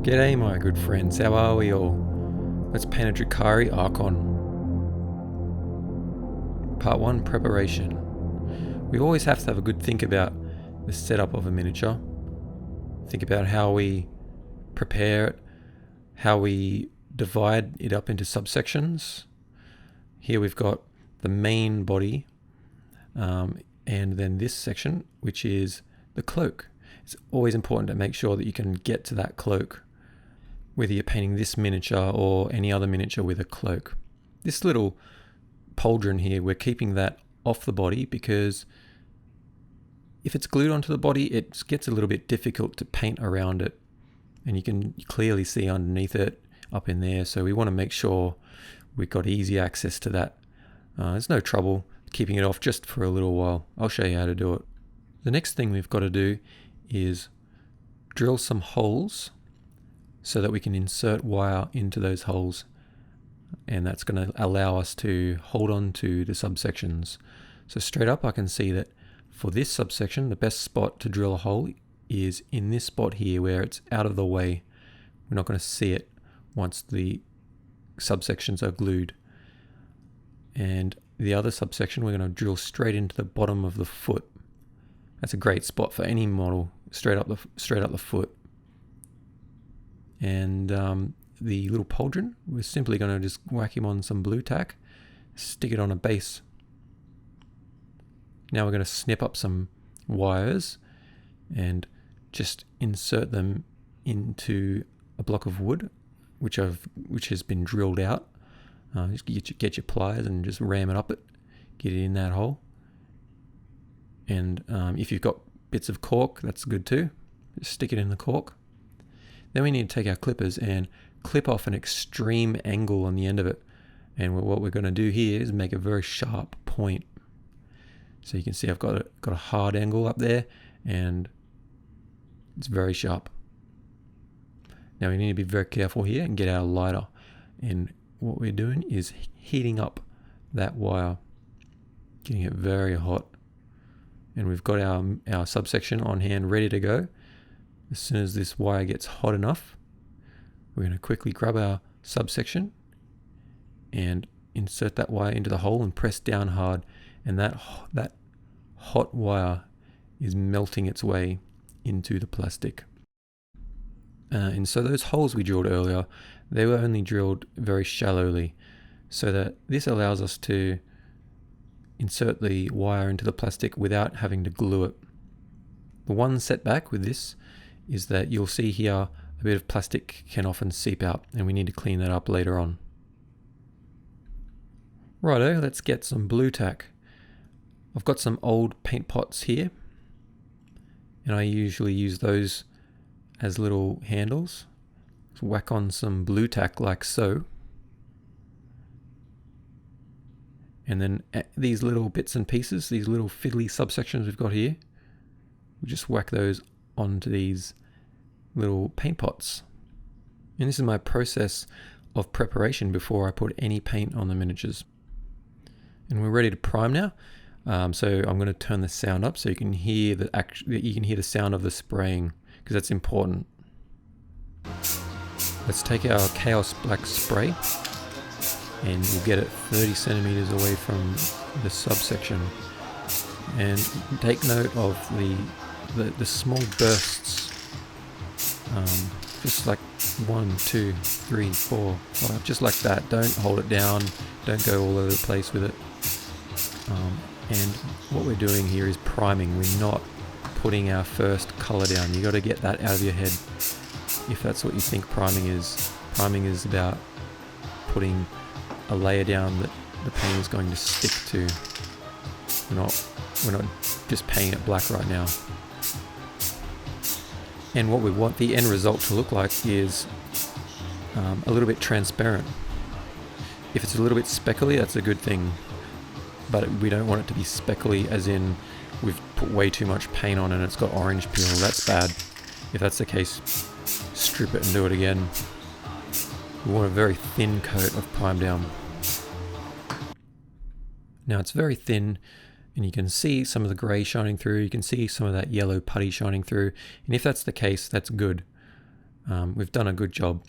G'day my good friends, how are we all? Let's paint a Drukhari Archon. Part 1, Preparation. We always have to have a good think about the setup of a miniature. Think about how we prepare it, how we divide it up into subsections. Here we've got the main body, and then this section, which is the cloak. It's always important to make sure that you can get to that cloak, whether you're painting this miniature or any other miniature with a cloak. This little pauldron here, we're keeping that off the body because if it's glued onto the body, it gets a little bit difficult to paint around it, and you can clearly see underneath it up in there. So we want to make sure we've got easy access to that. There's no trouble keeping it off just for a little while. I'll show you how to do it. The next thing we've got to do is drill some holes so that we can insert wire into those holes, and that's going to allow us to hold on to the subsections. So straight up I can see that for this subsection the best spot to drill a hole is in this spot here where it's out of the way. We're not going to see it once the subsections are glued. And the other subsection we're going to drill straight into the bottom of the foot. That's a great spot for any model, straight up the foot. And the little pauldron, we're simply going to just whack him on some blue tack, stick it on a base. Now we're going to snip up some wires and just insert them into a block of wood which has been drilled out. Just get your pliers and just ram it up it, get it in that hole. And if you've got bits of cork, that's good too. Just stick it in the cork. Then we need to take our clippers and clip off an extreme angle on the end of it. And what we're going to do here is make a very sharp point. So you can see I've got a hard angle up there, and it's very sharp. Now we need to be very careful here and get our lighter. And what we're doing is heating up that wire, getting it very hot. And we've got our subsection on hand ready to go. As soon as this wire gets hot enough, we're going to quickly grab our subsection and insert that wire into the hole and press down hard. And that hot wire is melting its way into the plastic. And so those holes we drilled earlier, they were only drilled very shallowly, so that this allows us to insert the wire into the plastic without having to glue it. The one setback with this is that you'll see here a bit of plastic can often seep out, and we need to clean that up later on. Righto, let's get some blue tack. I've got some old paint pots here, and I usually use those as little handles. So whack on some blue tack like so. And then these little bits and pieces, these little fiddly subsections we've got here, we just whack those onto these little paint pots. And this is my process of preparation before I put any paint on the miniatures. And we're ready to prime now. So I'm going to turn the sound up so you can hear the sound of the spraying, because that's important. Let's take our Chaos Black spray, and we'll get it 30 centimeters away from the subsection. And take note of the small bursts, just like 1, 2, 3, 4, 5, just like that. Don't hold it down, don't go all over the place with it. And what we're doing here is priming. We're not putting our first color down. You got to get that out of your head if that's what you think priming is. Priming is about putting a layer down that the paint is going to stick to. We're not just painting it black right now. And what we want the end result to look like is a little bit transparent. If it's a little bit speckly, that's a good thing, but we don't want it to be speckly as in we've put way too much paint on and it's got orange peel. That's bad. If that's the case, strip it and do it again. We want a very thin coat of prime down. Now it's very thin, and you can see some of the grey shining through, you can see some of that yellow putty shining through, and if that's the case, that's good. We've done a good job.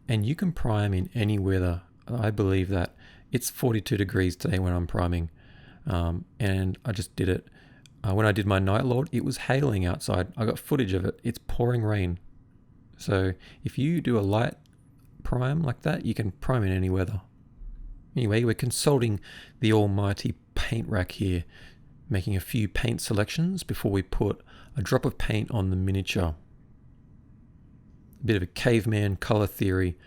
And you can prime in any weather. I believe that. It's 42 degrees today when I'm priming. And I just did it. When I did my Night Lord, it was hailing outside. I got footage of it. It's pouring rain. So if you do a light prime like that, you can prime in any weather. Anyway, we're consulting the almighty paint rack here, making a few paint selections before we put a drop of paint on the miniature. A bit of a caveman color theory,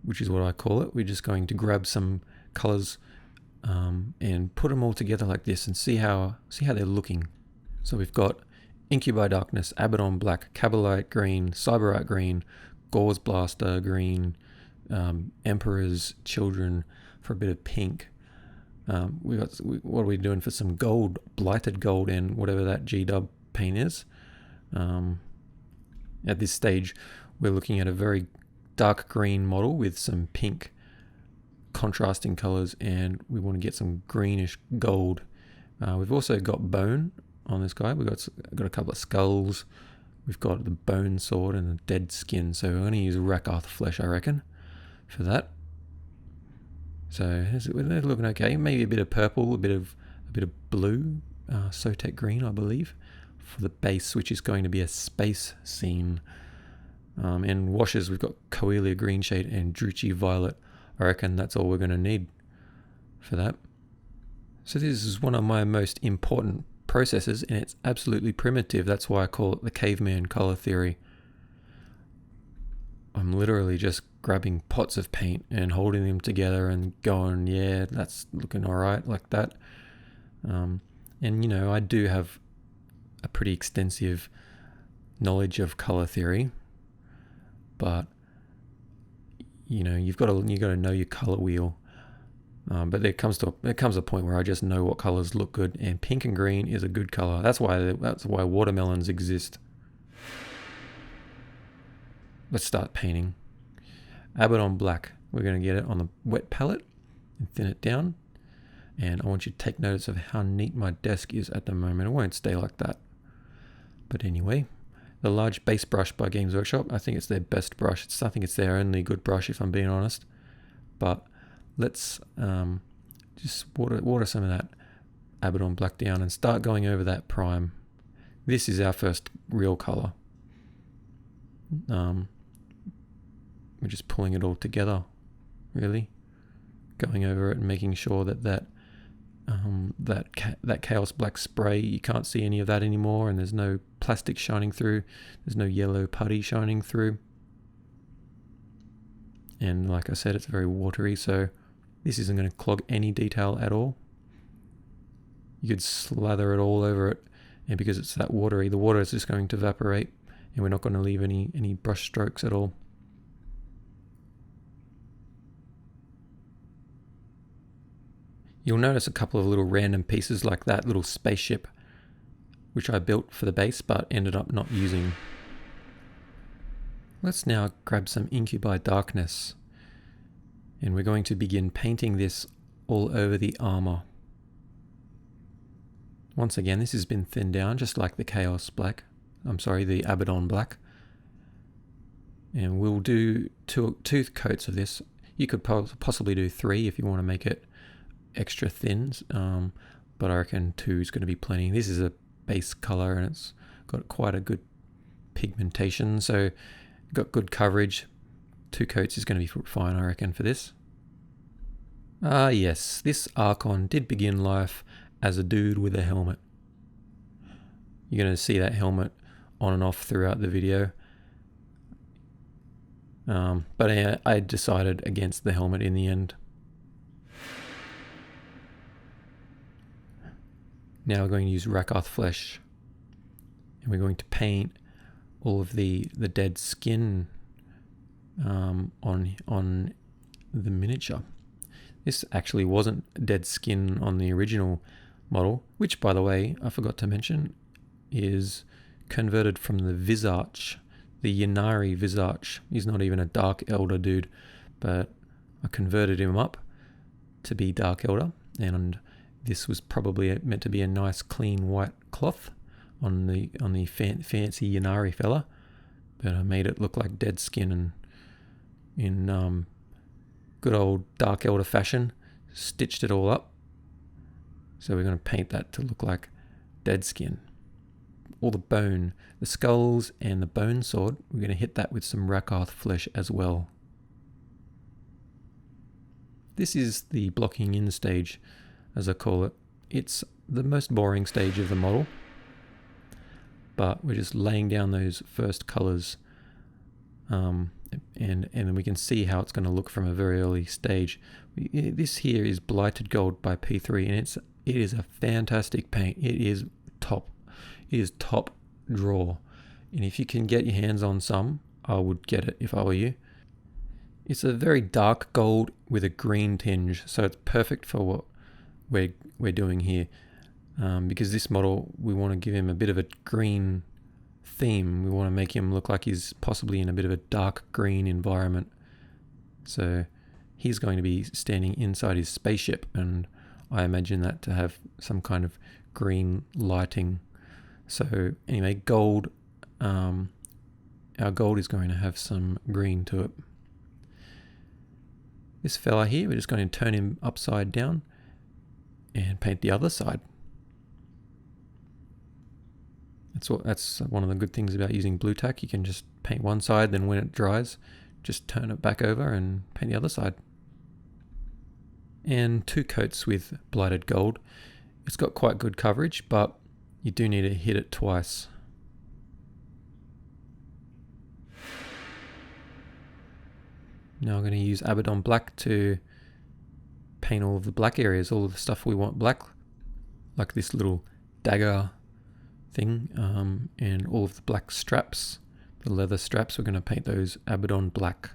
which is what I call it. We're just going to grab some colors and put them all together like this and see how they're looking. So we've got Incubi Darkness, Abaddon Black, Cabalite Green, Cyberite Green, Gauze Blaster Green, Emperor's Children for a bit of pink. What are we doing for some gold, blighted gold, and whatever that G-dub paint is. At this stage, we're looking at a very dark green model with some pink contrasting colors, and we want to get some greenish gold. We've also got bone on this guy. We've got a couple of skulls. We've got the bone sword and the dead skin. So we're going to use Rakath flesh, I reckon, for that. So they're looking okay. Maybe a bit of purple, a bit of blue, Sotek green, I believe, for the base, which is going to be a space scene. And washes, we've got Coelia green shade and Drukhari violet. I reckon that's all we're going to need for that. So this is one of my most important processes, and it's absolutely primitive. That's why I call it the caveman color theory. I'm literally just grabbing pots of paint and holding them together and going, yeah, that's looking all right like that. And I do have a pretty extensive knowledge of color theory, but you've got to know your color wheel. But there comes a point where I just know what colors look good, and pink and green is a good color. That's why watermelons exist. Let's start painting. Abaddon Black. We're going to get it on the wet palette and thin it down. And I want you to take notice of how neat my desk is at the moment. It won't stay like that. But anyway, the large base brush by Games Workshop, I think it's their best brush. I think it's their only good brush, if I'm being honest. But let's just water some of that Abaddon Black down and start going over that prime. This is our first real color. We're just pulling it all together, really, going over it and making sure that Chaos Black spray, you can't see any of that anymore, and there's no plastic shining through, there's no yellow putty shining through. And like I said, it's very watery, so this isn't going to clog any detail at all. You could slather it all over it, and because it's that watery, the water is just going to evaporate, and we're not going to leave any brush strokes at all. You'll notice a couple of little random pieces like that little spaceship, which I built for the base but ended up not using. Let's now grab some Incubi Darkness, and we're going to begin painting this all over the armor. Once again, this has been thinned down just like the the Abaddon Black. And we'll do two coats of this. You could possibly do 3 if you want to make it extra thin, but I reckon 2 is going to be plenty. This is a base color and it's got quite a good pigmentation, so got good coverage. 2 coats is going to be fine, I reckon, for this. Yes, this Archon did begin life as a dude with a helmet. You're going to see that helmet on and off throughout the video. But I decided against the helmet in the end. Now we're going to use Rakath flesh, and we're going to paint all of the dead skin on the miniature. This actually wasn't dead skin on the original model, which, by the way, I forgot to mention, is converted from the Visarch, the Ynnari Visarch. He's not even a Dark Eldar dude, but I converted him up to be Dark Eldar, and this was probably meant to be a nice clean white cloth on the fancy Ynnari fella, but I made it look like dead skin, and in good old Dark Eldar fashion, stitched it all up. So we're going to paint that to look like dead skin. All the bone, the skulls and the bone sword, we're going to hit that with some Rakarth flesh as well. This is the blocking in stage, as I call it. It's the most boring stage of the model, but we're just laying down those first colours, and then we can see how it's going to look from a very early stage. This here is Blighted Gold by P3, and it is a fantastic paint. It is top draw, and if you can get your hands on some, I would get it if I were you. It's a very dark gold with a green tinge, so it's perfect for what we're doing here, because this model, we want to give him a bit of a green theme. We want to make him look like he's possibly in a bit of a dark green environment. So he's going to be standing inside his spaceship, and I imagine that to have some kind of green lighting. So anyway, gold, our gold is going to have some green to it. This fella here, we're just going to turn him upside down and paint the other side. That's one of the good things about using blue tack. You can just paint one side, then when it dries, just turn it back over and paint the other side. And 2 coats with Blighted Gold. It's got quite good coverage, but you do need to hit it twice. Now I'm going to use Abaddon Black to paint all of the black areas, all of the stuff we want black, like this little dagger thing, and all of the black straps, the leather straps, we're going to paint those Abaddon Black.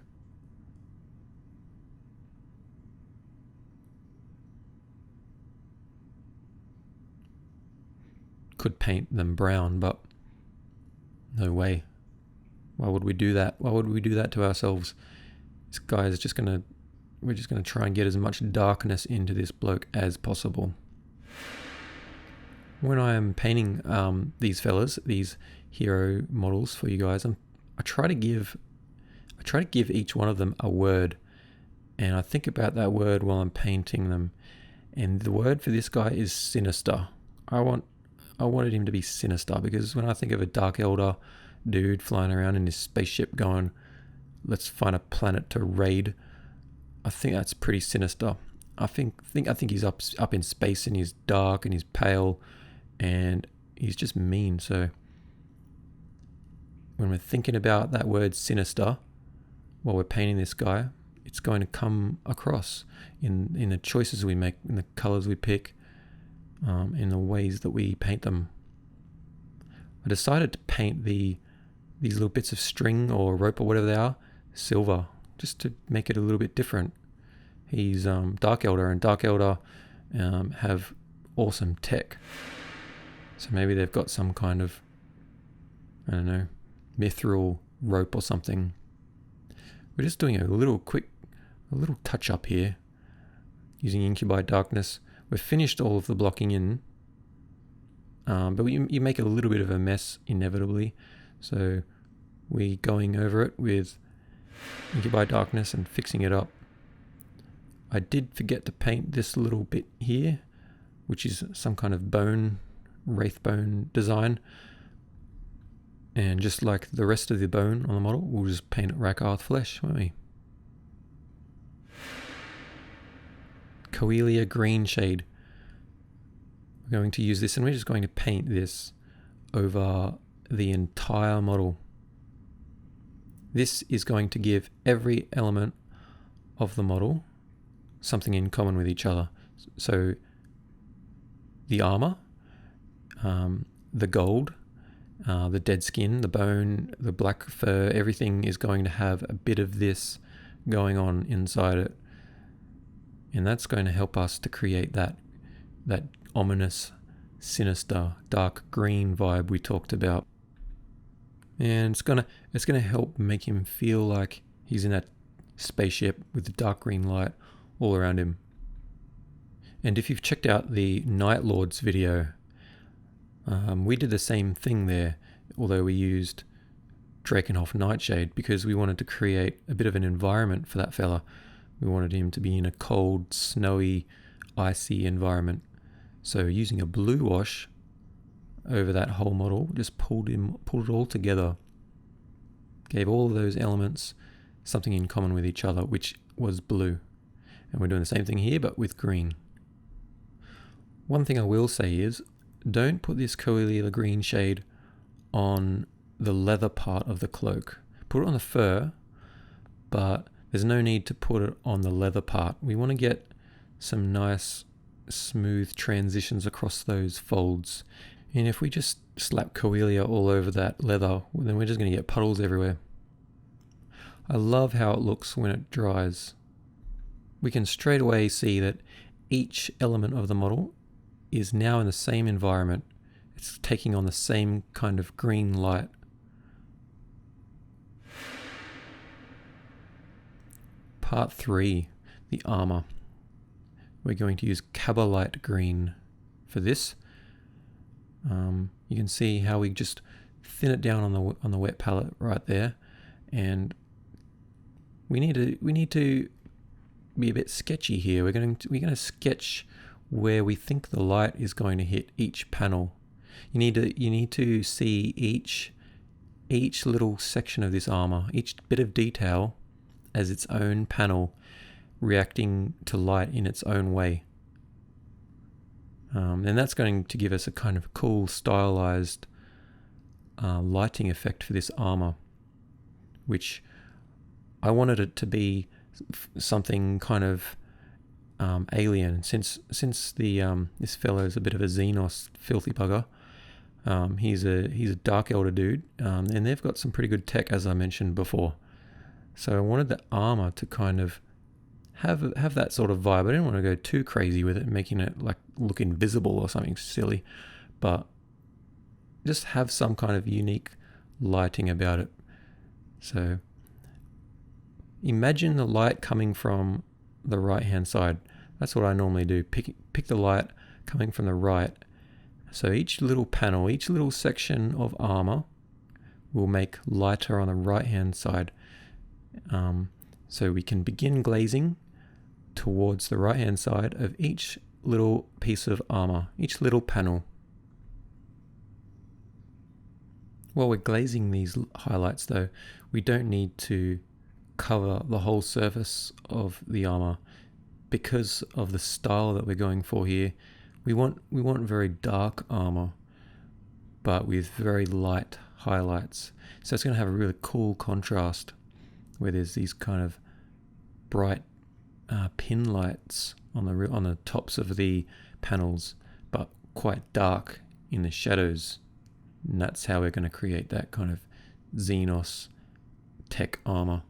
Could paint them brown, but no way. Why would we do that? Why would we do that to ourselves? This guy is we're just gonna try and get as much darkness into this bloke as possible. When I am painting these fellas, these hero models for you guys, I try to give each one of them a word, and I think about that word while I'm painting them. And the word for this guy is sinister. I wanted him to be sinister, because when I think of a Dark Eldar dude flying around in his spaceship going, let's find a planet to raid, I think that's pretty sinister. I think he's up in space, and he's dark and he's pale and he's just mean. So when we're thinking about that word sinister while we're painting this guy, it's going to come across in the choices we make, in the colors we pick, in the ways that we paint them. I decided to paint these little bits of string or rope or whatever they are silver, just to make it a little bit different. He's Dark Eldar, and Dark Eldar have awesome tech, so maybe they've got some kind of, I don't know, mithril rope or something. We're just doing a little touch up here using Incubi Darkness. We've finished all of the blocking in, but you make a little bit of a mess inevitably, so we're going over it with Incubi Darkness and fixing it up. I did forget to paint this little bit here, which is some kind of bone, wraith bone design, and just like the rest of the bone on the model, we'll just paint it Rakarth flesh, won't we? Coelia green shade. We're going to use this, and we're just going to paint this over the entire model. This is going to give every element of the model something in common with each other. So the armor, the gold, the dead skin, the bone, the black fur, everything is going to have a bit of this going on inside it. And that's going to help us to create that ominous, sinister, dark green vibe we talked about. And it's gonna help make him feel like he's in that spaceship with the dark green light all around him. And if you've checked out the Night Lords video, we did the same thing there, although we used Drakenhof Nightshade because we wanted to create a bit of an environment for that fella. We wanted him to be in a cold, snowy, icy environment. So using a blue wash over that whole model, just pulled it all together. Gave all of those elements something in common with each other, which was blue. And we're doing the same thing here, but with green. One thing I will say is, don't put this Coelia green shade on the leather part of the cloak. Put it on the fur, but there's no need to put it on the leather part. We want to get some nice, smooth transitions across those folds. And if we just slap Coelia all over that leather, then we're just going to get puddles everywhere. I love how it looks when it dries. We can straight away see that each element of the model is now in the same environment. It's taking on the same kind of green light. Part 3, the armor. We're going to use Cabalite green for this. You can see how we just thin it down on the wet palette right there, and we need to be a bit sketchy here. We're going to sketch where we think the light is going to hit each panel. You need to see each little section of this armor, each bit of detail as its own panel, reacting to light in its own way. And that's going to give us a kind of cool, stylized lighting effect for this armor, which I wanted it to be something kind of alien. Since this fellow is a bit of a xenos filthy bugger. He's a Dark Eldar dude, and they've got some pretty good tech, as I mentioned before. So I wanted the armor to kind of have that sort of vibe. I didn't want to go too crazy with it, making it like look invisible or something silly, but just have some kind of unique lighting about it. So imagine the light coming from the right hand side. That's what I normally do. Pick the light coming from the right. So each little panel, each little section of armor will make lighter on the right hand side. So we can begin glazing towards the right hand side of each little piece of armor, each little panel. While we're glazing these highlights though, we don't need to cover the whole surface of the armor because of the style that we're going for here. We want very dark armor, but with very light highlights. So it's going to have a really cool contrast where there's these kind of bright pin lights on the tops of the panels, but quite dark in the shadows. And that's how we're going to create that kind of Xenos tech armor.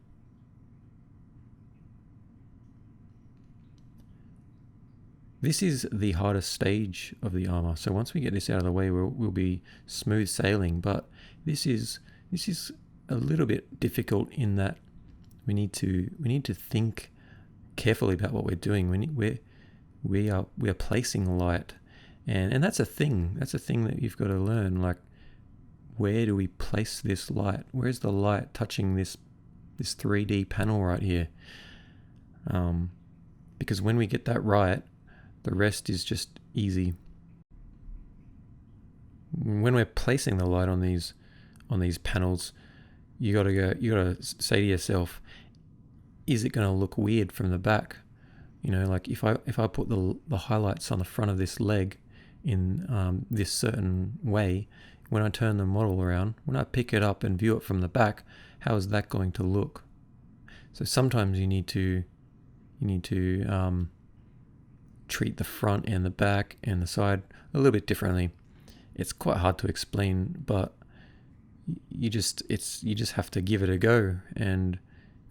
This is the hardest stage of the armor. So once we get this out of the way, we'll be smooth sailing. But this is a little bit difficult in that we need to think carefully about what we're doing. We are placing light, and that's a thing. That's a thing that you've got to learn. Like, where do we place this light? Where's the light touching this 3D panel right here? Because when we get that right, the rest is just easy. When we're placing the light on these panels, you gotta say to yourself, is it going to look weird from the back? You know, like if I put the highlights on the front of this leg in this certain way, when I turn the model around, when I pick it up and view it from the back, how is that going to look? So sometimes you need to treat the front and the back and the side a little bit differently. It's quite hard to explain, but you just have to give it a go and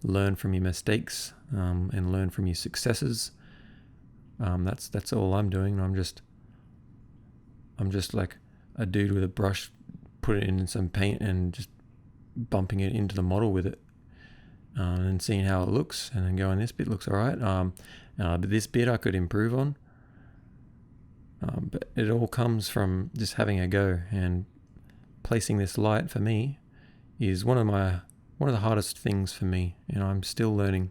learn from your mistakes and learn from your successes. That's all I'm doing. I'm just like a dude with a brush, put it in some paint and just bumping it into the model with it, and seeing how it looks, and then going, this bit looks all right. But this bit I could improve on. But it all comes from just having a go, and placing this light for me is one of the hardest things for me, and I'm still learning.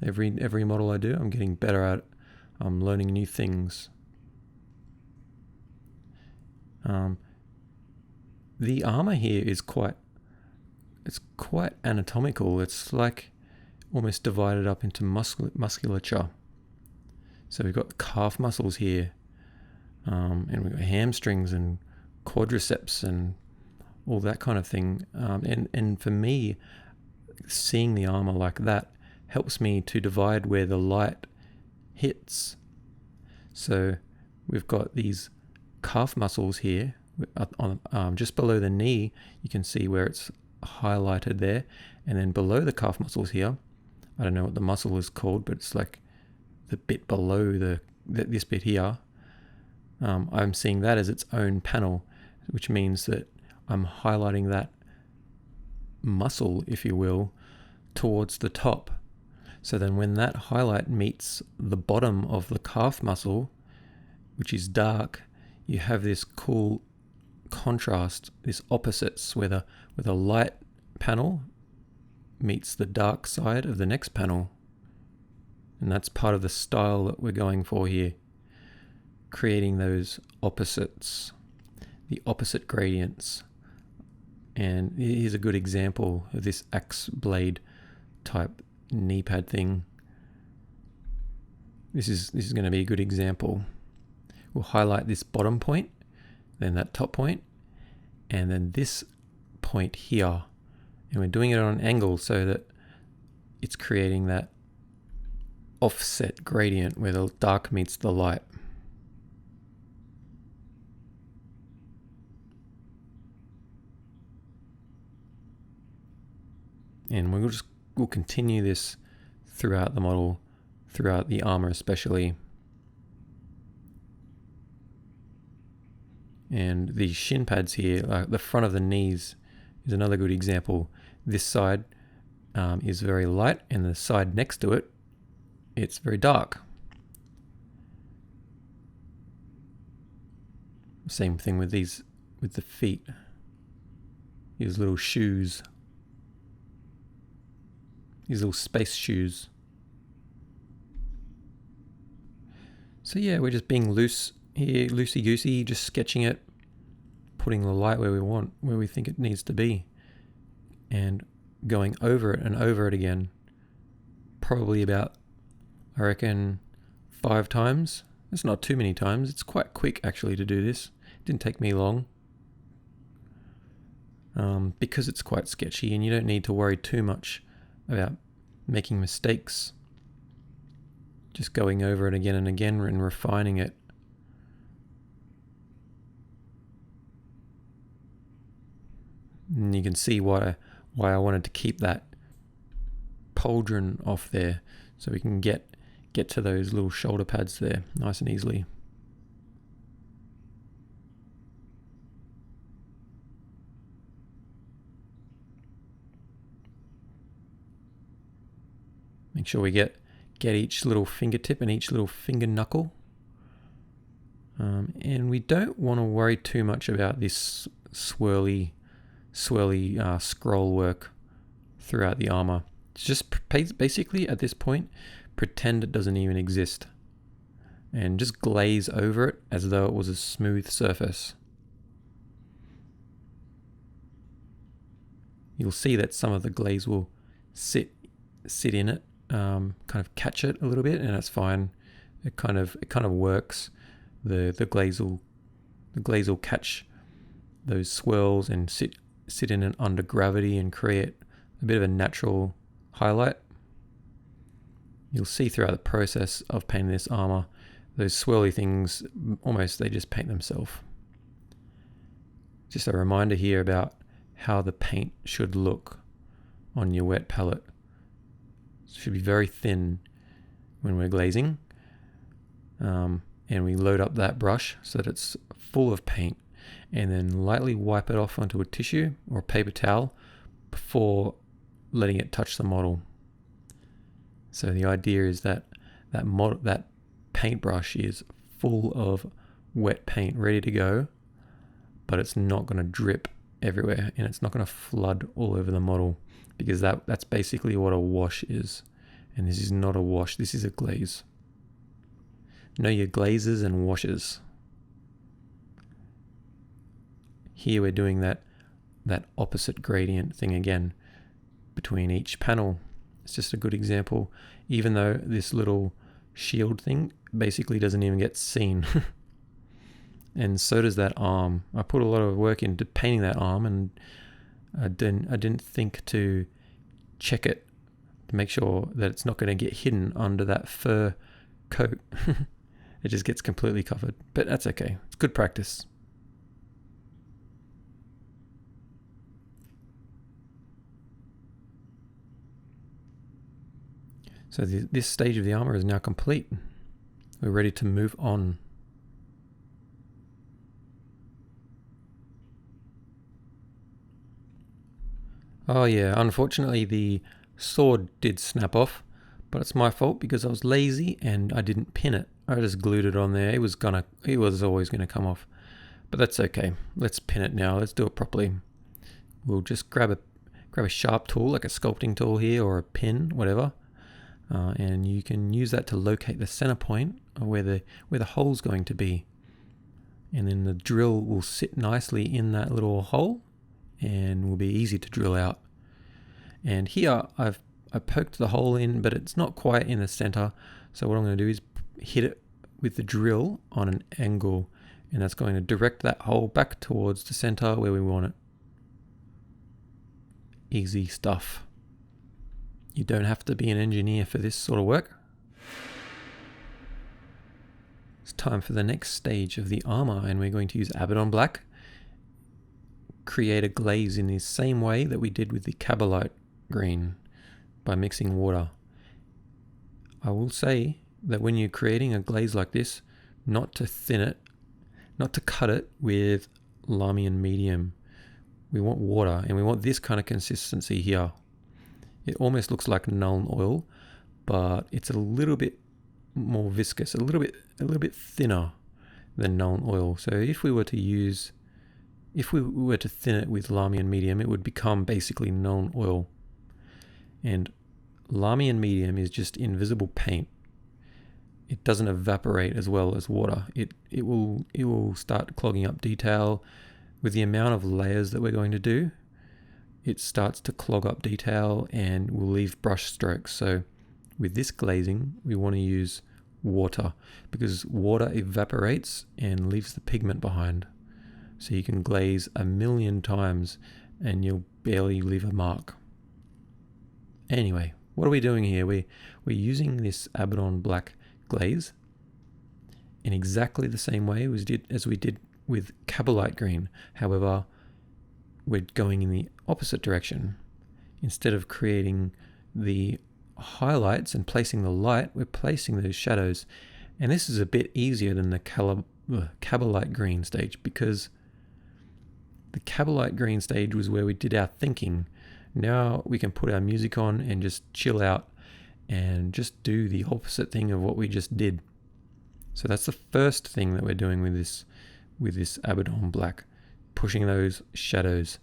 Every model I do, I'm getting better at it. I'm learning new things. The armor here is quite anatomical. It's like almost divided up into musculature. So we've got calf muscles here, and we've got hamstrings and quadriceps and all that kind of thing. And for me, seeing the armor like that helps me to divide where the light hits. So we've got these calf muscles here on just below the knee. You can see where it's highlighted there, and then below the calf muscles here, I don't know what the muscle is called, but it's like the bit below this bit here. I'm seeing that as its own panel, which means that I'm highlighting that muscle, if you will, towards the top. So then when that highlight meets the bottom of the calf muscle, which is dark, you have this cool contrast, this opposites, where the light panel meets the dark side of the next panel. And that's part of the style that we're going for here, creating those opposites, the opposite gradients. And here's a good example of this axe blade type knee pad thing. This is going to be a good example. We'll highlight this bottom point, then that top point, and then this point here. And we're doing it on an angle so that it's creating that offset gradient where the dark meets the light. And we'll continue this throughout the model, throughout the armor especially. And these shin pads here, the front of the knees, is another good example. This side is very light, and the side next to it, it's very dark. Same thing with the feet. These little shoes. These little space shoes. So yeah, we're just being loose here, loosey-goosey, just sketching it, putting the light where we want, where we think it needs to be, and going over it and over it again. Probably about, I reckon, 5 times. It's not too many times. It's quite quick actually to do this. It didn't take me long. Because it's quite sketchy, and you don't need to worry too much about making mistakes. Just going over it again and again and refining it. And you can see why I wanted to keep that pauldron off there, so we can get to those little shoulder pads there nice and easily. Make sure we get each little fingertip and each little finger knuckle. And we don't want to worry too much about this swirly scroll work throughout the armor. It's just basically at this point, pretend it doesn't even exist. And just glaze over it as though it was a smooth surface. You'll see that some of the glaze will sit in it. Kind of catch it a little bit, and that's fine. It kind of works. The glaze will catch those swirls and sit in it under gravity and create a bit of a natural highlight. You'll see throughout the process of painting this armor, those swirly things they just paint themselves. Just a reminder here about how the paint should look on your wet palette. It should be very thin when we're glazing, and we load up that brush so that it's full of paint, and then lightly wipe it off onto a tissue or a paper towel before letting it touch the model. So the idea is that that paintbrush is full of wet paint ready to go, but it's not going to drip everywhere, and it's not going to flood all over the model, because that's basically what a wash is. And this is not a wash, this is a glaze. Know your glazes and washes. Here we're doing that opposite gradient thing again between each panel. It's just a good example, even though this little shield thing basically doesn't even get seen. And so does that arm. I put a lot of work into painting that arm, and I didn't think to check it to make sure that it's not going to get hidden under that fur coat. It just gets completely covered, but that's okay. It's good practice. So this stage of the armor is now complete. We're ready to move on. Oh yeah, unfortunately the sword did snap off, but it's my fault because I was lazy and I didn't pin it. I just glued it on there. It was always gonna come off, but that's okay. Let's pin it now. Let's do it properly. We'll just grab a sharp tool like a sculpting tool here, or a pin, whatever, and you can use that to locate the center point, or where the hole's going to be, and then the drill will sit nicely in that little hole and will be easy to drill out. And here I poked the hole in, but it's not quite in the center. So what I'm going to do is hit it with the drill on an angle, and that's going to direct that hole back towards the center where we want it. Easy stuff. You don't have to be an engineer for this sort of work. It's time for the next stage of the armor, and we're going to use Abaddon Black. Create a glaze in the same way that we did with the Cabalite green by mixing water. I will say that when you're creating a glaze like this, not to thin it, not to cut it with Lahmian medium. We want water, and we want this kind of consistency here. It almost looks like Nuln Oil, but it's a little bit more viscous, a little bit thinner than Nuln Oil. So if we were to thin it with Lahmian medium, it would become basically Nuln Oil. And Lahmian medium is just invisible paint. It doesn't evaporate as well as water. It will start clogging up detail. With the amount of layers that we're going to do, it starts to clog up detail and will leave brush strokes. So with this glazing, we want to use water, because water evaporates and leaves the pigment behind. So you can glaze 1,000,000 times and you'll barely leave a mark. Anyway, what are we doing here? We're using this Abaddon Black glaze in exactly the same way as we did with Cabalite green. However, we're going in the opposite direction. Instead of creating the highlights and placing the light, we're placing those shadows. And this is a bit easier than the Cabalite green stage, because the Cabalite green stage was where we did our thinking. Now we can put our music on and just chill out and just do the opposite thing of what we just did. So that's the first thing that we're doing with this Abaddon Black, pushing those shadows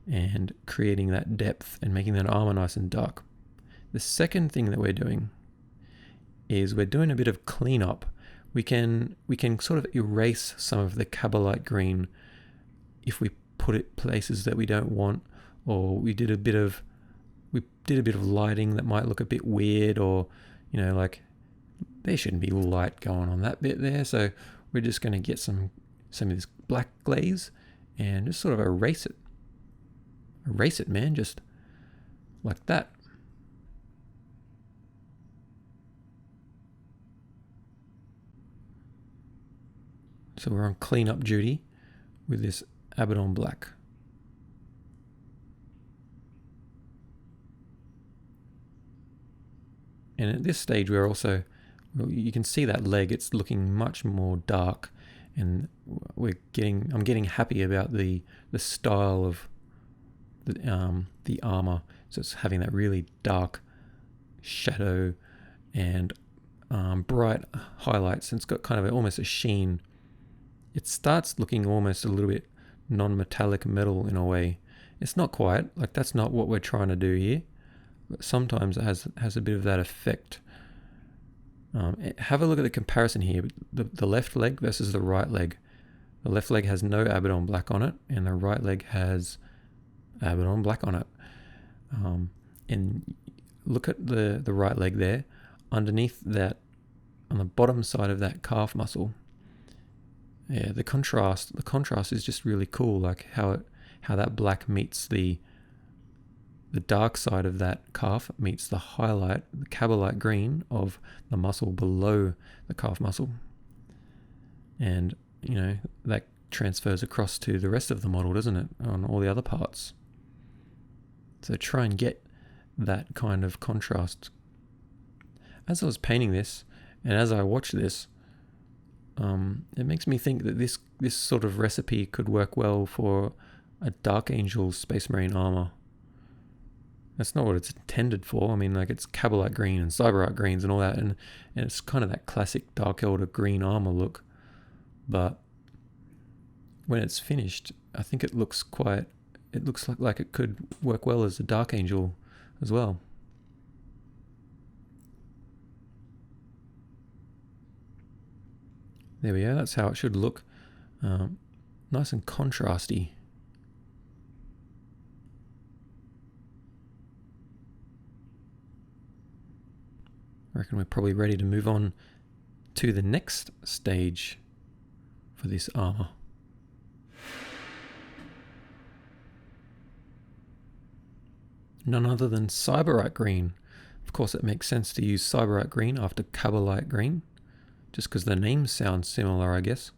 and creating that depth and making that armor nice and dark. The second thing that we're doing is we're doing a bit of cleanup. We can sort of erase some of the Cabalite green if we put it places that we don't want, or we did a bit of lighting that might look a bit weird, or like there shouldn't be light going on that bit there. So we're just going to get some of this black glaze and just sort of erase it, man, just like that. So we're on cleanup duty with this Abaddon Black. And at this stage we're also, you can see that leg, it's looking much more dark, and I'm getting happy about the style of the armor. So it's having that really dark shadow and bright highlights, and it's got kind of almost a sheen. It starts looking almost a little bit non-metallic metal in a way. It's not quite, like that's not what we're trying to do here, but sometimes it has a bit of that effect. Have a look at the comparison here. The left leg versus the right leg. The left leg has no Abaddon black on it, and the right leg has Abaddon black on it. And look at the right leg there. Underneath that, on the bottom side of that calf muscle, yeah, the contrast is just really cool. Like how that black meets the dark side of that calf meets the highlight, the cabalite green of the muscle below the calf muscle. And, you know, that transfers across to the rest of the model, doesn't it? On all the other parts. So try and get that kind of contrast. As I was painting this, and as I watch this, it makes me think that this sort of recipe could work well for a Dark Angel Space Marine armor. That's not what it's intended for. I mean, like, it's cabalite green and cyberite greens and all that, and it's kind of that classic Dark Eldar green armor look. But when it's finished, I think it looks like it could work well as a Dark Angel as well. There we go, that's how it should look. Nice and contrasty. I reckon we're probably ready to move on to the next stage for this armor. None other than cyberite green. Of course, it makes sense to use cyberite green after cabalite green, just because the names sound similar, I guess.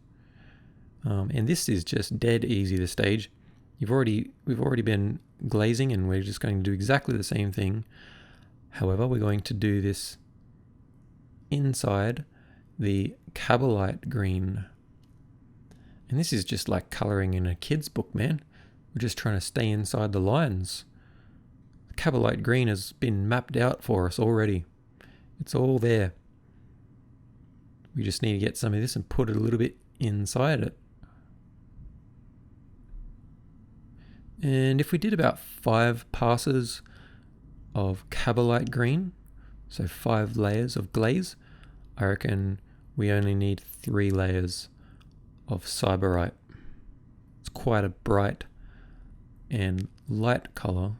And this is just dead easy, the stage. We've already been glazing, and we're just going to do exactly the same thing. However, we're going to do this inside the cabalite green. And this is just like colouring in a kid's book, man. We're just trying to stay inside the lines. The cabalite green has been mapped out for us already. It's all there. We just need to get some of this and put it a little bit inside it. And if we did about 5 passes of cabalite green, so 5 layers of glaze, I reckon we only need 3 layers of cyberite. It's quite a bright and light colour,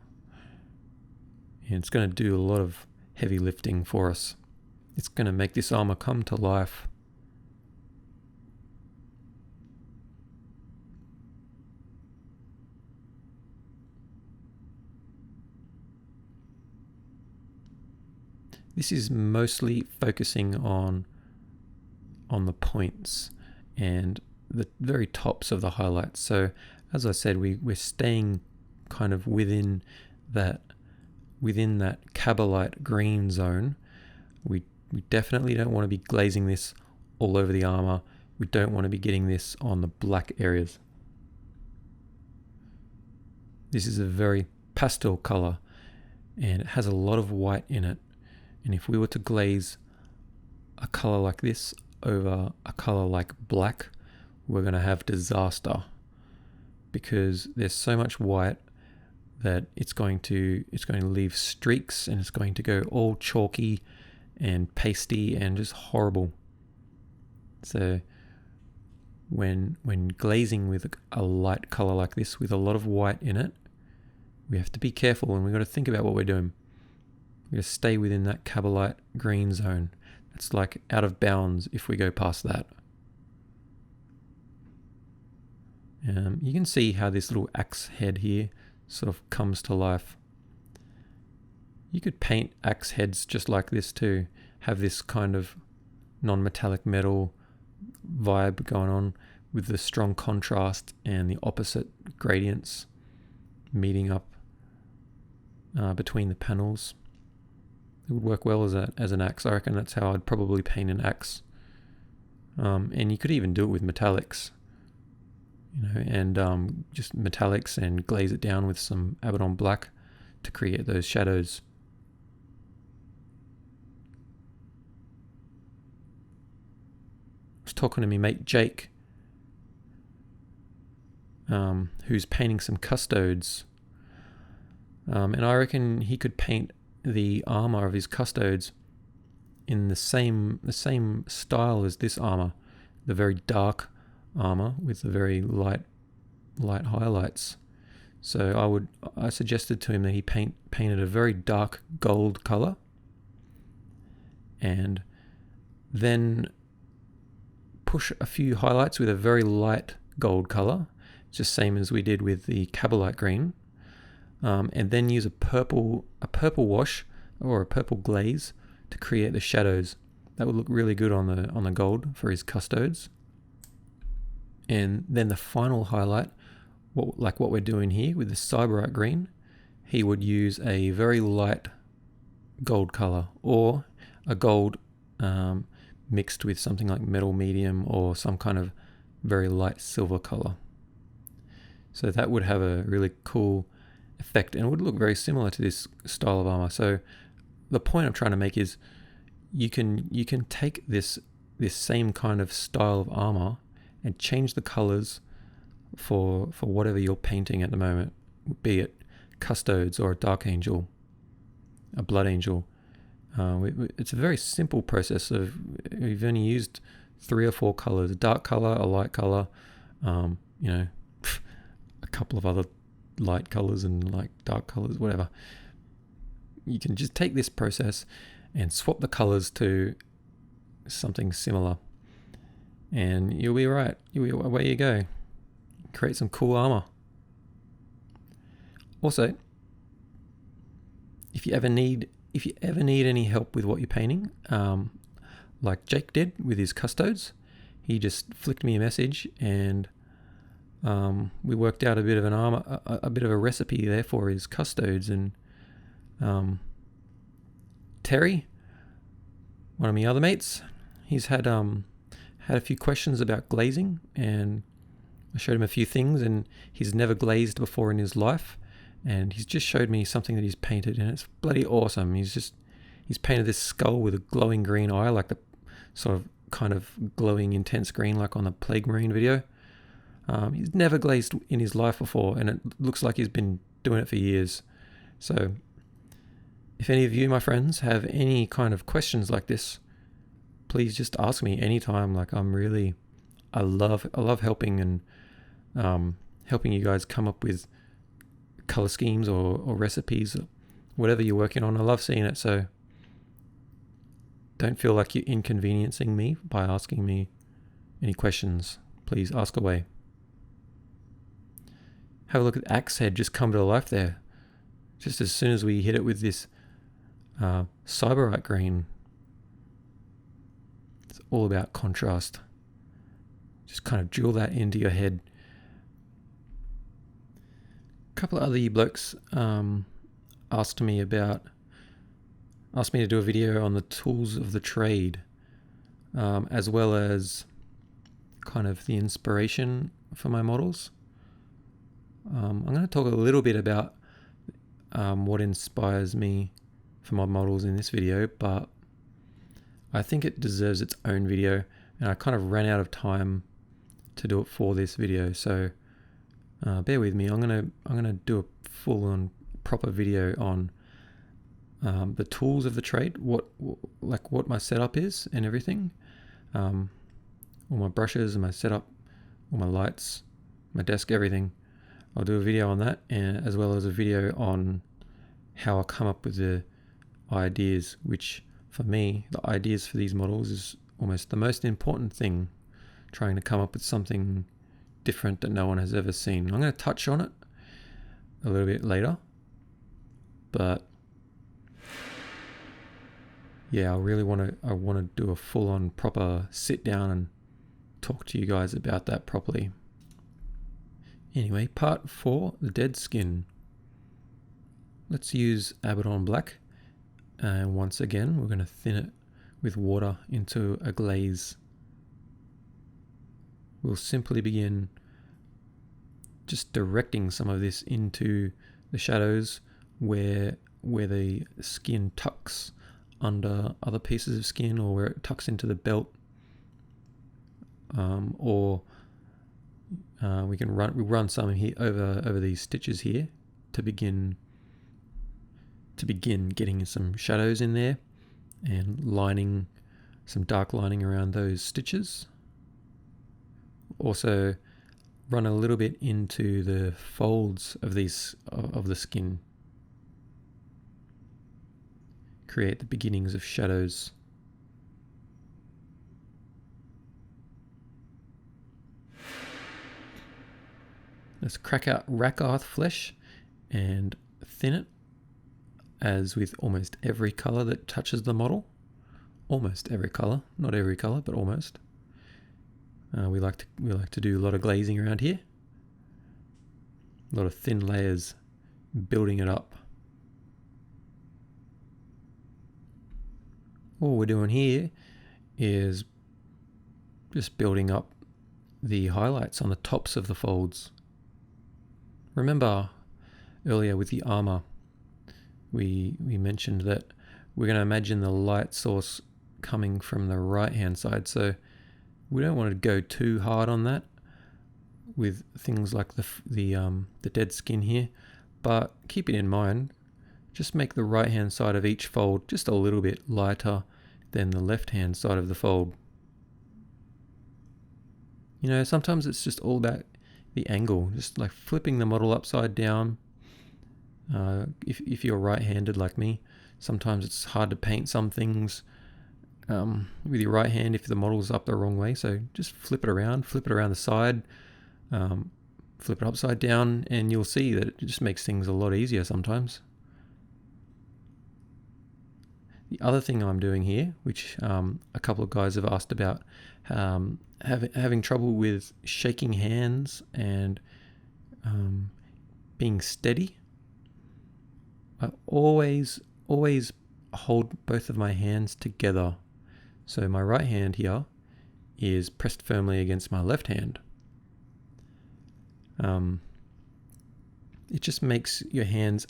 and it's going to do a lot of heavy lifting for us. It's going to make this armor come to life. This is mostly focusing on the points and the very tops of the highlights. So as I said, we're staying kind of within that cabalite green zone. We definitely don't want to be glazing this all over the armor. We don't want to be getting this on the black areas. This is a very pastel color, and it has a lot of white in it. And if we were to glaze a color like this over a color like black, we're going to have disaster, because there's so much white that it's going to leave streaks, and it's going to go all chalky and pasty and just horrible. So when glazing with a light color like this with a lot of white in it, we have to be careful, and we've got to think about what we're doing. We're going to stay within that cabalite green zone. That's like out of bounds if we go past that. You can see how this little axe head here sort of comes to life. You could paint axe heads just like this too. Have this kind of non-metallic metal vibe going on with the strong contrast and the opposite gradients meeting up between the panels. It would work well as an axe. I reckon that's how I'd probably paint an axe. And you could even do it with metallics, and just metallics and glaze it down with some Abaddon black to create those shadows. I was talking to me mate Jake who's painting some custodes. And I reckon he could paint the armor of his custodes in the same style as this armor, the very dark armor with the very light highlights. So I suggested to him that he painted a very dark gold color, and then push a few highlights with a very light gold color, just same as we did with the Cabalite green, and then use a purple wash or a purple glaze to create the shadows. That would look really good on the gold for his custodes. And then the final highlight, like what we're doing here with the Cyberite green, he would use a very light gold color, or a gold mixed with something like metal medium or some kind of very light silver color. So that would have a really cool effect and would look very similar to this style of armor. So the point I'm trying to make is you can take this same kind of style of armor and change the colors for whatever you're painting at the moment, be it custodes or a dark angel, a blood angel. It's a very simple process. We've only used 3 or 4 colors: a dark color, a light color, a couple of other light colors and like dark colors, whatever. You can just take this process and swap the colors to something similar, and you'll be right. Away you go. Create some cool armor. Also, if you ever need any help with what you're painting, like Jake did with his custodes, he just flicked me a message, and we worked out a bit of an armor, a bit of a recipe there for his custodes. And Terry, one of my other mates, he's had a few questions about glazing, and I showed him a few things, and he's never glazed before in his life, and he's just showed me something that he's painted, and it's bloody awesome. He's painted this skull with a glowing green eye, like the sort of kind of glowing intense green like on the Plague Marine video. He's never glazed in his life before, and it looks like he's been doing it for years. So if any of you, my friends, have any kind of questions like this, please just ask me anytime. Like I love helping and helping you guys come up with color schemes or recipes, or whatever you're working on. I love seeing it. So don't feel like you're inconveniencing me by asking me any questions. Please ask away. Have a look at Axe Head just come to life there. Just as soon as we hit it with this Cyberite green. It's all about contrast. Just kind of drill that into your head. A couple of other blokes asked me to do a video on the tools of the trade, as well as kind of the inspiration for my models. I'm going to talk a little bit about what inspires me for my models in this video, but I think it deserves its own video, and I kind of ran out of time to do it for this video, so bear with me. I'm gonna do a full-on proper video on the tools of the trade, what my setup is and everything, all my brushes and my setup, all my lights, my desk, everything. I'll do a video on that, and as well as a video on how I come up with the ideas, which for me, the ideas for these models is almost the most important thing, trying to come up with something different that no one has ever seen. I'm going to touch on it a little bit later, but yeah, I want to do a full-on proper sit down and talk to you guys about that properly. Anyway, part 4, the dead skin. Let's use Abaddon Black, and once again we're going to thin it with water into a glaze. We'll simply begin just directing some of this into the shadows where the skin tucks under other pieces of skin, or where it tucks into the belt, or we run some here over these stitches here to begin getting some shadows in there and lining, some dark lining around those stitches. Also run a little bit into the folds of the skin. Create the beginnings of shadows. Let's crack out Rakarth flesh and thin it, as with almost every color that touches the model. Almost every color, not every color, but almost. We like to do a lot of glazing around here. A lot of thin layers, building it up. All we're doing here is just building up the highlights on the tops of the folds. Remember earlier with the armor, we mentioned that we're going to imagine the light source coming from the right hand side, so we don't want to go too hard on that with things like the dead skin here, but keep it in mind. Just make the right hand side of each fold just a little bit lighter than the left hand side of the fold. You know, sometimes it's just all about the angle, just like flipping the model upside down. If you're right-handed like me, sometimes it's hard to paint some things with your right hand if the model's up the wrong way. So just flip it around the side, flip it upside down, and you'll see that it just makes things a lot easier sometimes. The other thing I'm doing here, which a couple of guys have asked about, having trouble with shaking hands and being steady. I always hold both of my hands together. So my right hand here is pressed firmly against my left hand. It just makes your hands,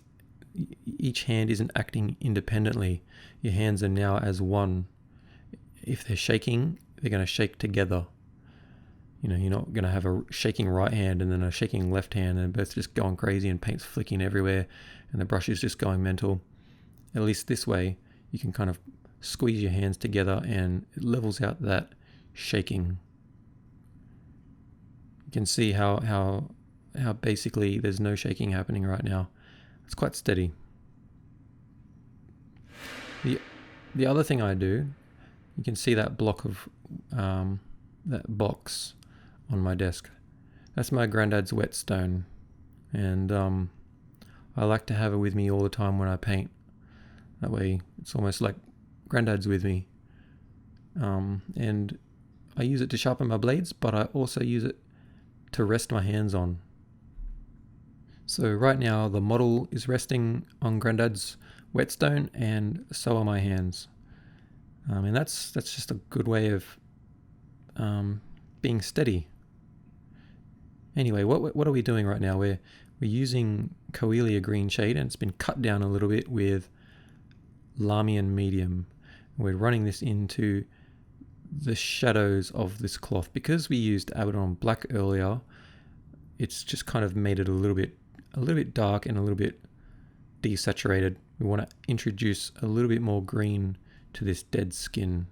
each hand isn't acting independently. Your hands are now as one. If they're shaking, they're going to shake together. You know, you're not going to have a shaking right hand and then a shaking left hand and both just going crazy and paint's flicking everywhere and the brush is just going mental. At least this way, you can kind of squeeze your hands together and it levels out that shaking. You can see how basically there's no shaking happening right now. It's quite steady. The other thing I do, you can see that block of that box on my desk. That's my granddad's whetstone, and I like to have it with me all the time when I paint. That way, it's almost like granddad's with me. And I use it to sharpen my blades, but I also use it to rest my hands on. So right now the model is resting on granddad's whetstone, and so are my hands. And that's just a good way of being steady. Anyway, what are we doing right now? We're using Coelia green shade, and it's been cut down a little bit with Lamian medium. We're running this into the shadows of this cloth. Because we used Abaddon black earlier, it's just kind of made it a little bit dark and a little bit desaturated. We want to introduce a little bit more green to this dead skin.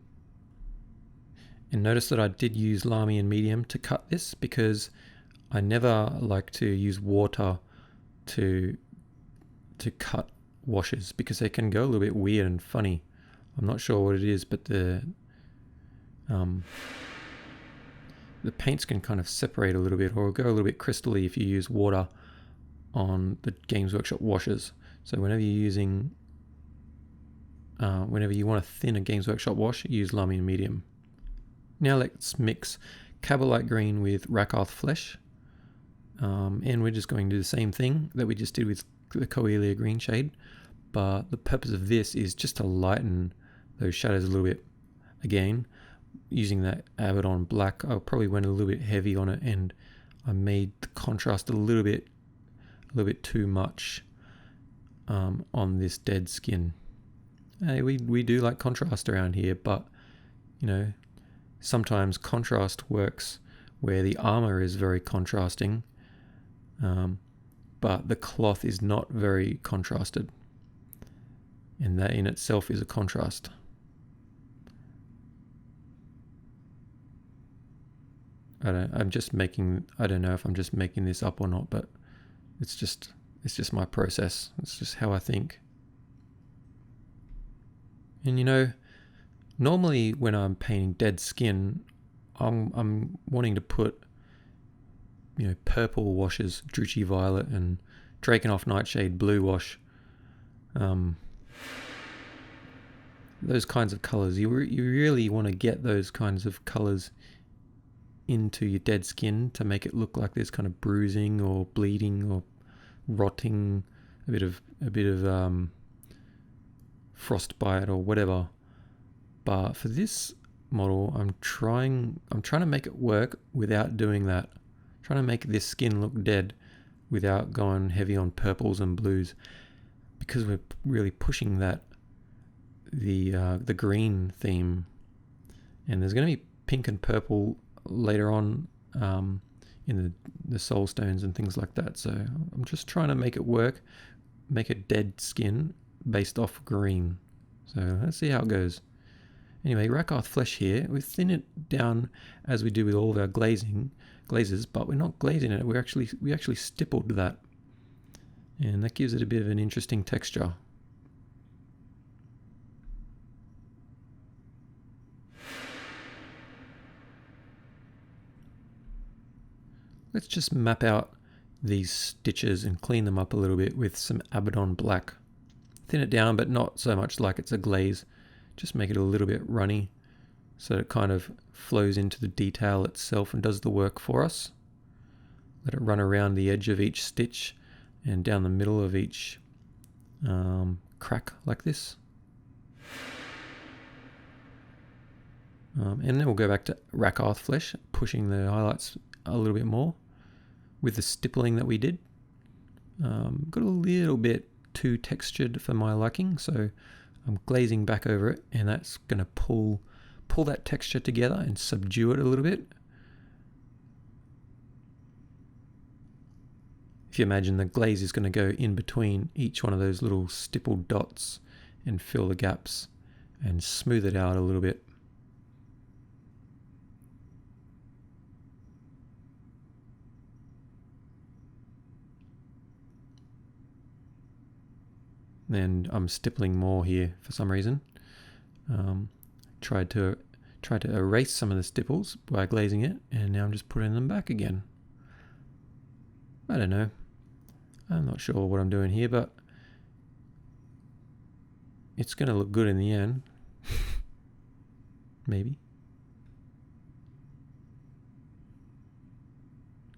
And notice that I did use Lamian medium to cut this, because I never like to use water to cut washes, because they can go a little bit weird and funny. I'm not sure what it is, but the paints can kind of separate a little bit, or go a little bit crystally if you use water on the Games Workshop washes. So whenever whenever you want to thin a Games Workshop wash, use Lamian medium. Now let's mix Cabalite green with Rakarth flesh, and we're just going to do the same thing that we just did with the Coelia green shade, but the purpose of this is just to lighten those shadows a little bit. Again, using that Abaddon black, I probably went a little bit heavy on it, and I made the contrast a little bit too much on this dead skin. Hey, we do like contrast around here, but you know, sometimes contrast works where the armour is very contrasting, but the cloth is not very contrasted, and that in itself is a contrast. I don't know if I'm just making this up or not, but it's just my process. It's just how I think. And you know, normally when I'm painting dead skin, I'm wanting to put, you know, purple washes, Drukhari Violet and Drakenhof Nightshade Blue wash. Those kinds of colours. You really want to get those kinds of colours into your dead skin to make it look like there's kind of bruising or bleeding or rotting, a bit of frostbite or whatever. But for this model, I'm trying to make it work without doing that. Trying to make this skin look dead without going heavy on purples and blues, because we're really pushing that the green theme, and there's going to be pink and purple later on in the soul stones and things like that. So I'm just trying to make it work, make a dead skin based off green. So let's see how it goes. Anyway, Rakarth flesh here. We thin it down as we do with all of our glazes, but we're not glazing it. We actually stippled that, and that gives it a bit of an interesting texture. Let's just map out these stitches and clean them up a little bit with some Abaddon black. Thin it down, but not so much like it's a glaze. Just make it a little bit runny so it kind of flows into the detail itself and does the work for us. Let it run around the edge of each stitch and down the middle of each crack like this. And then we'll go back to Rakarth flesh, pushing the highlights a little bit more with the stippling that we did. Got a little bit too textured for my liking, so I'm glazing back over it, and that's going to pull that texture together and subdue it a little bit. If you imagine, the glaze is going to go in between each one of those little stippled dots and fill the gaps and smooth it out a little bit. And I'm stippling more here for some reason. Tried to erase some of the stipples by glazing it, and now I'm just putting them back again. I don't know. I'm not sure what I'm doing here, but it's going to look good in the end. Maybe.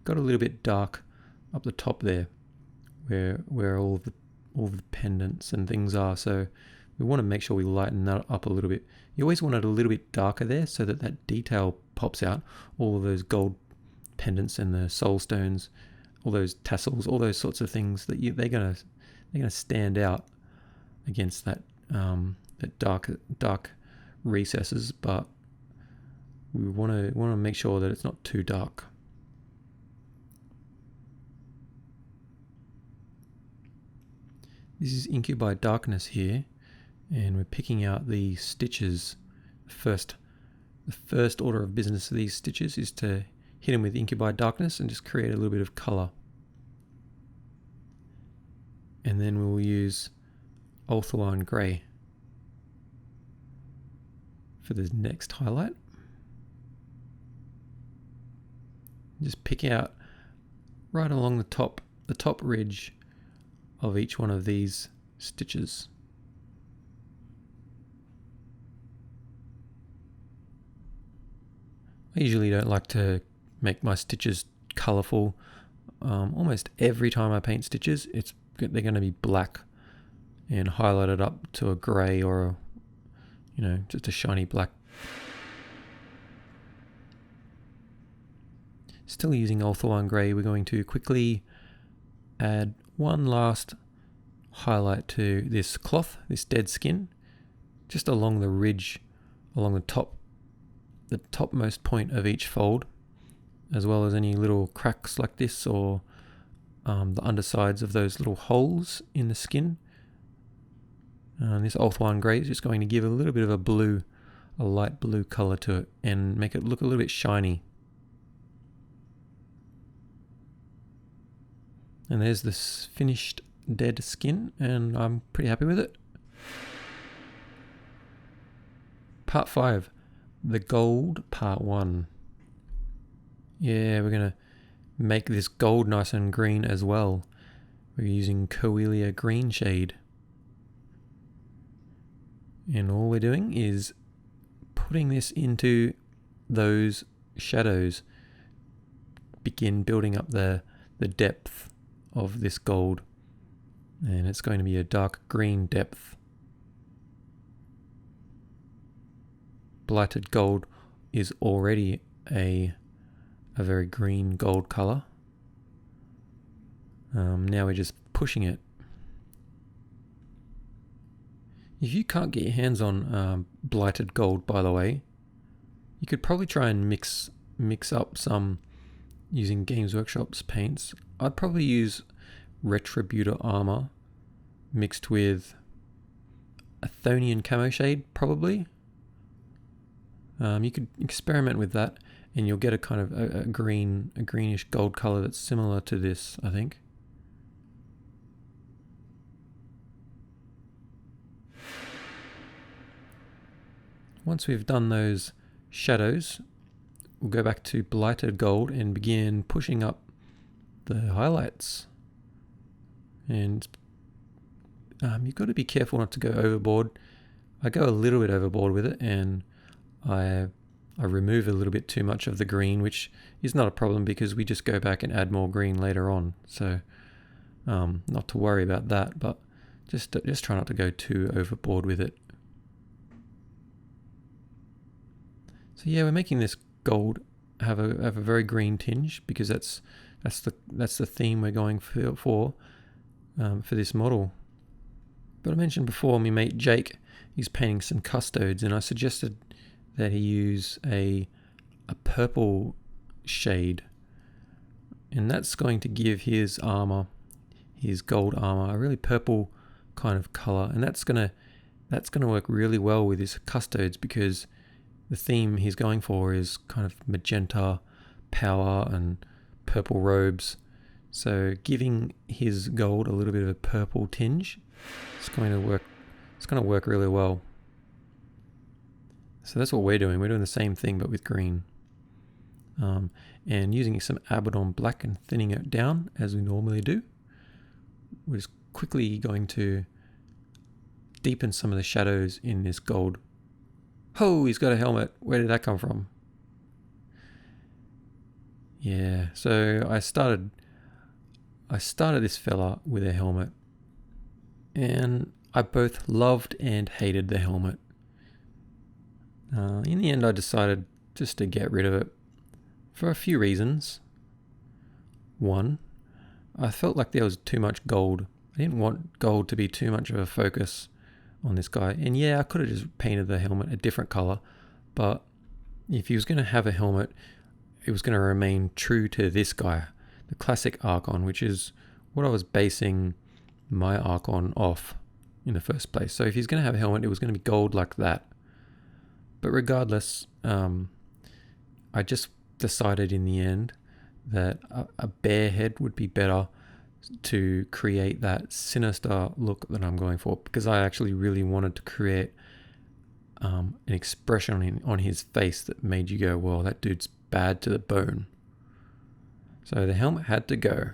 Got a little bit dark up the top there, where all the pendants and things are, so we want to make sure we lighten that up a little bit. You always want it a little bit darker there so that detail pops out. All of those gold pendants and the soul stones, all those tassels, all those sorts of things that they're gonna stand out against that dark recesses, but we want to make sure that it's not too dark. This is Incubi Darkness here, and we're picking out the stitches. The first order of business of these stitches is to hit them with Incubi Darkness and just create a little bit of colour. And then we'll use Ulthuan Grey for the next highlight. Just pick out right along the top ridge of each one of these stitches. I usually don't like to make my stitches colourful. Almost every time I paint stitches, they're going to be black and highlighted up to a grey or just a shiny black. Still using Ulthuan Grey, we're going to quickly add one last highlight to this cloth, this dead skin, just along the ridge, along the topmost point of each fold, as well as any little cracks like this, or the undersides of those little holes in the skin. This Ulthuan Grey is just going to give a little bit of a light blue color to it, and make it look a little bit shiny. And there's this finished dead skin, and I'm pretty happy with it. Part 5, the gold, part 1. Yeah, we're going to make this gold nice and green as well. We're using Coelia Green Shade. And all we're doing is putting this into those shadows. Begin building up the depth of this gold. And it's going to be a dark green depth. Blighted gold is already a very green gold color. Now we're just pushing it. If you can't get your hands on blighted gold, by the way, you could probably try and mix up some using Games Workshop's paints. I'd probably use Retributor Armour mixed with Athonian Camo Shade, probably. You could experiment with that, and you'll get a kind of a greenish gold color that's similar to this, I think. Once we've done those shadows, we'll go back to blighted gold and begin pushing up the highlights. And you've got to be careful not to go overboard. I go a little bit overboard with it, and I remove a little bit too much of the green, which is not a problem because we just go back and add more green later on. So not to worry about that, but just try not to go too overboard with it. So yeah, we're making this gold have a very green tinge because that's the theme we're going for this model. But I mentioned before, my mate Jake, he's painting some custodes, and I suggested that he use a purple shade, and that's going to give his armor, his gold armor, a really purple kind of color, and that's gonna work really well with his custodes because the theme he's going for is kind of magenta, power, and purple robes. So giving his gold a little bit of a purple tinge, it's going to work. It's going to work really well. So that's what we're doing. We're doing the same thing but with green, and using some Abaddon black and thinning it down as we normally do. We're just quickly going to deepen some of the shadows in this gold. Oh, he's got a helmet. Where did that come from? Yeah, so I started this fella with a helmet, and I both loved and hated the helmet. In the end, I decided just to get rid of it for a few reasons. One, I felt like there was too much gold. I didn't want gold to be too much of a focus on this guy. And yeah, I could have just painted the helmet a different color, but if he was going to have a helmet, it was going to remain true to this guy, the classic Archon, which is what I was basing my Archon off in the first place. So if he's going to have a helmet, it was going to be gold like that. But regardless, I just decided in the end that a bear head would be better to create that sinister look that I'm going for, because I actually really wanted to create an expression on his face that made you go, well, that dude's bad to the bone. So the helmet had to go.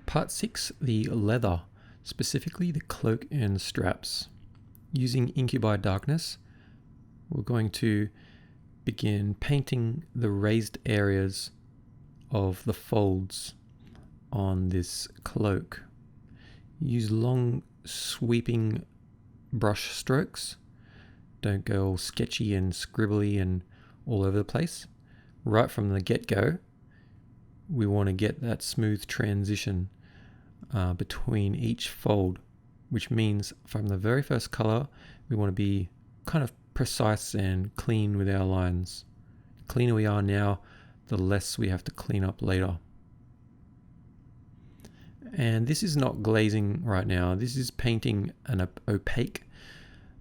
Part 6, the leather, specifically the cloak and straps. Using Incubi Darkness, we're going to begin painting the raised areas of the folds on this cloak. Use long sweeping brush strokes. Don't go all sketchy and scribbly and all over the place. Right from the get-go, we want to get that smooth transition between each fold, which means from the very first color, we want to be kind of precise and clean with our lines. cleaner we are now, the less we have to clean up later. And this is not glazing right now. This is painting an opaque,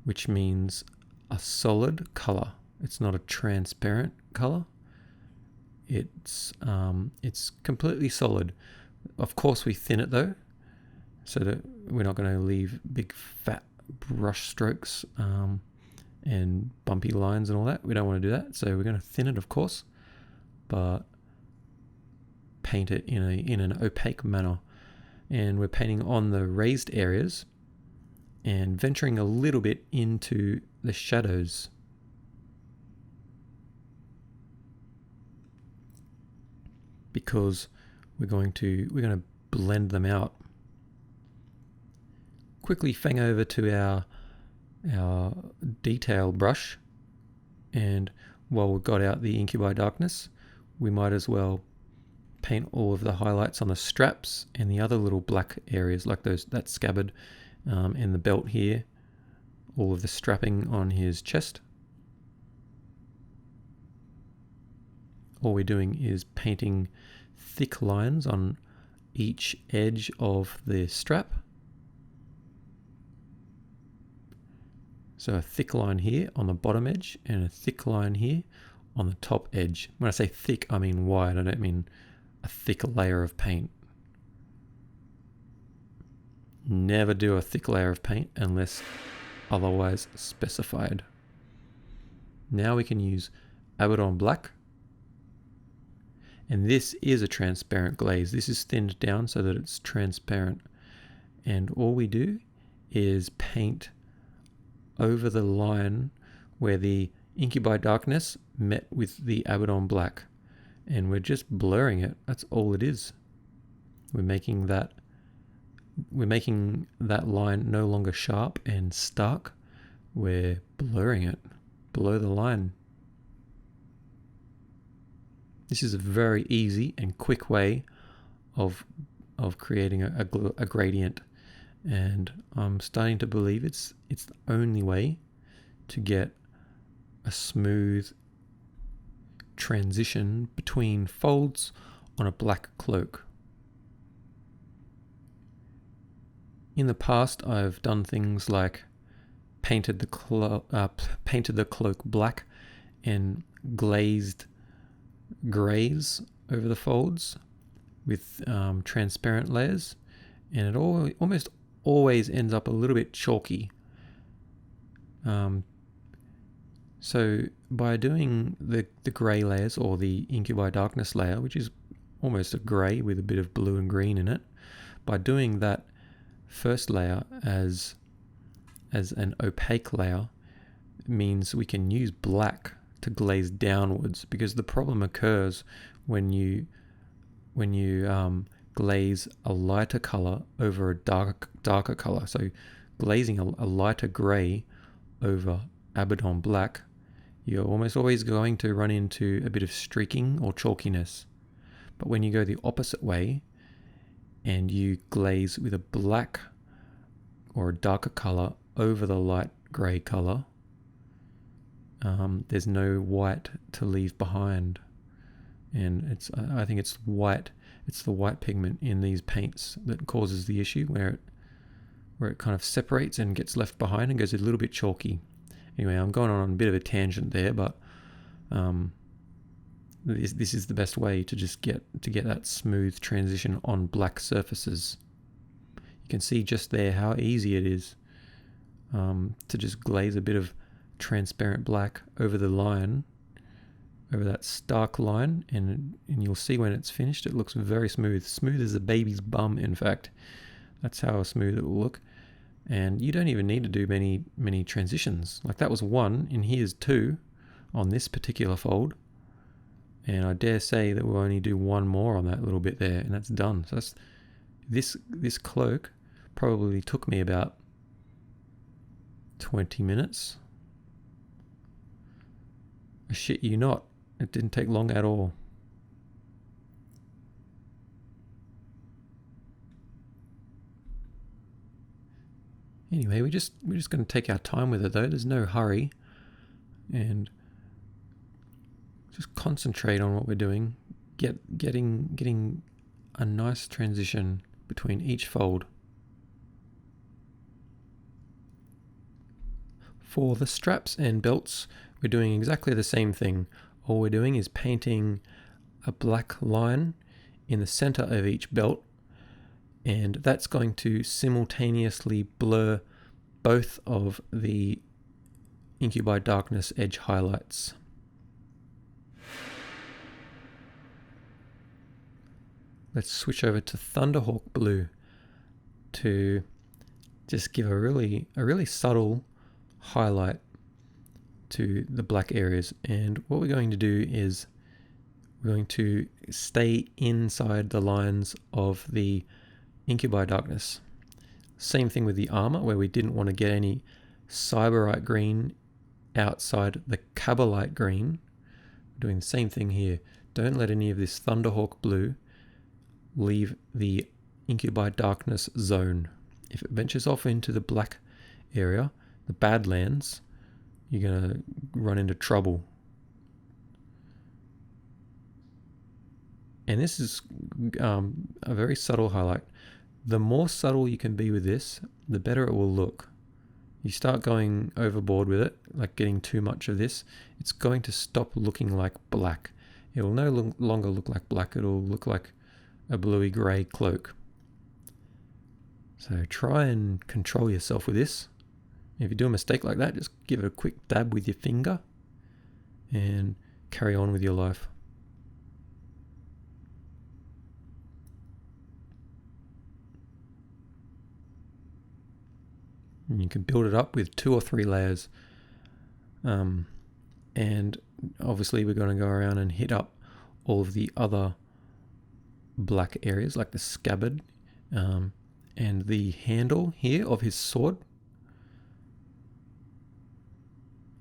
which means a solid color. It's not a transparent color. It's completely solid. Of course, we thin it though, so that we're not going to leave big fat brush strokes and bumpy lines and all that. We don't want to do that. So we're going to thin it, of course, but paint it in an opaque manner. And we're painting on the raised areas and venturing a little bit into the shadows. Because we're going to blend them out. Quickly fang over to our detail brush, and while we've got out the Incubi Darkness, we might as well paint all of the highlights on the straps and the other little black areas, like that scabbard and the belt here, all of the strapping on his chest. All we're doing is painting thick lines on each edge of the strap. So a thick line here on the bottom edge and a thick line here on the top edge. When I say thick, I mean wide. I don't mean a thick layer of paint. Never do a thick layer of paint unless otherwise specified. Now we can use Abaddon Black. And this is a transparent glaze. This is thinned down so that it's transparent. And all we do is paint over the line where the Incubi Darkness met with the Abaddon Black. And we're just blurring it. That's all it is. We're making that line no longer sharp and stark. We're blurring it below the line. This is a very easy and quick way of creating a gradient, and I'm starting to believe it's the only way to get a smooth transition between folds on a black cloak. In the past, I've done things like painted the cloak black and glazed grays over the folds with transparent layers, and it almost always ends up a little bit chalky. So by doing the grey layers, or the Incubi Darkness layer, which is almost a grey with a bit of blue and green in it, by doing that first layer as an opaque layer, means we can use black to glaze downwards, because the problem occurs when you glaze a lighter color over a darker color. So glazing a lighter grey over Abaddon Black, you're almost always going to run into a bit of streaking or chalkiness. But when you go the opposite way and you glaze with a black or a darker color over the light grey color, there's no white to leave behind, and I think it's the white pigment in these paints that causes the issue, where it kind of separates and gets left behind and goes a little bit chalky. Anyway, I'm going on a bit of a tangent there, but this is the best way to just get that smooth transition on black surfaces. You can see just there how easy it is to just glaze a bit of transparent black over the line, over that stark line, and you'll see when it's finished it looks very smooth as a baby's bum. In fact, that's how smooth it will look, and you don't even need to do many transitions. Like that was one, and here's two on this particular fold, and I dare say that we'll only do one more on that little bit there, and that's done. So that's this cloak probably took me about 20 minutes. I shit you not, it didn't take long at all. Anyway, we're just going to take our time with it though. There's no hurry, and just concentrate on what we're doing, getting a nice transition between each fold. For the straps and belts, we're doing exactly the same thing. All we're doing is painting a black line in the center of each belt, and that's going to simultaneously blur both of the Incubi Darkness edge highlights. Let's switch over to Thunderhawk Blue to just give a really subtle highlight to the black areas. And what we're going to do is we're going to stay inside the lines of the Incubi Darkness. Same thing with the armor, where we didn't want to get any Cyberite green outside the Kabbalite green. We're doing the same thing here. Don't let any of this Thunderhawk Blue leave the Incubi Darkness zone. If it ventures off into the black area, the Badlands, you're going to run into trouble. And this is a very subtle highlight. The more subtle you can be with this, the better it will look. You start going overboard with it, like getting too much of this, it's going to stop looking like black. It will no longer look like black, it will look like a bluey grey cloak. So try and control yourself with this. If you do a mistake like that, just give it a quick dab with your finger and carry on with your life. And you can build it up with 2 or 3 layers. And obviously we're going to go around and hit up all of the other black areas, like the scabbard and the handle here of his sword,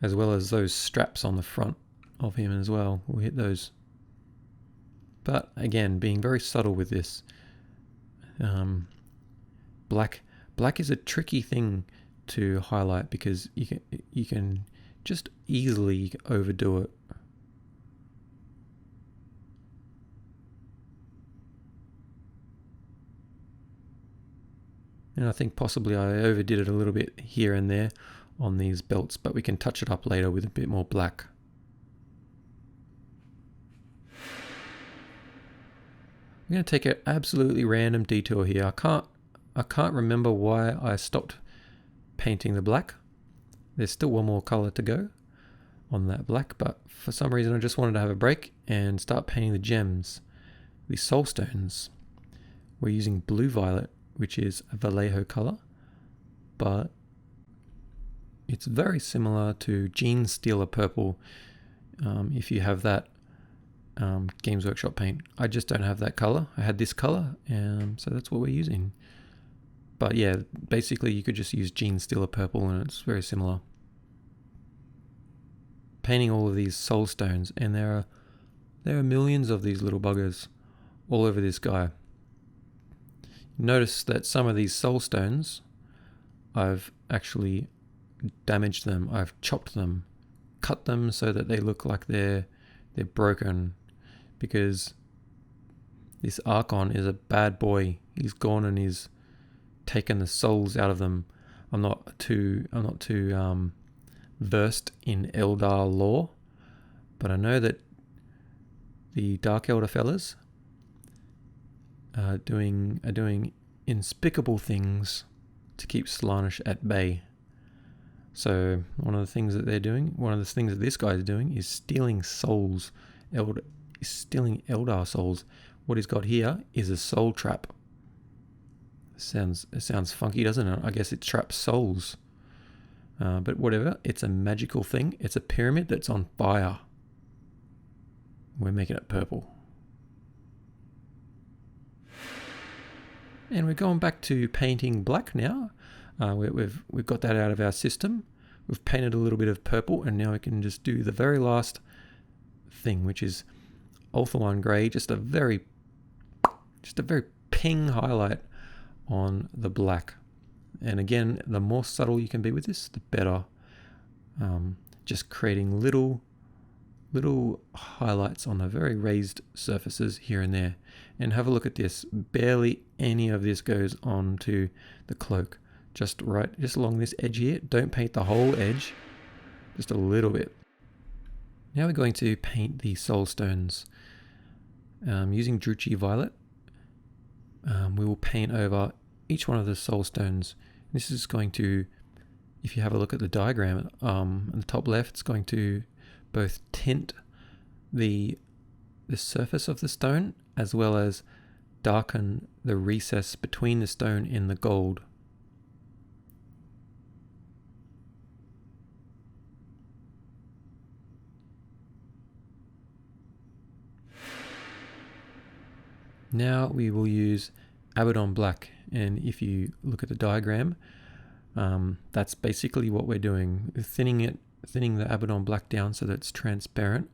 as well as those straps on the front of him as well. We'll hit those. But again, being very subtle with this. Black is a tricky thing to highlight because you can just easily overdo it. And I think possibly I overdid it a little bit here and there on these belts, but we can touch it up later with a bit more black. I'm going to take an absolutely random detour here. I can't remember why I stopped painting the black. There's still one more color to go on that black, but for some reason I just wanted to have a break and start painting the gems, the soul stones. We're using blue violet, which is a Vallejo color, but it's very similar to Genestealer purple. If you have that Games Workshop paint, I just don't have that color. I had this color, so that's what we're using. But yeah, basically you could just use Genestealer purple and it's very similar. Painting all of these soul stones, and there are millions of these little buggers all over this guy. Notice that some of these soul stones, I've actually damaged them. I've chopped them, cut them so that they look like they're broken, because this Archon is a bad boy. He's gone and he's taken the souls out of them. I'm not too versed in Eldar lore, but I know that the Dark Eldar fellas are doing unspeakable things to keep Slaanesh at bay. So one of the things that this guy is doing is stealing souls, stealing Eldar souls. What he's got here is a soul trap. It sounds funky, doesn't it? I guess it traps souls. But whatever, it's a magical thing. It's a pyramid that's on fire. We're making it purple. And we're going back to painting black now. We've got that out of our system. We've painted a little bit of purple, and now we can just do the very last thing, which is Ulthuan Grey, just a very ping highlight on the black. And again, the more subtle you can be with this, the better. Just creating little little highlights on the very raised surfaces here and there. And have a look at this. Barely any of this goes onto the cloak. Just along this edge here. Don't paint the whole edge, just a little bit. Now we're going to paint the soul stones. Using Drukhari Violet, we will paint over each one of the soul stones. This is going to, if you have a look at the diagram on the top left, it's going to both tint the surface of the stone as well as darken the recess between the stone and the gold. Now we will use Abaddon Black, and if you look at the diagram, that's basically what we're doing. Thinning the Abaddon Black down so that it's transparent,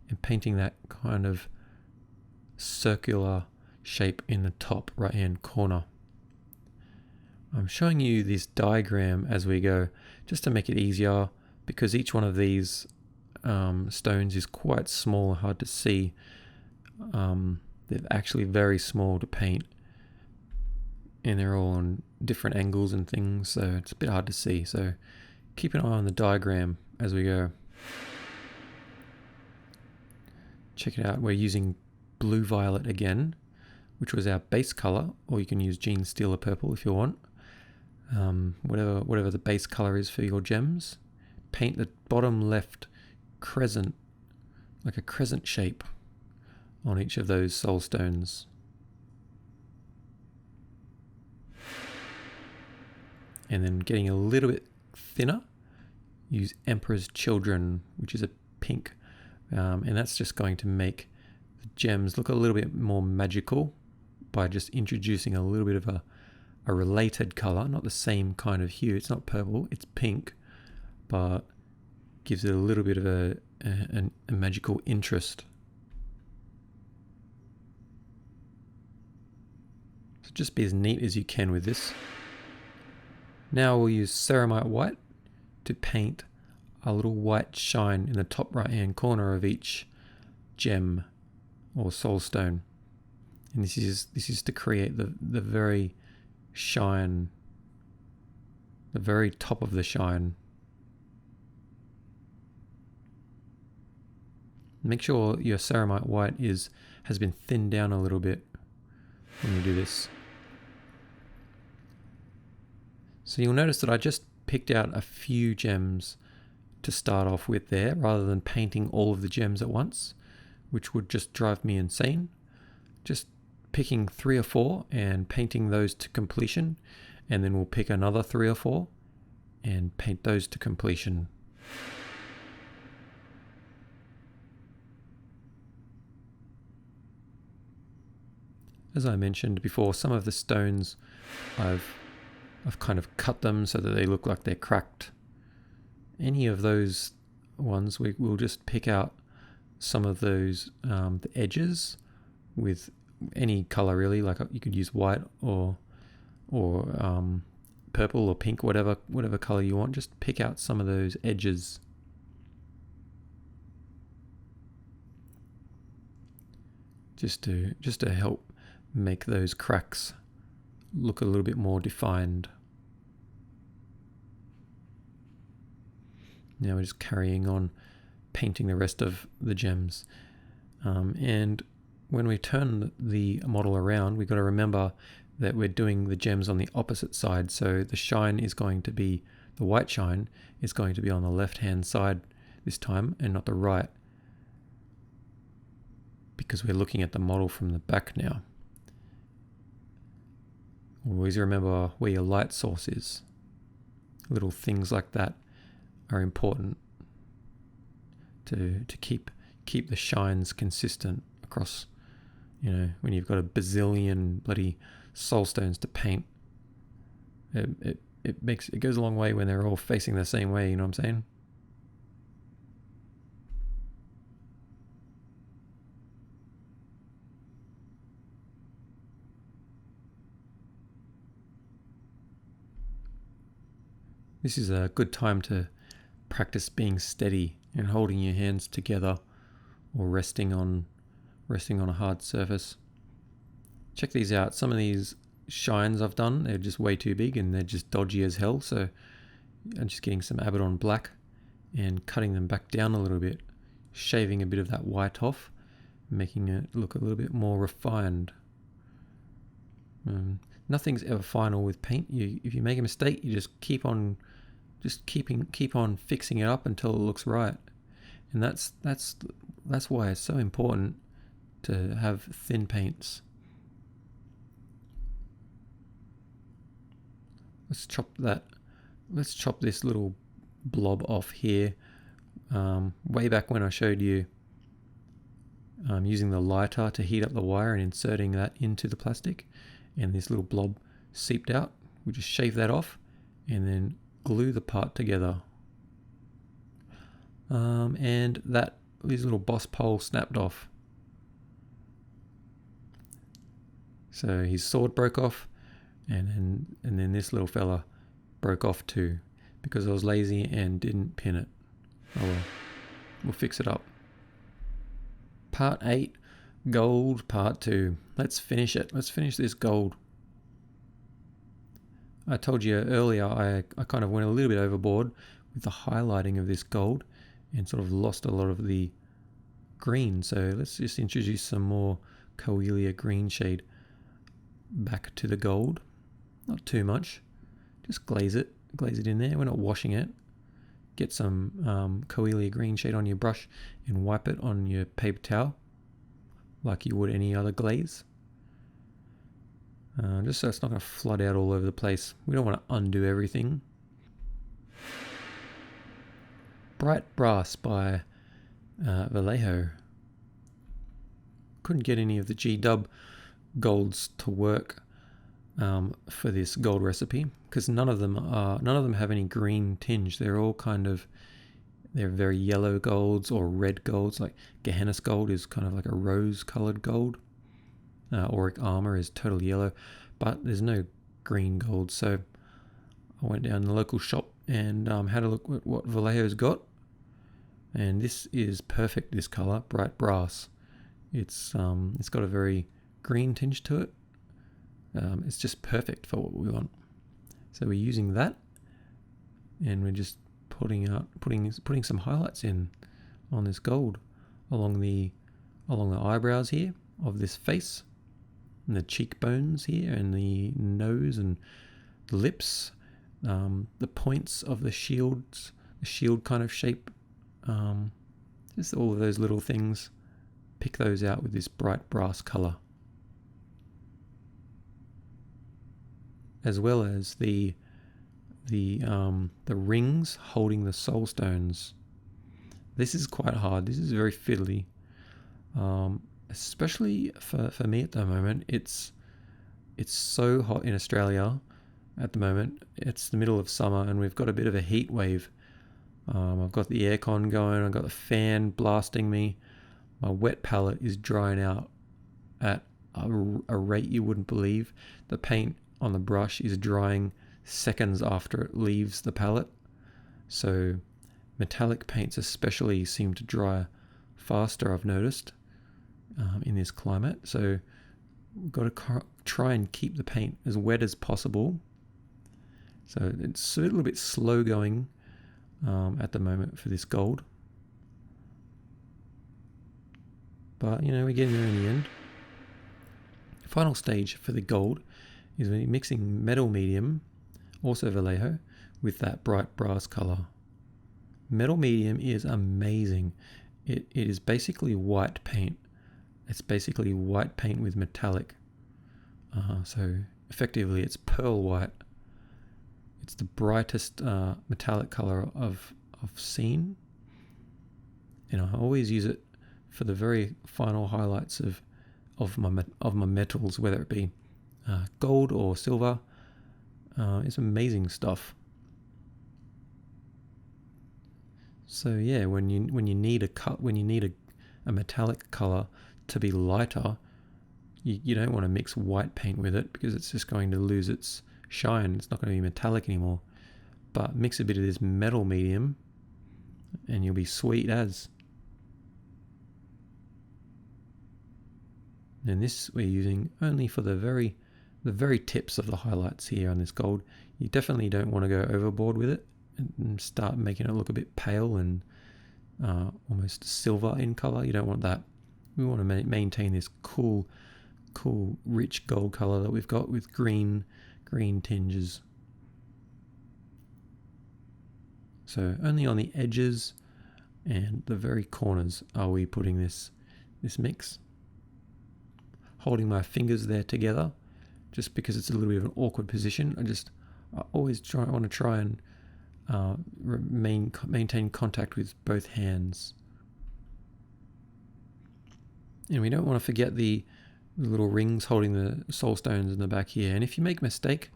and painting that kind of circular shape in the top right hand corner. I'm showing you this diagram as we go just to make it easier, because each one of these stones is quite small, hard to see. They're actually very small to paint, and they're all on different angles and things, so it's a bit hard to see. So keep an eye on the diagram as we go. Check it out. We're using blue violet again, which was our base color, or you can use Gene Stealer purple if you want. Whatever the base color is for your gems. Paint the bottom left crescent, like a crescent shape, on each of those soul stones. And then getting a little bit thinner, use Emperor's Children, which is a pink, and that's just going to make the gems look a little bit more magical by just introducing a little bit of a related color, not the same kind of hue. It's not purple, it's pink, but gives it a little bit of a magical interest. So just be as neat as you can with this. Now we'll use Ceramite White to paint a little white shine in the top right hand corner of each gem or soul stone. And this is to create the very shine, the very top of the shine. Make sure your Ceramite White has been thinned down a little bit when you do this. So you'll notice that I just picked out a few gems to start off with there, rather than painting all of the gems at once, which would just drive me insane. Just picking 3 or 4 and painting those to completion, and then we'll pick another 3 or 4 and paint those to completion. As I mentioned before, some of the stones I've kind of cut them so that they look like they're cracked. Any of those ones, we'll just pick out some of those, the edges, with any color really. Like you could use white or purple or pink, whatever color you want. Just pick out some of those edges. Just to help make those cracks look a little bit more defined. Now we're just carrying on painting the rest of the gems. And when we turn the model around, we've got to remember that we're doing the gems on the opposite side. So the shine is going to be, the white shine is going to be on the left-hand side this time and not the right, because we're looking at the model from the back now. Always remember where your light source is. Little things like that are important to keep the shines consistent across, when you've got a bazillion bloody soul stones to paint. It goes a long way when they're all facing the same way, you know what I'm saying? This is a good time to practice being steady and holding your hands together or resting on a hard surface. Check these out. Some of these shines I've done, they're just way too big and they're just dodgy as hell. So I'm just getting some Abaddon black and cutting them back down a little bit, shaving a bit of that white off, making it look a little bit more refined. Nothing's ever final with paint. If you make a mistake, you just keep on fixing it up until it looks right. And that's why it's so important to have thin paints. Let's chop this little blob off here. Way back when I showed you using the lighter to heat up the wire and inserting that into the plastic, and this little blob seeped out. We just shave that off and then glue the part together. And this little boss pole snapped off. So his sword broke off, and then this little fella broke off too, because I was lazy and didn't pin it. Oh well, we'll fix it up. Part 8, gold, part 2. Let's finish it. Let's finish this gold. I told you earlier I kind of went a little bit overboard with the highlighting of this gold and sort of lost a lot of the green. So let's just introduce some more Coelia green shade back to the gold. Not too much. Just glaze it in there. We're not washing it. Get some Coelia green shade on your brush and wipe it on your paper towel like you would any other glaze. Just so it's not going to flood out all over the place. We don't want to undo everything. Bright Brass by Vallejo. Couldn't get any of the G-Dub golds to work for this gold recipe because none of them have any green tinge. They're very yellow golds or red golds. Like Gehenna's gold is kind of like a rose-colored gold. Auric Armour is totally yellow, but there's no green gold. So I went down to the local shop and had a look at what Vallejo's got. And this is perfect, this colour, Bright Brass. It's got a very green tinge to it. It's just perfect for what we want. So we're using that, and we're just putting some highlights in on this gold along the eyebrows here of this face, and the cheekbones here, and the nose and the lips, the points of the shields, the shield kind of shape, just all of those little things. Pick those out with this bright brass color, as well as the rings holding the soul stones. This is quite hard. This is very fiddly, especially for me at the moment. It's so hot in Australia at the moment. It's the middle of summer and we've got a bit of a heat wave. I've got the aircon going. I've got the fan blasting me. My wet palette is drying out at a rate you wouldn't believe. The paint on the brush is drying seconds after it leaves the palette. So metallic paints especially seem to dry faster, I've noticed, in this climate. So we've got to try and keep the paint as wet as possible. So it's a little bit slow going at the moment for this gold. But, we're getting there in the end. Final stage for the gold is we're mixing metal medium, also Vallejo, with that bright brass color. Metal medium is amazing. It is basically white paint. It's basically white paint with metallic. So effectively it's pearl white. It's the brightest metallic color I've seen. And I always use it for the very final highlights of my metals, whether it be gold or silver. It's amazing stuff. So yeah, when you need a metallic color to be lighter, you don't want to mix white paint with it because it's just going to lose its shine. It's not going to be metallic anymore. But mix a bit of this metal medium and you'll be sweet as. And this we're using only for the very tips of the highlights here on this gold. You definitely don't want to go overboard with it and start making it look a bit pale and almost silver in color. You don't want that. We want to maintain this cool, rich gold color that we've got with green tinges. So only on the edges and the very corners are we putting this mix. Holding my fingers there together, just because it's a little bit of an awkward position. I always want to try and maintain contact with both hands. And we don't want to forget the little rings holding the soul stones in the back here. And if you make a mistake,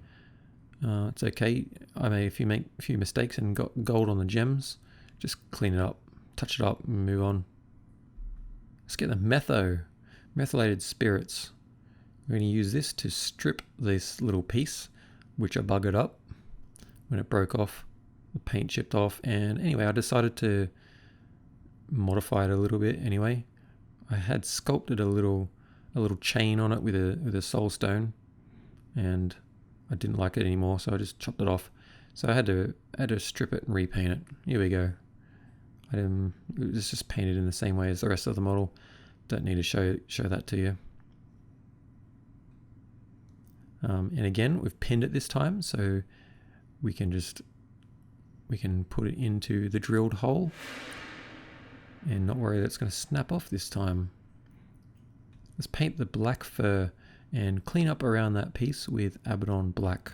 it's okay. If you make a few mistakes and got gold on the gems, just clean it up, touch it up, and move on. Let's get the methylated spirits. We're going to use this to strip this little piece, which I buggered up when it broke off. The paint chipped off, and anyway, I decided to modify it a little bit. Anyway, I had sculpted a little chain on it with a soul stone, and I didn't like it anymore, so I just chopped it off. So I had to strip it and repaint it. Here we go. It's just painted in the same way as the rest of the model. Don't need to show that to you. And again, we've pinned it this time, so we can put it into the drilled hole and not worry that it's going to snap off this time. Let's paint the black fur and clean up around that piece with Abaddon black.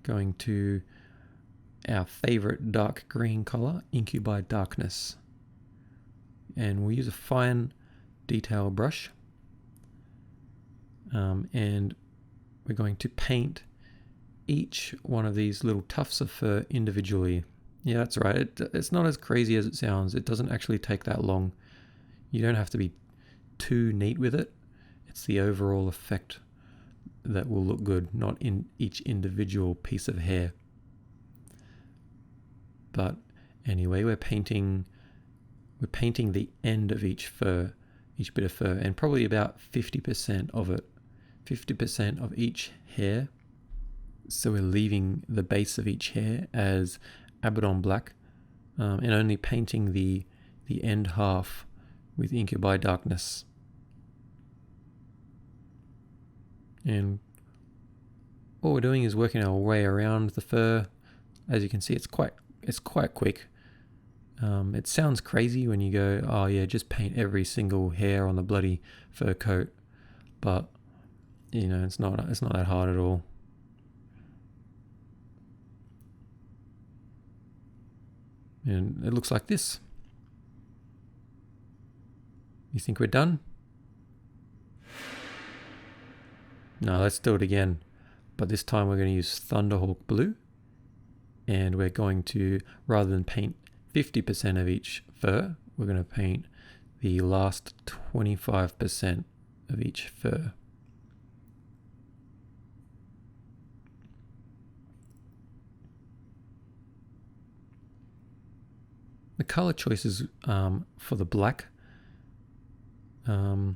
Going to our favorite dark green color, Incubi Darkness. And we'll use a fine detail brush. And we're going to paint each one of these little tufts of fur individually. Yeah, that's right. It's not as crazy as it sounds. It doesn't actually take that long. You don't have to be too neat with it. It's the overall effect that will look good, not in each individual piece of hair. But anyway, we're painting the end of each bit of fur, and probably about 50% of it, 50% of each hair. So we're leaving the base of each hair as Abaddon black, and only painting the end half with Incubi Darkness. And all we're doing is working our way around the fur. As you can see, it's quite quick. It sounds crazy when you go, oh yeah, just paint every single hair on the bloody fur coat, but you know, it's not that hard at all. And it looks like this. You think we're done? No, let's do it again. But this time we're going to use Thunderhawk Blue. And we're going to, rather than paint 50% of each fur, we're going to paint the last 25% of each fur. The color choices for the black are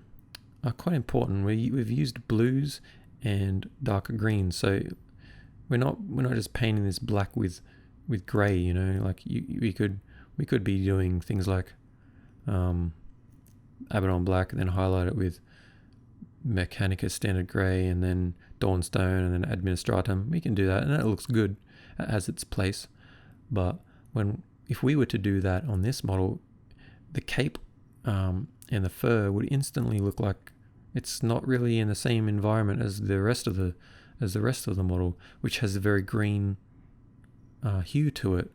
quite important. We've used blues and darker greens, so we're not just painting this black with grey. You know, like we could be doing things like Abaddon black and then highlight it with Mechanicus standard grey and then Dawnstone and then Administratum. We can do that, and it looks good. It has its place. But if we were to do that on this model, the cape and the fur would instantly look like it's not really in the same environment as the rest of the model, which has a very green hue to it.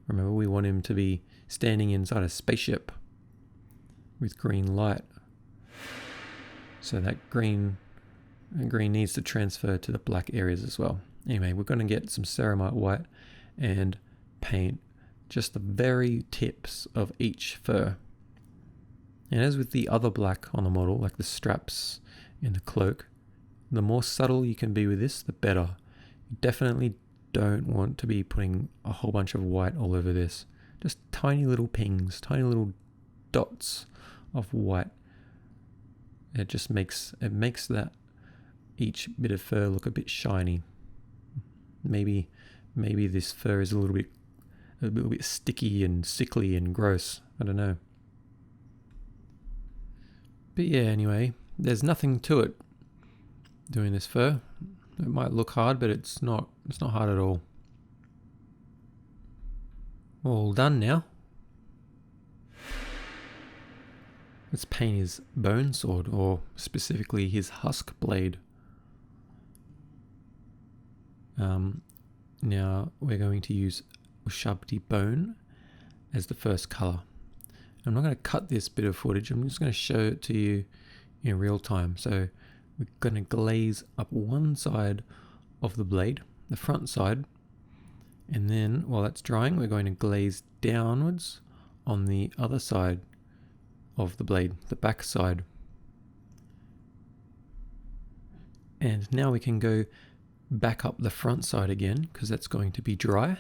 Remember, we want him to be standing inside a spaceship with green light. So that green needs to transfer to the black areas as well. Anyway, we're going to get some ceramite white and paint just the very tips of each fur. And as with the other black on the model, like the straps and the cloak, the more subtle you can be with this, the better. You definitely don't want to be putting a whole bunch of white all over this. Just tiny little pings, tiny little dots of white. It just makes that each bit of fur look a bit shiny. Maybe this fur is a little bit sticky and sickly and gross. I don't know. But yeah, anyway, there's nothing to it doing this fur. It might look hard, but it's not hard at all. All done now. Let's paint his bone sword, or specifically his husk blade. Now we're going to use Ushabti bone as the first color. I'm not going to cut this bit of footage, I'm just going to show it to you in real time. So we're going to glaze up one side of the blade, the front side, and then while that's drying we're going to glaze downwards on the other side of the blade, the back side. And now we can go back up the front side again, because that's going to be dry,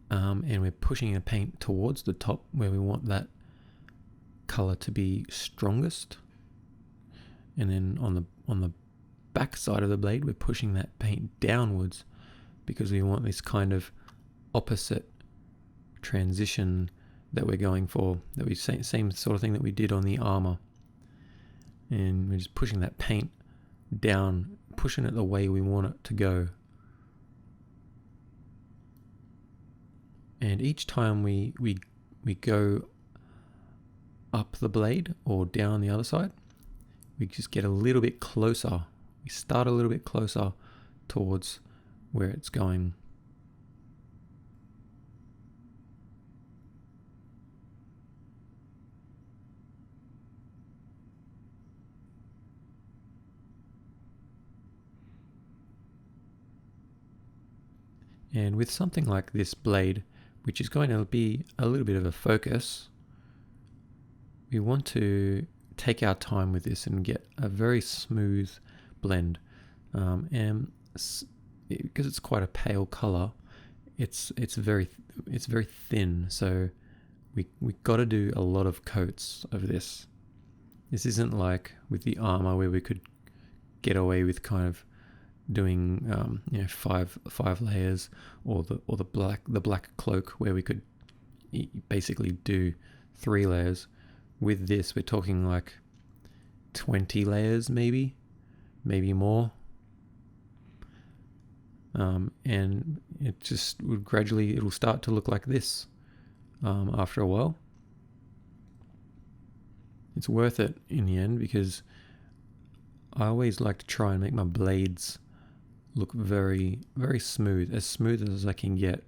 and we're pushing the paint towards the top where we want that color to be strongest. And then on the back side of the blade we're pushing that paint downwards, because we want this kind of opposite transition that we're going for, that we same sort of thing that we did on the armor. And we're just pushing that paint down, pushing it the way we want it to go. And each time we go up the blade or down the other side, we just get a little bit closer. We start a little bit closer towards where it's going. And with something like this blade, which is going to be a little bit of a focus, we want to take our time with this and get a very smooth blend. And because it's quite a pale color, it's very thin. So we got to do a lot of coats of this. This isn't like with the armor where we could get away with kind of doing five layers, or the black cloak where we could basically do 3 layers. With this we're talking like 20 layers, maybe more, and it just would gradually, it'll start to look like this after a while. It's worth it in the end, because I always like to try and make my blades look very, very smooth as I can get.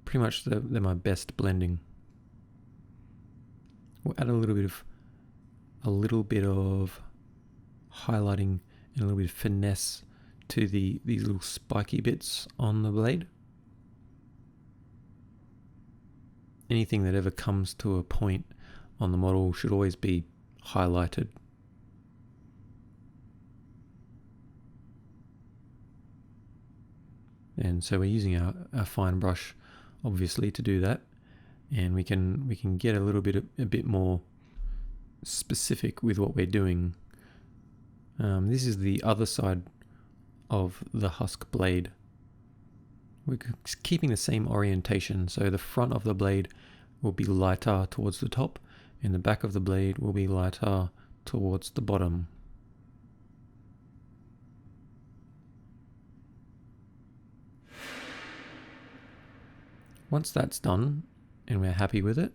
Pretty much they're my best blending. We'll add a little bit of highlighting and a little bit of finesse to these little spiky bits on the blade. Anything that ever comes to a point on the model should always be highlighted. And so we're using our fine brush obviously to do that, and we can get a bit more specific with what we're doing. This is the other side of the husk blade. We're keeping the same orientation, so the front of the blade will be lighter towards the top, and the back of the blade will be lighter towards the bottom. Once that's done and we're happy with it,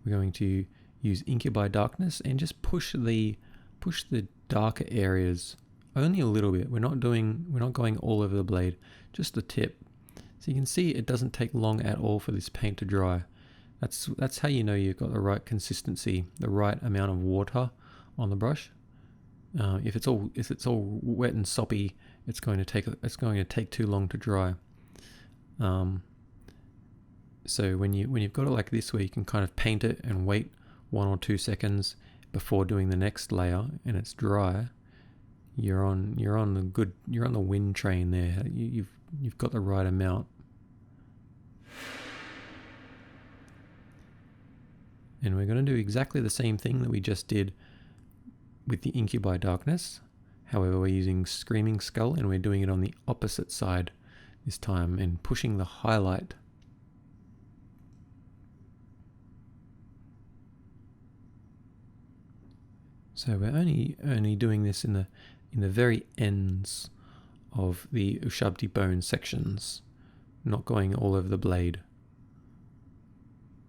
we're going to use Incubi Darkness and just push the darker areas only a little bit. We're not going all over the blade, just the tip. So you can see it doesn't take long at all for this paint to dry. That's how you know you've got the right consistency, the right amount of water on the brush. If it's all wet and soppy, it's going to take too long to dry. So when you've got it like this, where you can kind of paint it and wait 1 or 2 seconds before doing the next layer, and it's dry, you're on the wind train there. you've got the right amount. And we're going to do exactly the same thing that we just did with the Incubi Darkness. However, we're using Screaming Skull and we're doing it on the opposite side this time and pushing the highlight. So we're only doing this in the very ends of the Ushabti bone sections, not going all over the blade.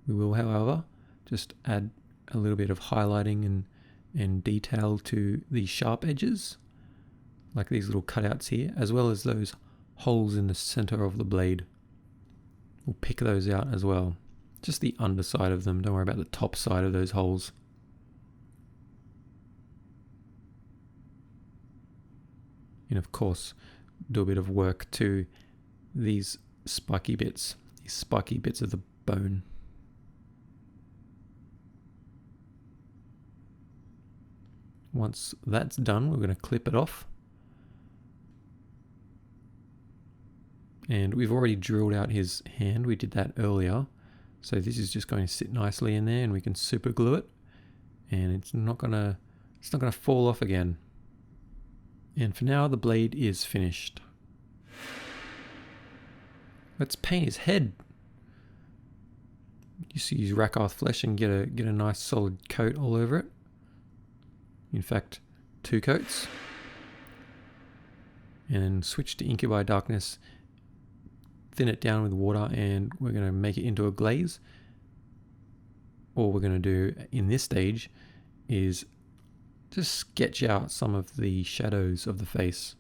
We will, however, just add a little bit of highlighting and detail to the sharp edges, like these little cutouts here, as well as those holes in the center of the blade. We'll pick those out as well. Just the underside of them, don't worry about the top side of those holes. And of course, do a bit of work to these spiky bits of the bone. Once that's done, we're going to clip it off. And we've already drilled out his hand. We did that earlier. So this is just going to sit nicely in there and we can super glue it. And it's not going to fall off again. And for now, the blade is finished. Let's paint his head. Just use Rakarth flesh and get a nice solid coat all over it. In fact, 2 coats. And then switch to Incubi Darkness, thin it down with water, and we're going to make it into a glaze. All we're going to do in this stage is just sketch out some of the shadows of the face.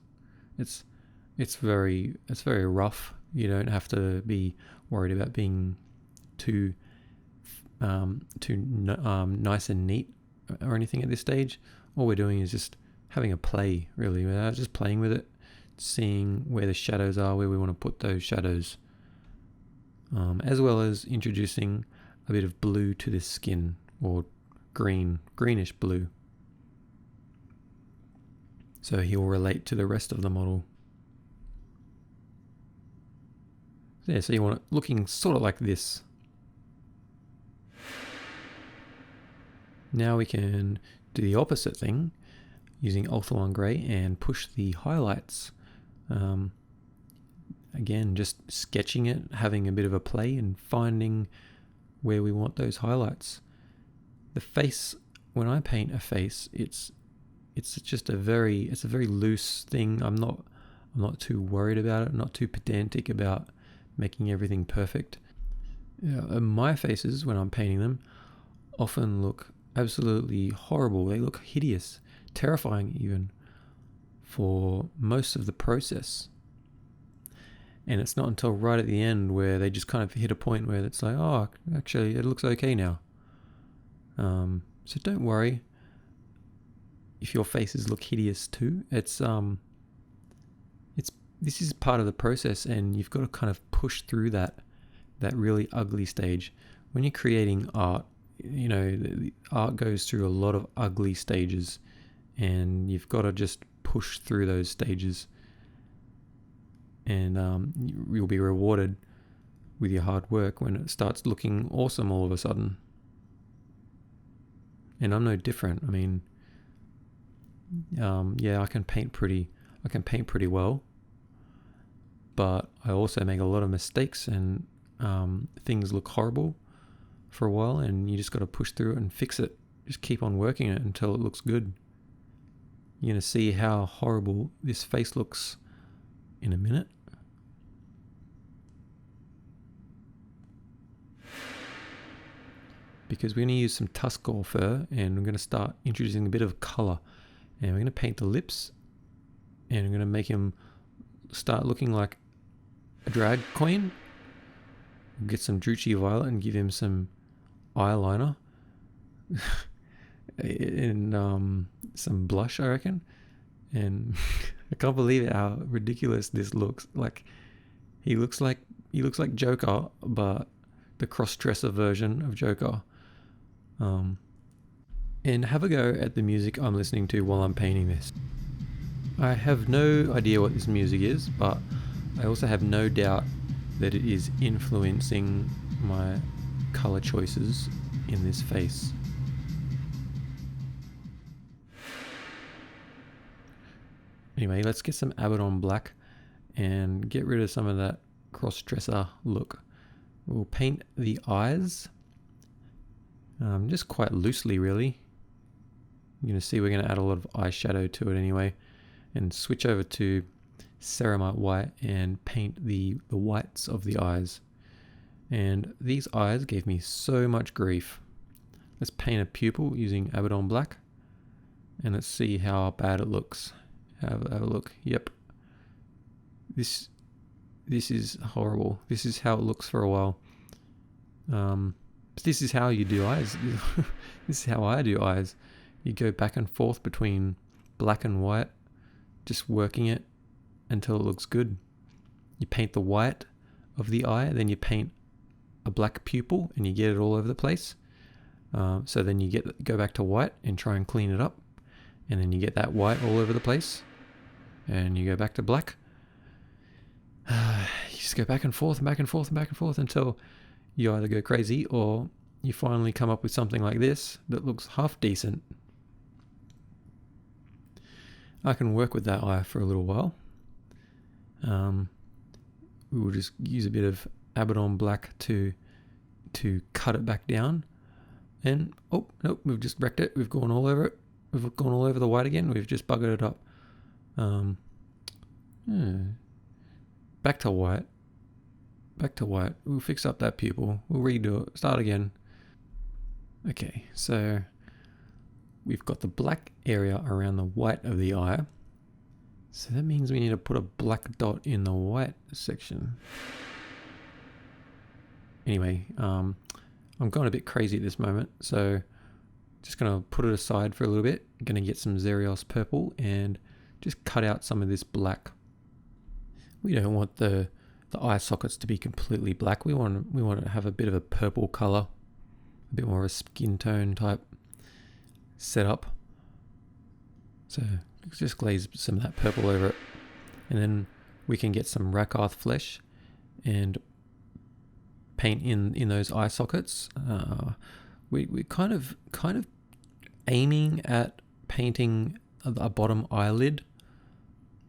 It's very rough. You don't have to be worried about being too nice and neat or anything at this stage. All we're doing is just having a play, really. We're just playing with it, seeing where the shadows are, where we want to put those shadows, as well as introducing a bit of blue to this skin, or greenish blue. So he'll relate to the rest of the model. Yeah, so you want it looking sort of like this. Now we can do the opposite thing using Ulthuan Grey and push the highlights. Again, just sketching it, having a bit of a play and finding where we want those highlights. The face, when I paint a face, it's just a very loose thing. I'm not too worried about it, not too pedantic about making everything perfect. My faces, when I'm painting them, often look absolutely horrible. They look hideous, terrifying even, for most of the process. And it's not until right at the end where they just kind of hit a point where it's like, oh, actually it looks okay now. So don't worry if your faces look hideous too. This is part of the process, and you've got to kind of push through that really ugly stage. When you're creating art, the art goes through a lot of ugly stages, and you've got to just push through those stages, and you'll be rewarded with your hard work when it starts looking awesome all of a sudden. And I'm no different. I mean, I can paint pretty well, but I also make a lot of mistakes, and things look horrible for a while, and you just got to push through it and fix it. Just keep on working it until it looks good. You're going to see how horrible this face looks in a minute. Because we're going to use some Tuskor fur, and we're going to start introducing a bit of color. And we're going to paint the lips, and we're going to make him start looking like a drag queen. We'll get some Drukhari Violet and give him some eyeliner and some blush, I reckon. And I can't believe how ridiculous this looks. Like he looks like Joker, but the cross-dresser version of Joker. And have a go at the music I'm listening to while I'm painting this. I have no idea what this music is, but I also have no doubt that it is influencing my color choices in this face. Anyway, let's get some Abaddon black and get rid of some of that cross-dresser look. We'll paint the eyes, just quite loosely really. You're going to see we're going to add a lot of eyeshadow to it anyway, and switch over to ceramite white and paint the whites of the eyes. And these eyes gave me so much grief. Let's paint a pupil using Abaddon black, and let's see how bad it looks. Have a look. Yep. This is horrible. This is how it looks for a while. This is how you do eyes. This is how I do eyes. You go back and forth between black and white, just working it until it looks good. You paint the white of the eye, then you paint a black pupil, and you get it all over the place. So then you go back to white and try and clean it up, and then you get that white all over the place, and you go back to black. You just go back and forth and back and forth and back and forth until you either go crazy or you finally come up with something like this that looks half decent. I can work with that eye for a little while. We will just use a bit of Abaddon black to cut it back down. And oh nope, we've just wrecked it. We've gone all over it. We've gone all over the white again. We've just buggered it up. Back to white. Back to white. We'll fix up that pupil. We'll redo it. Start again. Okay, so we've got the black area around the white of the eye. So that means we need to put a black dot in the white section. Anyway, I'm going a bit crazy at this moment, so just going to put it aside for a little bit. I'm going to get some Xerios purple and just cut out some of this black. We don't want the eye sockets to be completely black. We want to have a bit of a purple color, a bit more of a skin tone type setup. So just glaze some of that purple over it, and then we can get some Rakarth flesh and paint in those eye sockets. We kind of aiming at painting a bottom eyelid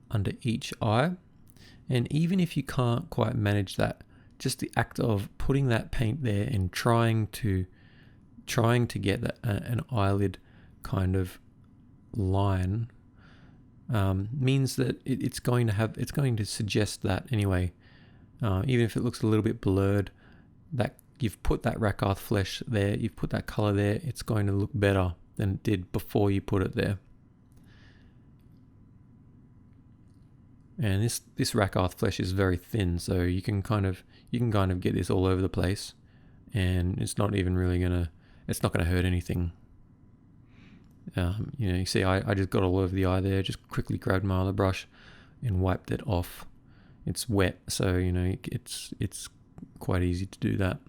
under each eye. And even if you can't quite manage that, just the act of putting that paint there and trying to get an eyelid kind of line means that it's going to suggest that anyway. Even if it looks a little bit blurred, that you've put that Rakarth flesh there, you've put that color there, it's going to look better than it did before you put it there. And this Rakarth flesh is very thin, so you can kind of get this all over the place, and it's not even really gonna hurt anything. You see, I just got all over the eye there. Just quickly grabbed my other brush and wiped it off. It's wet, so it's quite easy to do that.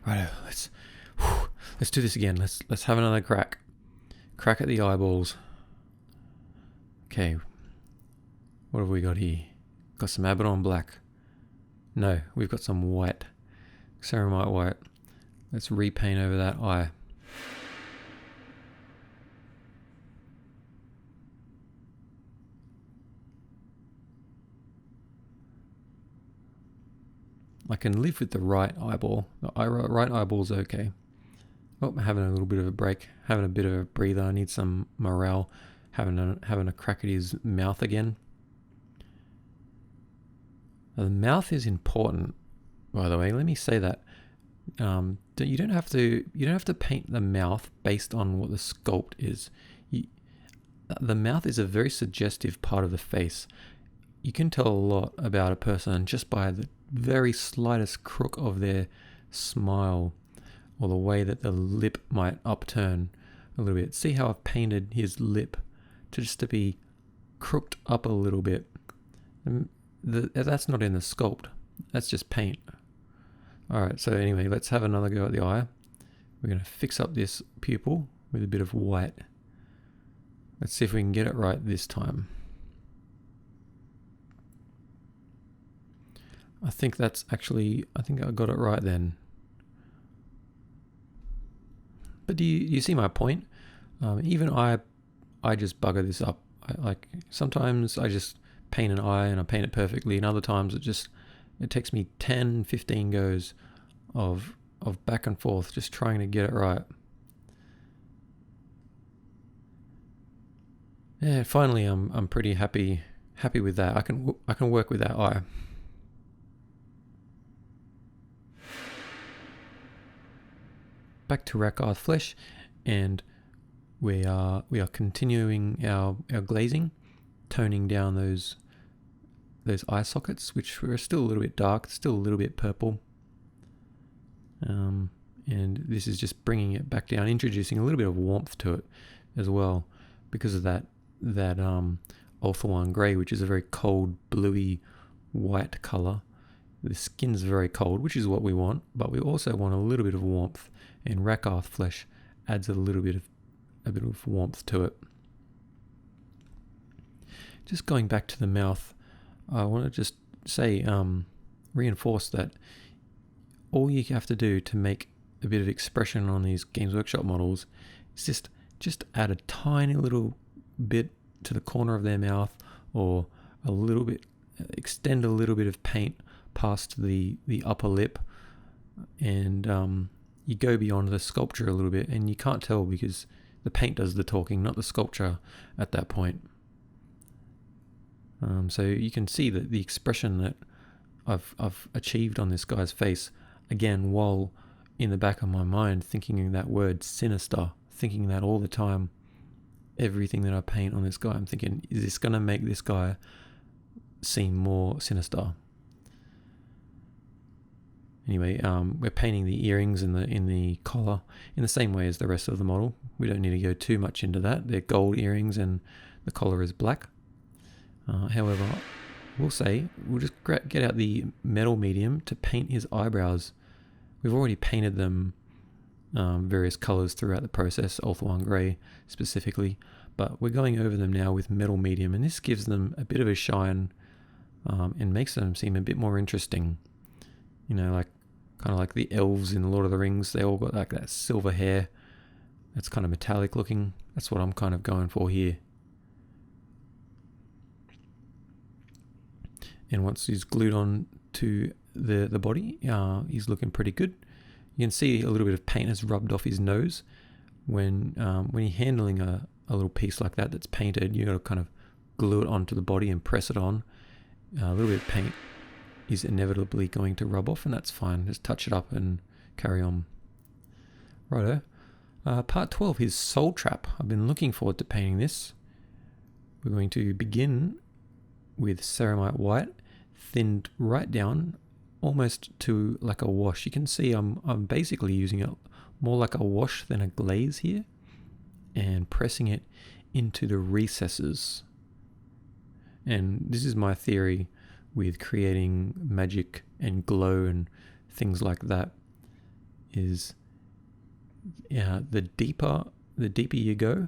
Righto, let's do this again. Let's have another crack at the eyeballs. Okay, what have we got here? Got some Abaddon black. No, we've got some white. Ceramite white. Let's repaint over that eye. I can live with the right eyeball. The right eyeball's okay. Oh, I'm having a little bit of a break. Having a bit of a breather. I need some morale. Having a crack at his mouth again. Now, the mouth is important, by the way. Let me say that. You don't have to paint the mouth based on what the sculpt is. The mouth is a very suggestive part of the face. You can tell a lot about a person just by the very slightest crook of their smile, or the way that the lip might upturn a little bit. See how I've painted his lip to be crooked up a little bit. That's not in the sculpt. That's just paint. Alright, so anyway, let's have another go at the eye. We're going to fix up this pupil with a bit of white. Let's see if we can get it right this time. I think that's actually, I think I got it right then. But do you see my point? Even I just bugger this up. Like sometimes I just paint an eye and I paint it perfectly, and other times it takes me 10, 15 goes of back and forth just trying to get it right. Yeah, finally I'm pretty happy with that. I can work with that eye. Back to Rakarth flesh, and we are continuing our glazing, toning down those eye sockets, which are still a little bit dark, still a little bit purple. And this is just bringing it back down, introducing a little bit of warmth to it as well, because of that Ulthuan grey, which is a very cold, bluey, white colour. The skin's very cold, which is what we want, but we also want a little bit of warmth, and Rakarth flesh adds a bit of warmth to it. Just going back to the mouth, I want to just say, reinforce that all you have to do to make a bit of expression on these Games Workshop models is just add a tiny little bit to the corner of their mouth, or a little bit, extend a little bit of paint past the upper lip, and you go beyond the sculpture a little bit, and you can't tell because the paint does the talking, not the sculpture at that point. So you can see that the expression that I've achieved on this guy's face, again, while in the back of my mind thinking that word sinister, thinking that all the time. Everything that I paint on this guy, I'm thinking, is this going to make this guy seem more sinister? Anyway, we're painting the earrings in the collar in the same way as the rest of the model. We don't need to go too much into that. They're gold earrings and the collar is black. However, we'll just get out the metal medium to paint his eyebrows. We've already painted them various colors throughout the process, Ulthuan grey specifically, but we're going over them now with metal medium, and this gives them a bit of a shine and makes them seem a bit more interesting. You know, like kind of like the elves in Lord of the Rings, they all got like that silver hair that's kind of metallic looking. That's what I'm kind of going for here. And once he's glued on to the body, he's looking pretty good. You can see a little bit of paint has rubbed off his nose. When you're handling a little piece like that that's painted, you got to kind of glue it onto the body and press it on. A little bit of paint is inevitably going to rub off, and that's fine. Just touch it up and carry on. Righto. Part 12 is Soul Trap. I've been looking forward to painting this. We're going to begin with ceramite white, thinned right down, almost to like a wash. You can see I'm basically using it more like a wash than a glaze here, and pressing it into the recesses. And this is my theory with creating magic and glow and things like that, is the deeper you go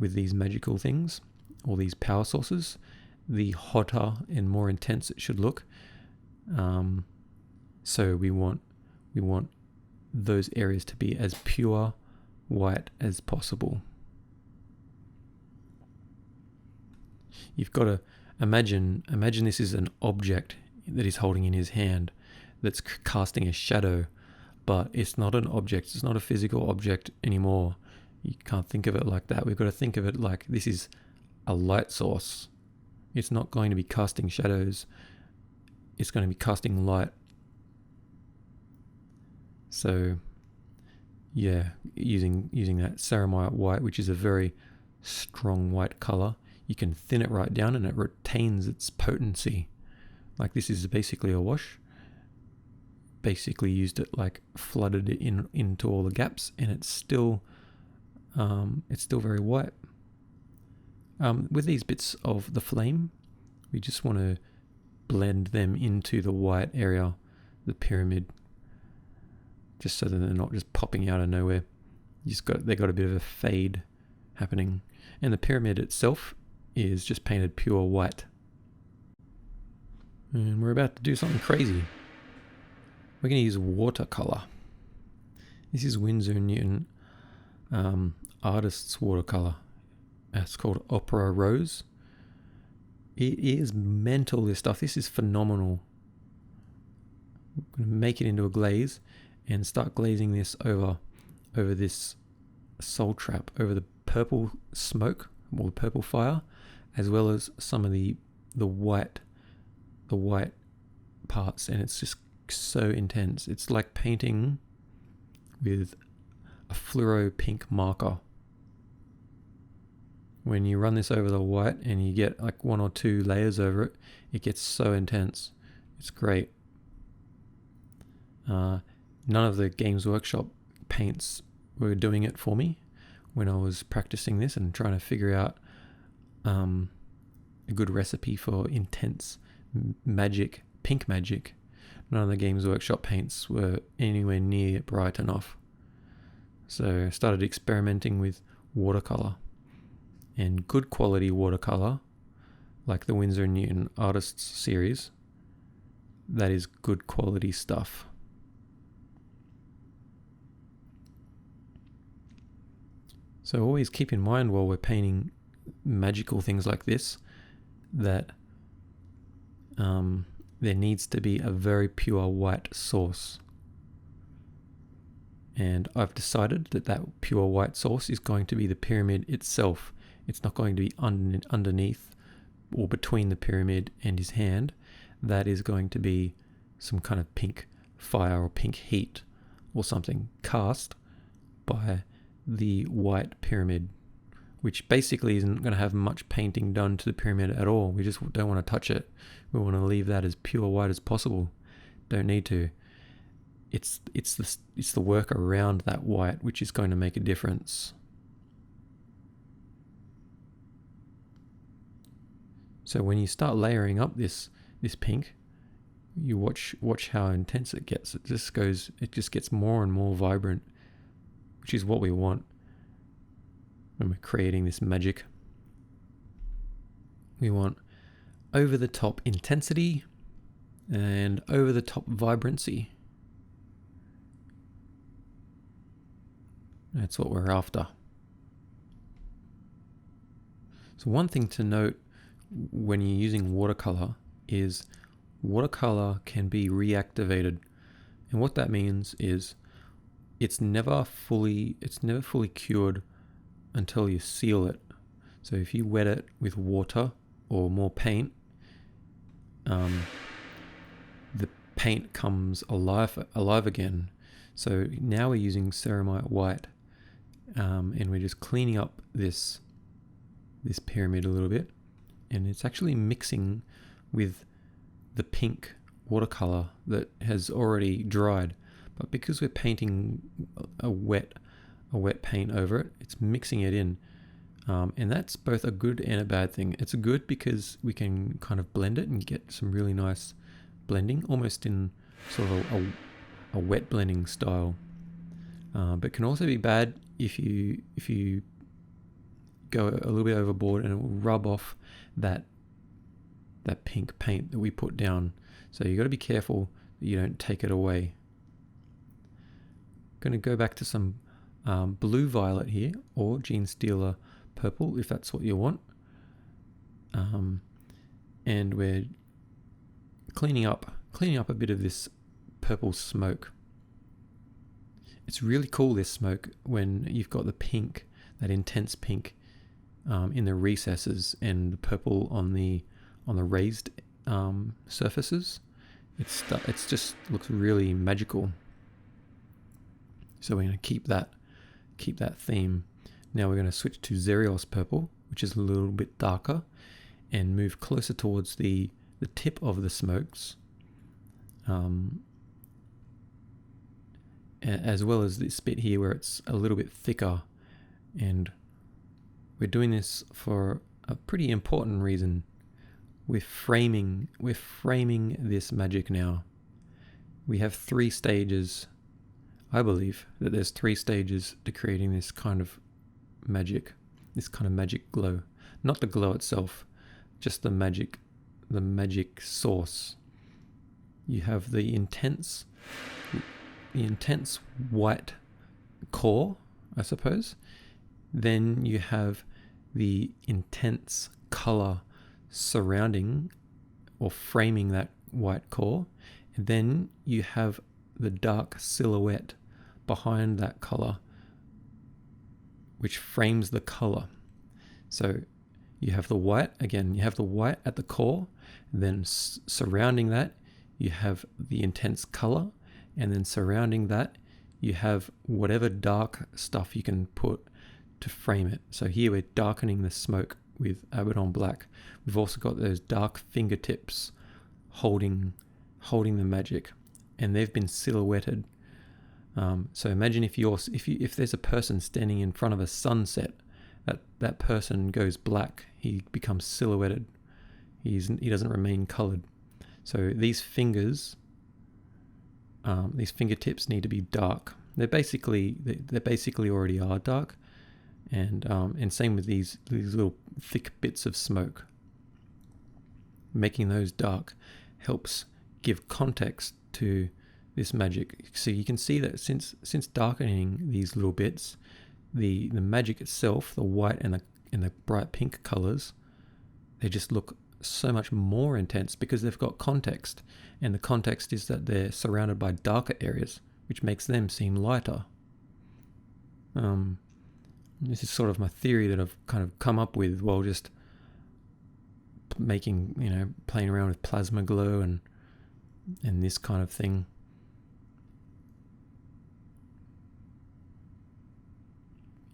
with these magical things or these power sources, the hotter and more intense it should look. So we want those areas to be as pure white as possible. You've got to imagine this is an object that he's holding in his hand that's casting a shadow, but it's not an object. It's not a physical object anymore. You can't think of it like that. We've got to think of it like this is a light source. It's not going to be casting shadows. It's going to be casting light. So yeah, using that ceramite white, which is a very strong white color, you can thin it right down and it retains its potency. Like this is basically a wash. Basically used it, like flooded it into all the gaps, and it's still very white. With these bits of the flame, we just want to blend them into the white area, the pyramid, just so that they're not just popping out of nowhere. They got a bit of a fade happening, and the pyramid itself is just painted pure white. And we're about to do something crazy. We're going to use watercolor. This is Winsor & Newton artist's watercolor. It's called Opera Rose. It is mental, this stuff. This is phenomenal. I'm going to make it into a glaze and start glazing this over this soul trap, over the purple smoke or the purple fire, as well as some of the white parts, and it's just so intense. It's like painting with a fluoro pink marker. When you run this over the white and you get like 1 or 2 layers over it, it gets so intense. It's great. None of the Games Workshop paints were doing it for me when I was practicing this and trying to figure out a good recipe for intense magic, pink magic. None of the Games Workshop paints were anywhere near bright enough. So I started experimenting with watercolor. And good quality watercolor, like the Winsor & Newton Artists series, that is good quality stuff. So always keep in mind while we're painting magical things like this, that there needs to be a very pure white source. And I've decided that pure white source is going to be the pyramid itself. It's not going to be underneath or between the pyramid and his hand. That is going to be some kind of pink fire or pink heat or something cast by the white pyramid, which basically isn't going to have much painting done to the pyramid at all. We just don't want to touch it. We want to leave that as pure white as possible. Don't need to. It's the work around that white which is going to make a difference. So when you start layering up this pink, you watch how intense it gets. It just gets more and more vibrant, which is what we want when we're creating this magic. We want over the top intensity and over the top vibrancy. That's what we're after. So one thing to note when you're using watercolor is watercolor can be reactivated. And what that means is it's never fully cured until you seal it. So if you wet it with water or more paint, the paint comes alive again. So now we're using ceramite white, and we're just cleaning up this pyramid a little bit, and it's actually mixing with the pink watercolor that has already dried. But because we're painting a wet paint over it, it's mixing it in. And that's both a good and a bad thing. It's good because we can kind of blend it and get some really nice blending, almost in sort of a wet blending style. But can also be bad if you go a little bit overboard, and it will rub off that pink paint that we put down. So you got to be careful that you don't take it away. Going to go back to some blue violet here, or Gene Steeler purple if that's what you want. And we're cleaning up a bit of this purple smoke. It's really cool, this smoke, when you've got the pink, that intense pink in the recesses, and the purple on the raised surfaces. It's just looks really magical. So we're going to keep that theme. Now we're going to switch to Xerios purple, which is a little bit darker, and move closer towards the tip of the smokes, as well as this bit here where it's a little bit thicker. And we're doing this for a pretty important reason. We're framing this magic now. We have 3 stages. I believe that there's 3 stages to creating this kind of magic glow. Not the glow itself, just the magic the magic source. You have the intense white core, I suppose. Then you have the intense color surrounding or framing that white core. And then you have the dark silhouette behind that color, which frames the color. So you have the white, again, you have the white at the core, then surrounding that, you have the intense color, and then surrounding that, you have whatever dark stuff you can put to frame it. So here we're darkening the smoke with Abaddon Black. We've also got those dark fingertips holding the magic, and they've been silhouetted. So imagine if there's a person standing in front of a sunset, that person goes black. He becomes silhouetted. He doesn't remain colored. So these fingertips need to be dark. They basically already are dark, and same with these little thick bits of smoke. Making those dark helps give context to this magic. So you can see that since darkening these little bits, the magic itself, the white and the bright pink colors, they just look so much more intense because they've got context, and the context is that they're surrounded by darker areas, which makes them seem lighter. This is sort of my theory that I've kind of come up with while just playing around with plasma glow and this kind of thing.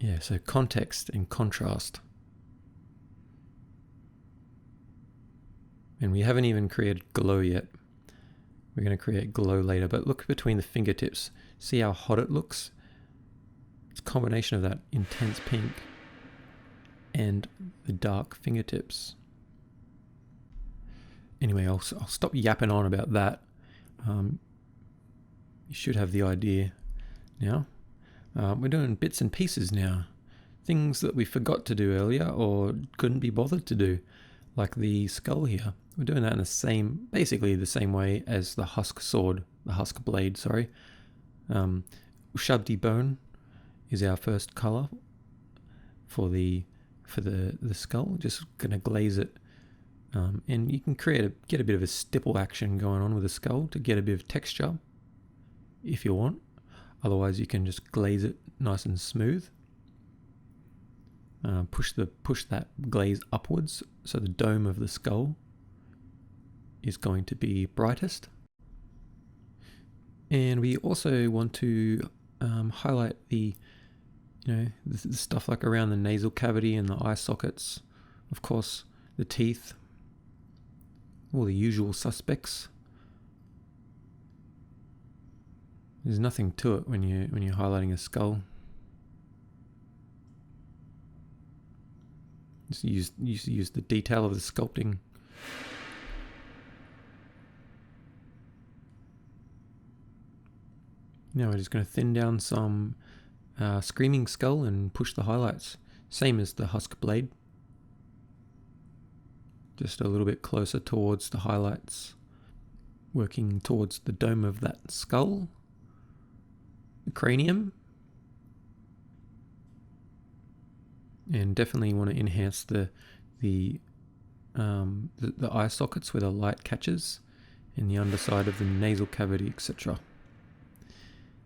Yeah, so context and contrast. And we haven't even created glow yet. We're going to create glow later, but look between the fingertips. See how hot it looks? It's a combination of that intense pink and the dark fingertips. Anyway, I'll stop yapping on about that. You should have the idea now. We're doing bits and pieces now. Things that we forgot to do earlier or couldn't be bothered to do, like the skull here. We're doing that in basically the same way as the husk blade, sorry. Ushabti bone is our first color for the skull. Just gonna glaze it, and you can get a bit of a stipple action going on with the skull to get a bit of texture, if you want. Otherwise, you can just glaze it nice and smooth. Push that glaze upwards, so the dome of the skull is going to be brightest. And we also want to highlight the stuff like around the nasal cavity and the eye sockets, of course, the teeth, all the usual suspects. There's nothing to it when you're highlighting a skull. Just use the detail of the sculpting. Now we're just going to thin down some screaming skull and push the highlights. Same as the husk blade. Just a little bit closer towards the highlights. Working towards the dome of that skull. The cranium. And definitely want to enhance the eye sockets where the light catches, and the underside of the nasal cavity, etc.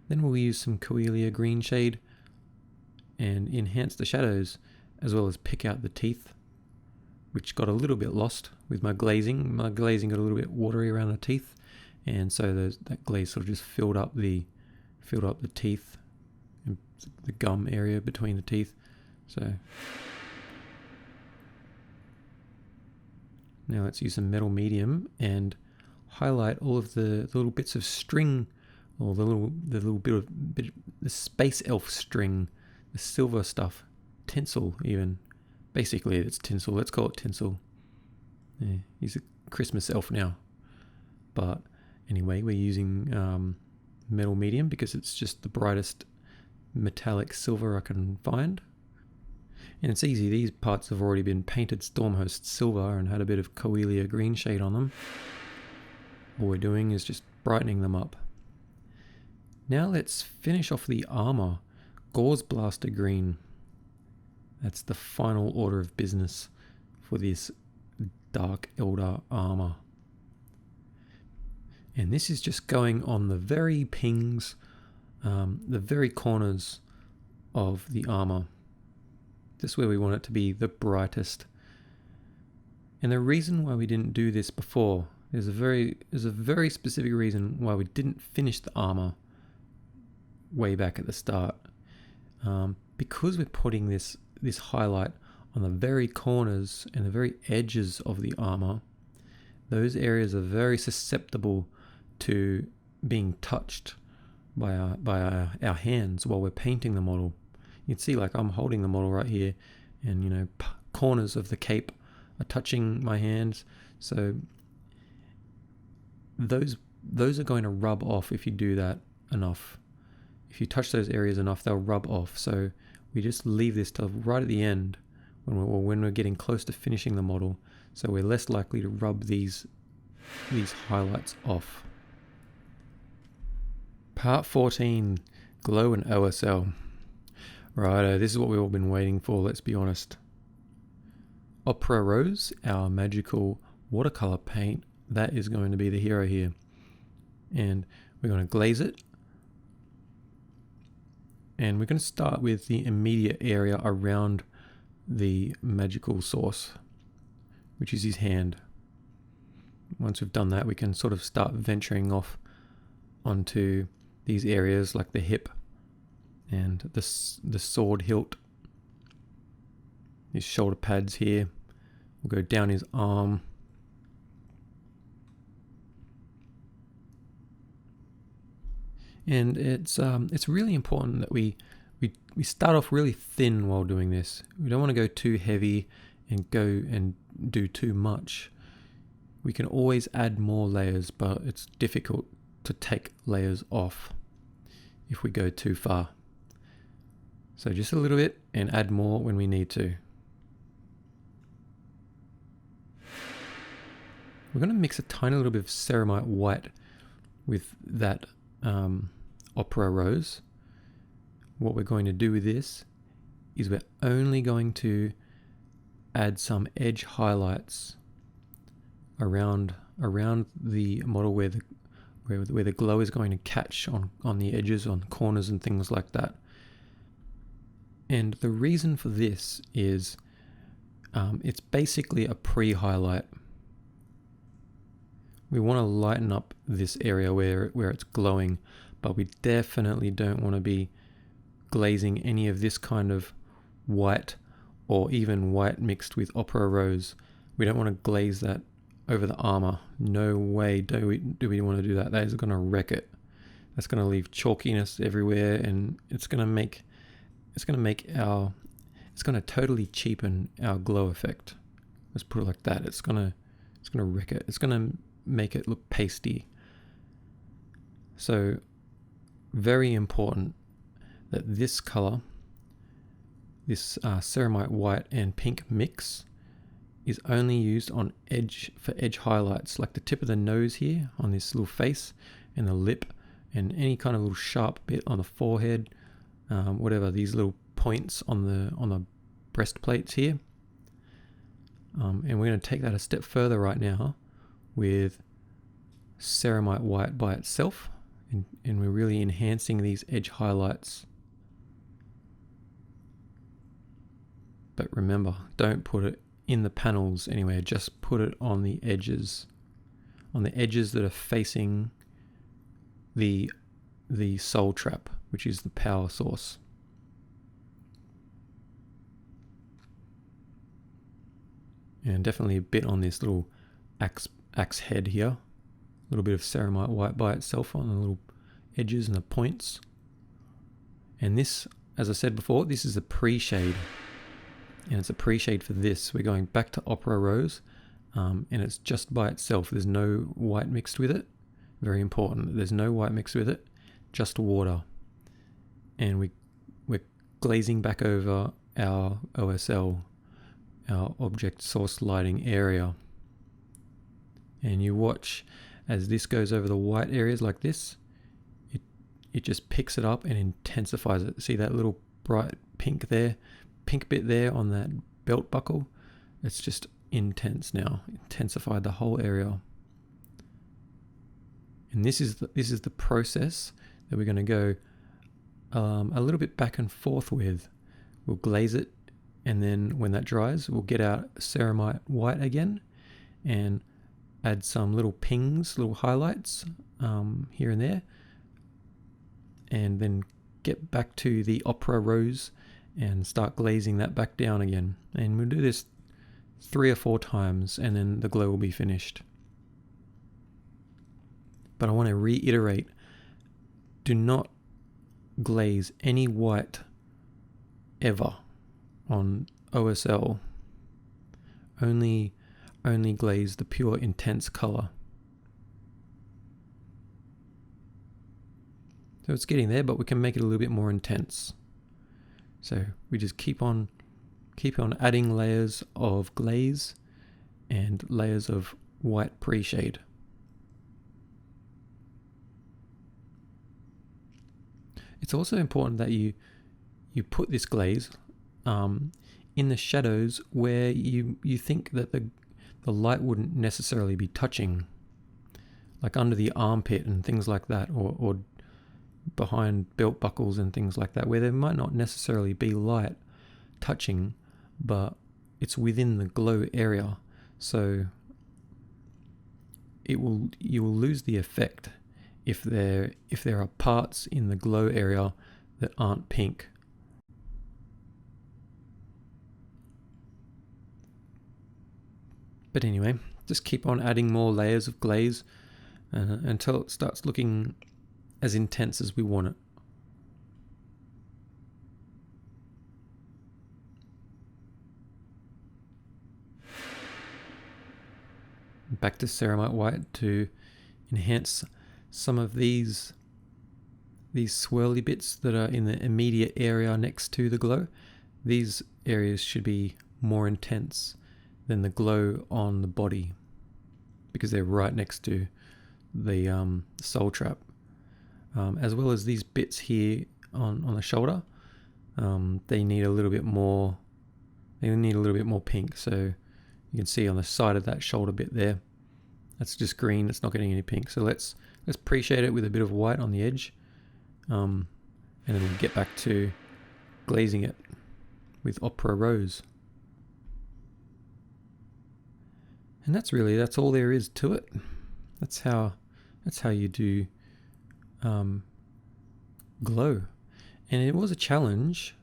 Then we'll use some Coelia green shade and enhance the shadows, as well as pick out the teeth, which got a little bit lost with my glazing. My glazing got a little bit watery around the teeth, and so that glaze sort of just filled up the teeth and the gum area between the teeth. So now let's use some metal medium and highlight all of the little bits of string, or the little bit of the space elf string, the silver stuff, tinsel even. Basically it's tinsel, let's call it tinsel. Yeah, he's a Christmas elf now. But anyway, we're using metal medium because it's just the brightest metallic silver I can find. And it's easy, these parts have already been painted Stormhost silver and had a bit of Coelia green shade on them. All we're doing is just brightening them up. Now let's finish off the armor. Gauze Blaster green. That's the final order of business for this Dark Eldar armor. And this is just going on the very pings, the very corners of the armor. Just where we want it to be the brightest. And the reason why we didn't do this before, there's a very specific reason why we didn't finish the armor way back at the start. Because we're putting this highlight on the very corners and the very edges of the armor, those areas are very susceptible to being touched by our hands while we're painting the model. You can see, like, I'm holding the model right here, and you know, corners of the cape are touching my hands, so those are going to rub off if you do that enough. If you touch those areas enough, they'll rub off. So we just leave this till right at the end when we're getting close to finishing the model, so we're less likely to rub these highlights off. Part 14, Glow and OSL. Righto, this is what we've all been waiting for, let's be honest. Opera Rose, our magical watercolor paint, that is going to be the hero here. And we're going to glaze it. And we're going to start with the immediate area around the magical source, which is his hand. Once we've done that, we can sort of start venturing off onto these areas like the hip and the sword hilt, his shoulder pads here. We'll go down his arm. And it's really important that we start off really thin while doing this. We don't want to go too heavy and go and do too much. We can always add more layers, but it's difficult to take layers off if we go too far. So just a little bit and add more when we need to. We're going to mix a tiny little bit of ceramite white with that Opera Rose. What we're going to do with this is we're only going to add some edge highlights around the model where the glow is going to catch on the edges, on corners and things like that. And the reason for this is it's basically a pre-highlight. We want to lighten up this area where it's glowing, but we definitely don't want to be glazing any of this kind of white or even white mixed with Opera Rose. We don't want to glaze that over the armor. No way do we want to do that. That is going to wreck it. That's going to leave chalkiness everywhere, and it's going to totally cheapen our glow effect. Let's put it like that. It's going to wreck it. It's going to make it look pasty. So very important that this color, this ceramite white and pink mix, is only used on edge highlights, like the tip of the nose here on this little face, and the lip, and any kind of little sharp bit on the forehead, whatever, these little points on the breastplates here. And we're going to take that a step further right now with ceramite white by itself, and we're really enhancing these edge highlights. But remember, don't put it in the panels anywhere, just put it on the edges that are facing the soul trap, which is the power source. And definitely a bit on this little axe head here. A little bit of ceramite white by itself on the little edges and the points. And this, as I said before, this is a pre-shade. And it's a pre-shade for this. We're going back to Opera Rose, and it's just by itself. There's no white mixed with it. Very important. There's no white mixed with it, just water. And we're glazing back over our OSL, our object source lighting area. And you watch as this goes over the white areas like this, it just picks it up and intensifies it. See that little bright pink bit there on that belt buckle? It's just intense now, intensified the whole area. And this is the process that we're going to go a little bit back and forth with. We'll glaze it, and then when that dries, we'll get out ceramite white again and add some little pings, little highlights here and there, and then get back to the opera rose and start glazing that back down again. And we'll do this 3 or 4 times, and then the glow will be finished. But I want to reiterate, do not glaze any white ever on OSL. Only glaze the pure intense color. So it's getting there, but we can make it a little bit more intense. So we just keep on adding layers of glaze and layers of white pre-shade. It's also important that you put this glaze in the shadows where you think that the light wouldn't necessarily be touching, like under the armpit and things like that, or behind belt buckles and things like that, where there might not necessarily be light touching, but it's within the glow area. So you will lose the effect if there are parts in the glow area that aren't pink. But anyway, just keep on adding more layers of glaze until it starts looking as intense as we want it. Back to ceramite white to enhance some of these swirly bits that are in the immediate area next to the glow. These areas should be more intense than the glow on the body because they're right next to the soul trap. As well as these bits here on the shoulder, they need a little bit more. They need a little bit more pink. So you can see on the side of that shoulder bit there, that's just green. It's not getting any pink. So let's pre-shade it with a bit of white on the edge, and then we'll get back to glazing it with opera rose. And that's all there is to it. That's how you do glow. And it was a challenge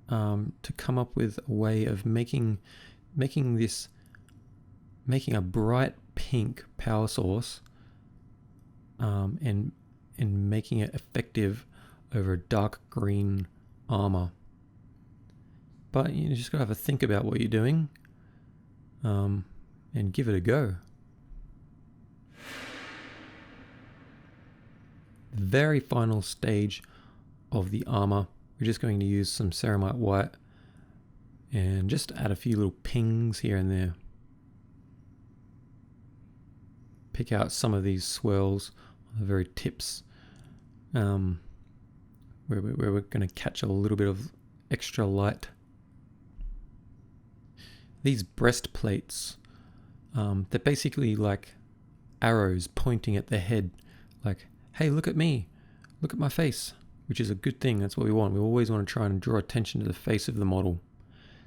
to come up with a way of making a bright pink power source and making it effective over a dark green armor. But you just gotta have a think about what you're doing and give it a go. The very final stage of the armor, we're just going to use some ceramite white and just add a few little pings here and there. Pick out some of these swirls on the very tips where we're going to catch a little bit of extra light. These breastplates, they're basically like arrows pointing at the head, like, hey, look at me, look at my face, which is a good thing. That's what we want. We always want to try and draw attention to the face of the model.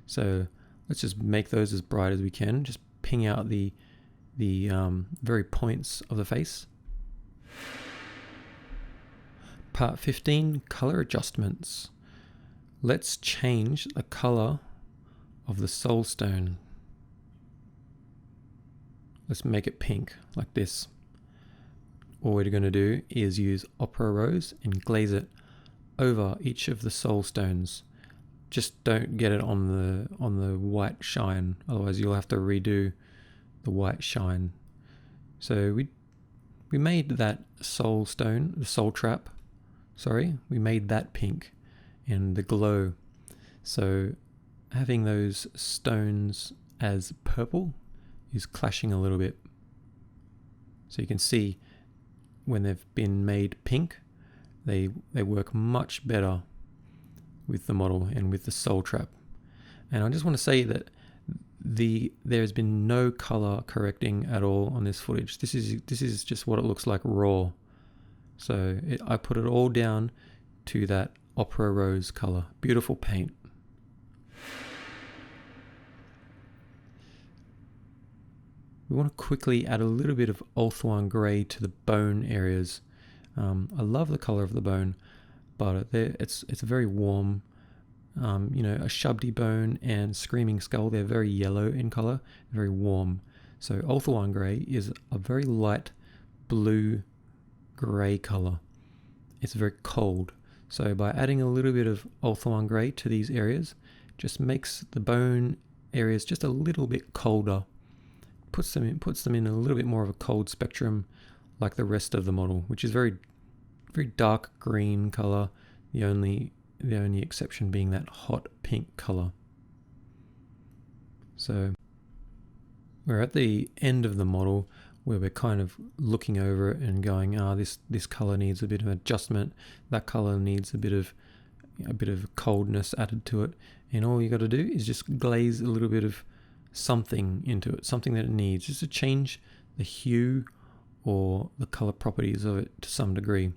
So let's just make those as bright as we can. Just ping out the very points of the face. Part 15, color adjustments. Let's change the color of the soul stone. Let's make it pink like this. All we're going to do is use opera rose and glaze it over each of the soul stones. Just don't get it on the white shine, otherwise you'll have to redo the white shine. So we made that soul stone, the soul trap, we made that pink and the glow. So having those stones as purple is clashing a little bit. So you can see when they've been made pink, they work much better with the model and with the soul trap. And I just want to say that there's been no color correcting at all on this footage. This is just what it looks like raw. So I put it all down to that opera rose color. Beautiful paint. We want to quickly add a little bit of Ulthuan grey to the bone areas. I love the color of the bone, but it's very warm. A Shabdi bone and Screaming Skull, they're very yellow in color, very warm. So Ulthuan grey is a very light blue grey color. It's very cold. So by adding a little bit of Ulthuan grey to these areas, just makes the bone areas just a little bit colder. Puts them in a little bit more of a cold spectrum, like the rest of the model, which is very, very dark green color. The only exception being that hot pink color. So we're at the end of the model where we're kind of looking over it and going, this color needs a bit of adjustment. That color needs a bit of coldness added to it, and all you got to do is just glaze a little bit of something into it, something that it needs, just to change the hue or the color properties of it to some degree.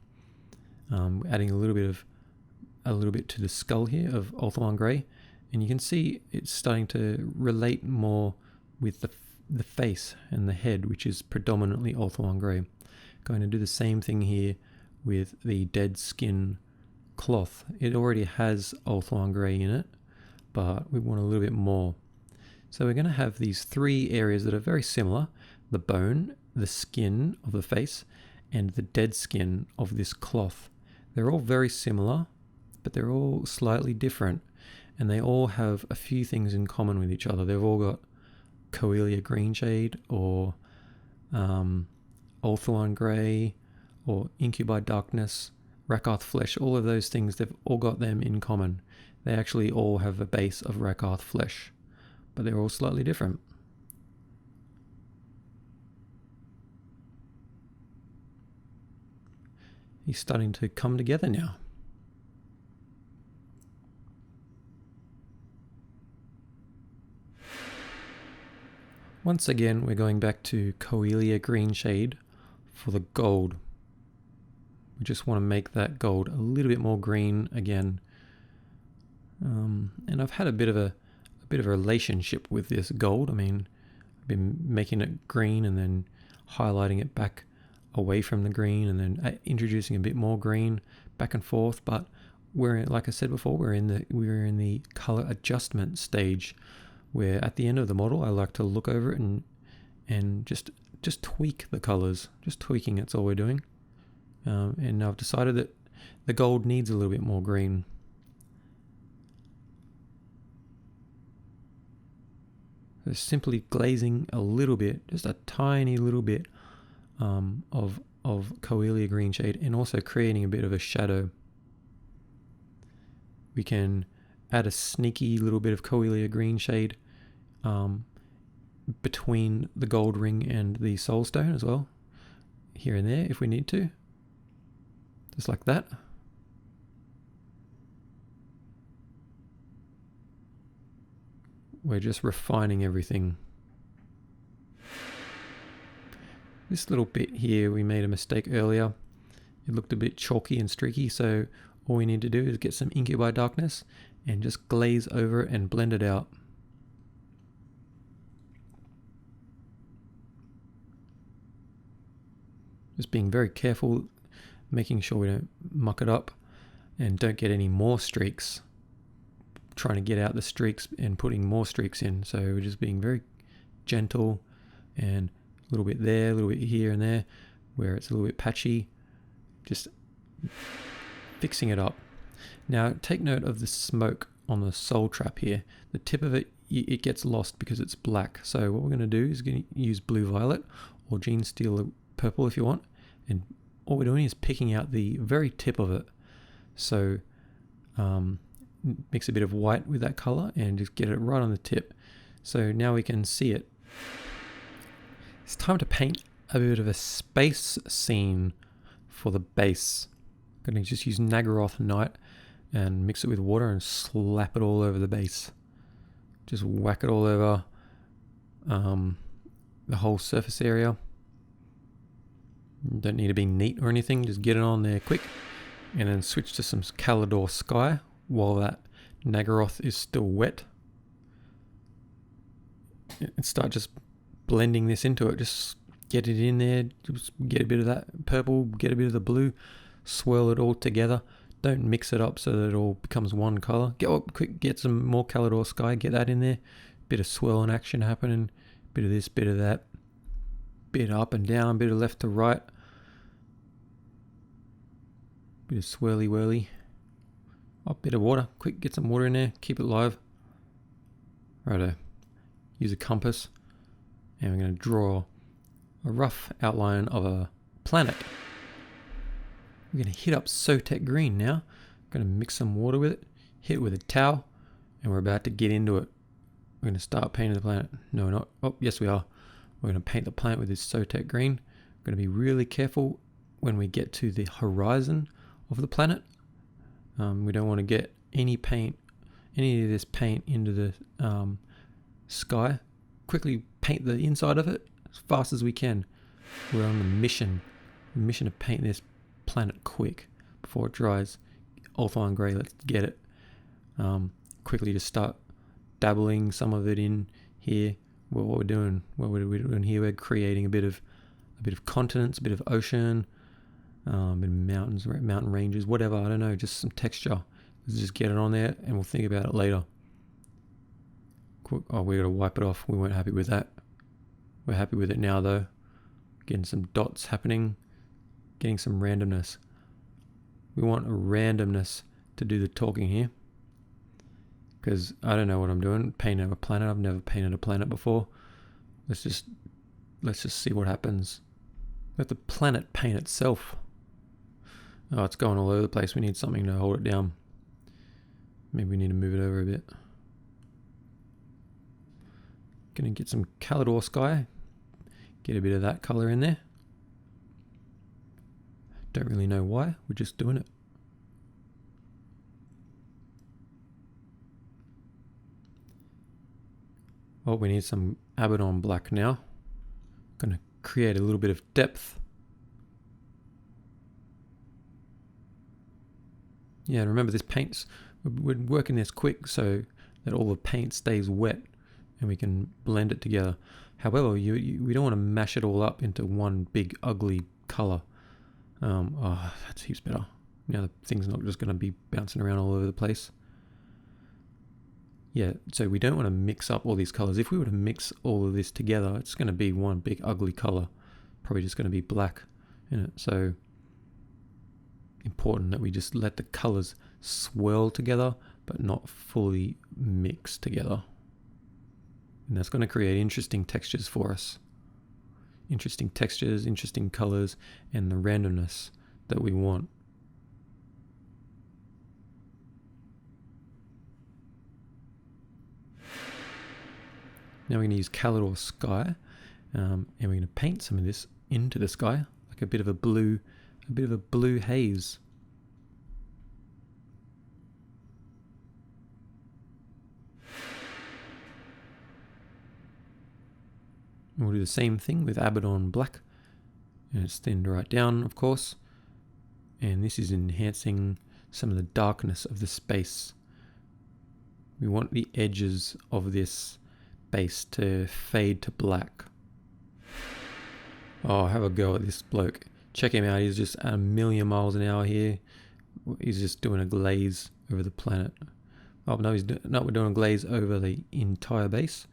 Adding a little bit to the skull here of Ulthuan grey, and you can see it's starting to relate more with the face and the head, which is predominantly Ulthuan grey. Going to do the same thing here with the dead skin cloth. It already has Ulthuan grey in it, but we want a little bit more. So we're going to have these three areas that are very similar: the bone, the skin of the face, and the dead skin of this cloth. They're all very similar, but they're all slightly different, and they all have a few things in common with each other. They've all got Coelia Greenshade, or Ulthuan Grey, or Incubi Darkness, Rakarth Flesh. All of those things, they've all got them in common. They actually all have a base of Rakarth Flesh, but they're all slightly different. He's starting to come together now. Once again, we're going back to Coelia Greenshade for the gold. We just want to make that gold a little bit more green again. And I've had a bit of a relationship with this gold. I mean, I've been making it green and then highlighting it back away from the green, and then introducing a bit more green back and forth. But like I said before, we're in the color adjustment stage, where at the end of the model I like to look over it and just tweak the colors. Just tweaking, that's all we're doing. And I've decided that the gold needs a little bit more green. So simply glazing a little bit, just a tiny little bit of Coelia Greenshade, and also creating a bit of a shadow. We can add a sneaky little bit of Coelia Greenshade between the gold ring and the soul stone as well, here and there if we need to, just like that. We're just refining everything. This little bit here, we made a mistake earlier. It looked a bit chalky and streaky, so all we need to do is get some Incubi Darkness and just glaze over it and blend it out. Just being very careful, making sure we don't muck it up and don't get any more streaks. Trying to get out the streaks and putting more streaks in. So we're just being very gentle, and a little bit there, a little bit here and there, where it's a little bit patchy. Just fixing it up. Now take note of the smoke on the soul trap here. The tip of it gets lost because it's black. So what we're going to do is going to use blue violet or Gene Steel purple if you want, and all we're doing is picking out the very tip of it. So mix a bit of white with that color and just get it right on the tip. So now we can see it. It's time to paint a bit of a space scene for the base. I'm going to just use Nagaroth Night and mix it with water and slap it all over the base. Just whack it all over the whole surface area. Don't need to be neat or anything, just get it on there quick. And then switch to some Kalador Sky while that Nagaroth is still wet. And start just blending this into it. Just get it in there, just get a bit of that purple, get a bit of the blue, swirl it all together. Don't mix it up so that it all becomes one color. Get some more Kalador Sky, get that in there. Bit of swirling action happening, bit of this, bit of that. Bit up and down, bit of left to right. Bit of swirly whirly. Oh, bit of water. Quick, get some water in there. Keep it live. Righto. Use a compass. And we're going to draw a rough outline of a planet. We're going to hit up Sotek Green now. Going to mix some water with it. Hit it with a towel. And we're about to get into it. We're going to start painting the planet. No, we're not. Oh, yes we are. We're going to paint the planet with this Sotek Green. We're going to be really careful when we get to the horizon of the planet. We don't want to get any of this paint into the sky. Quickly paint the inside of it as fast as we can. We're on a mission to paint this planet quick before it dries. Ulthuan Grey, let's get it. Quickly just start dabbling some of it in here. What we're doing here, we're creating a bit of continents, a bit of ocean, a bit of mountains, mountain ranges, whatever, I don't know, just some texture. Let's just get it on there and we'll think about it later. Oh, we're going to wipe it off. We weren't happy with that. We're happy with it now though. Getting some dots happening, getting some randomness. We want a randomness to do the talking here. Because I don't know what I'm doing. Painting a planet. I've never painted a planet before. Let's just see what happens. Let the planet paint itself. Oh, it's going all over the place. We need something to hold it down. Maybe we need to move it over a bit. Gonna get some Kalador Sky. Get a bit of that color in there. Don't really know why. We're just doing it. Oh, we need some Abaddon black now. Gonna create a little bit of depth. Yeah, remember this paint's, we're working this quick so that all the paint stays wet and we can blend it together. However, we don't want to mash it all up into one big ugly color. Oh, that's heaps better. Now the thing's not just gonna be bouncing around all over the place. Yeah, so we don't want to mix up all these colors. If we were to mix all of this together, it's going to be one big ugly color. Probably just going to be black in it. So important that we just let the colors swirl together, but not fully mix together. And that's going to create interesting textures for us. Interesting textures, interesting colors, and the randomness that we want. Now we're going to use Kalador Sky, and we're going to paint some of this into the sky, like a bit of a blue haze. And we'll do the same thing with Abaddon Black, and it's thinned right down, of course. And this is enhancing some of the darkness of the space. We want the edges of this base to fade to black. Oh, have a go at this bloke. Check him out. He's just at 1,000,000 miles an hour here. He's just doing a glaze over the planet. Oh no, we're doing a glaze over the entire base.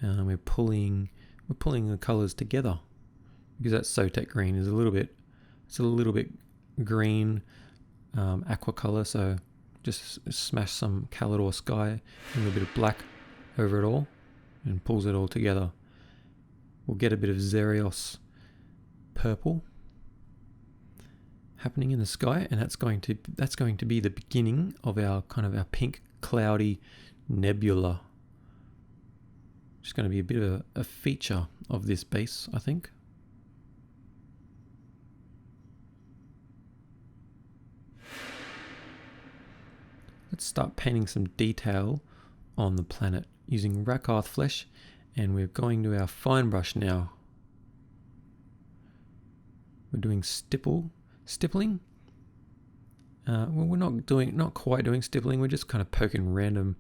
We're pulling the colors together because that Sotek Green is a little bit green, aqua color. So just smash some Kalador Sky and a little bit of black over it all. And pulls it all together. We'll get a bit of Xenos purple. happening in the sky, and that's going to be the beginning of our pink cloudy nebula. It's going to be a bit of a feature of this base, I think. Let's start painting some detail on the planet using Rakarth flesh, and we're going to our fine brush now. We're doing stippling. Well, we're not quite doing stippling. We're just kind of poking random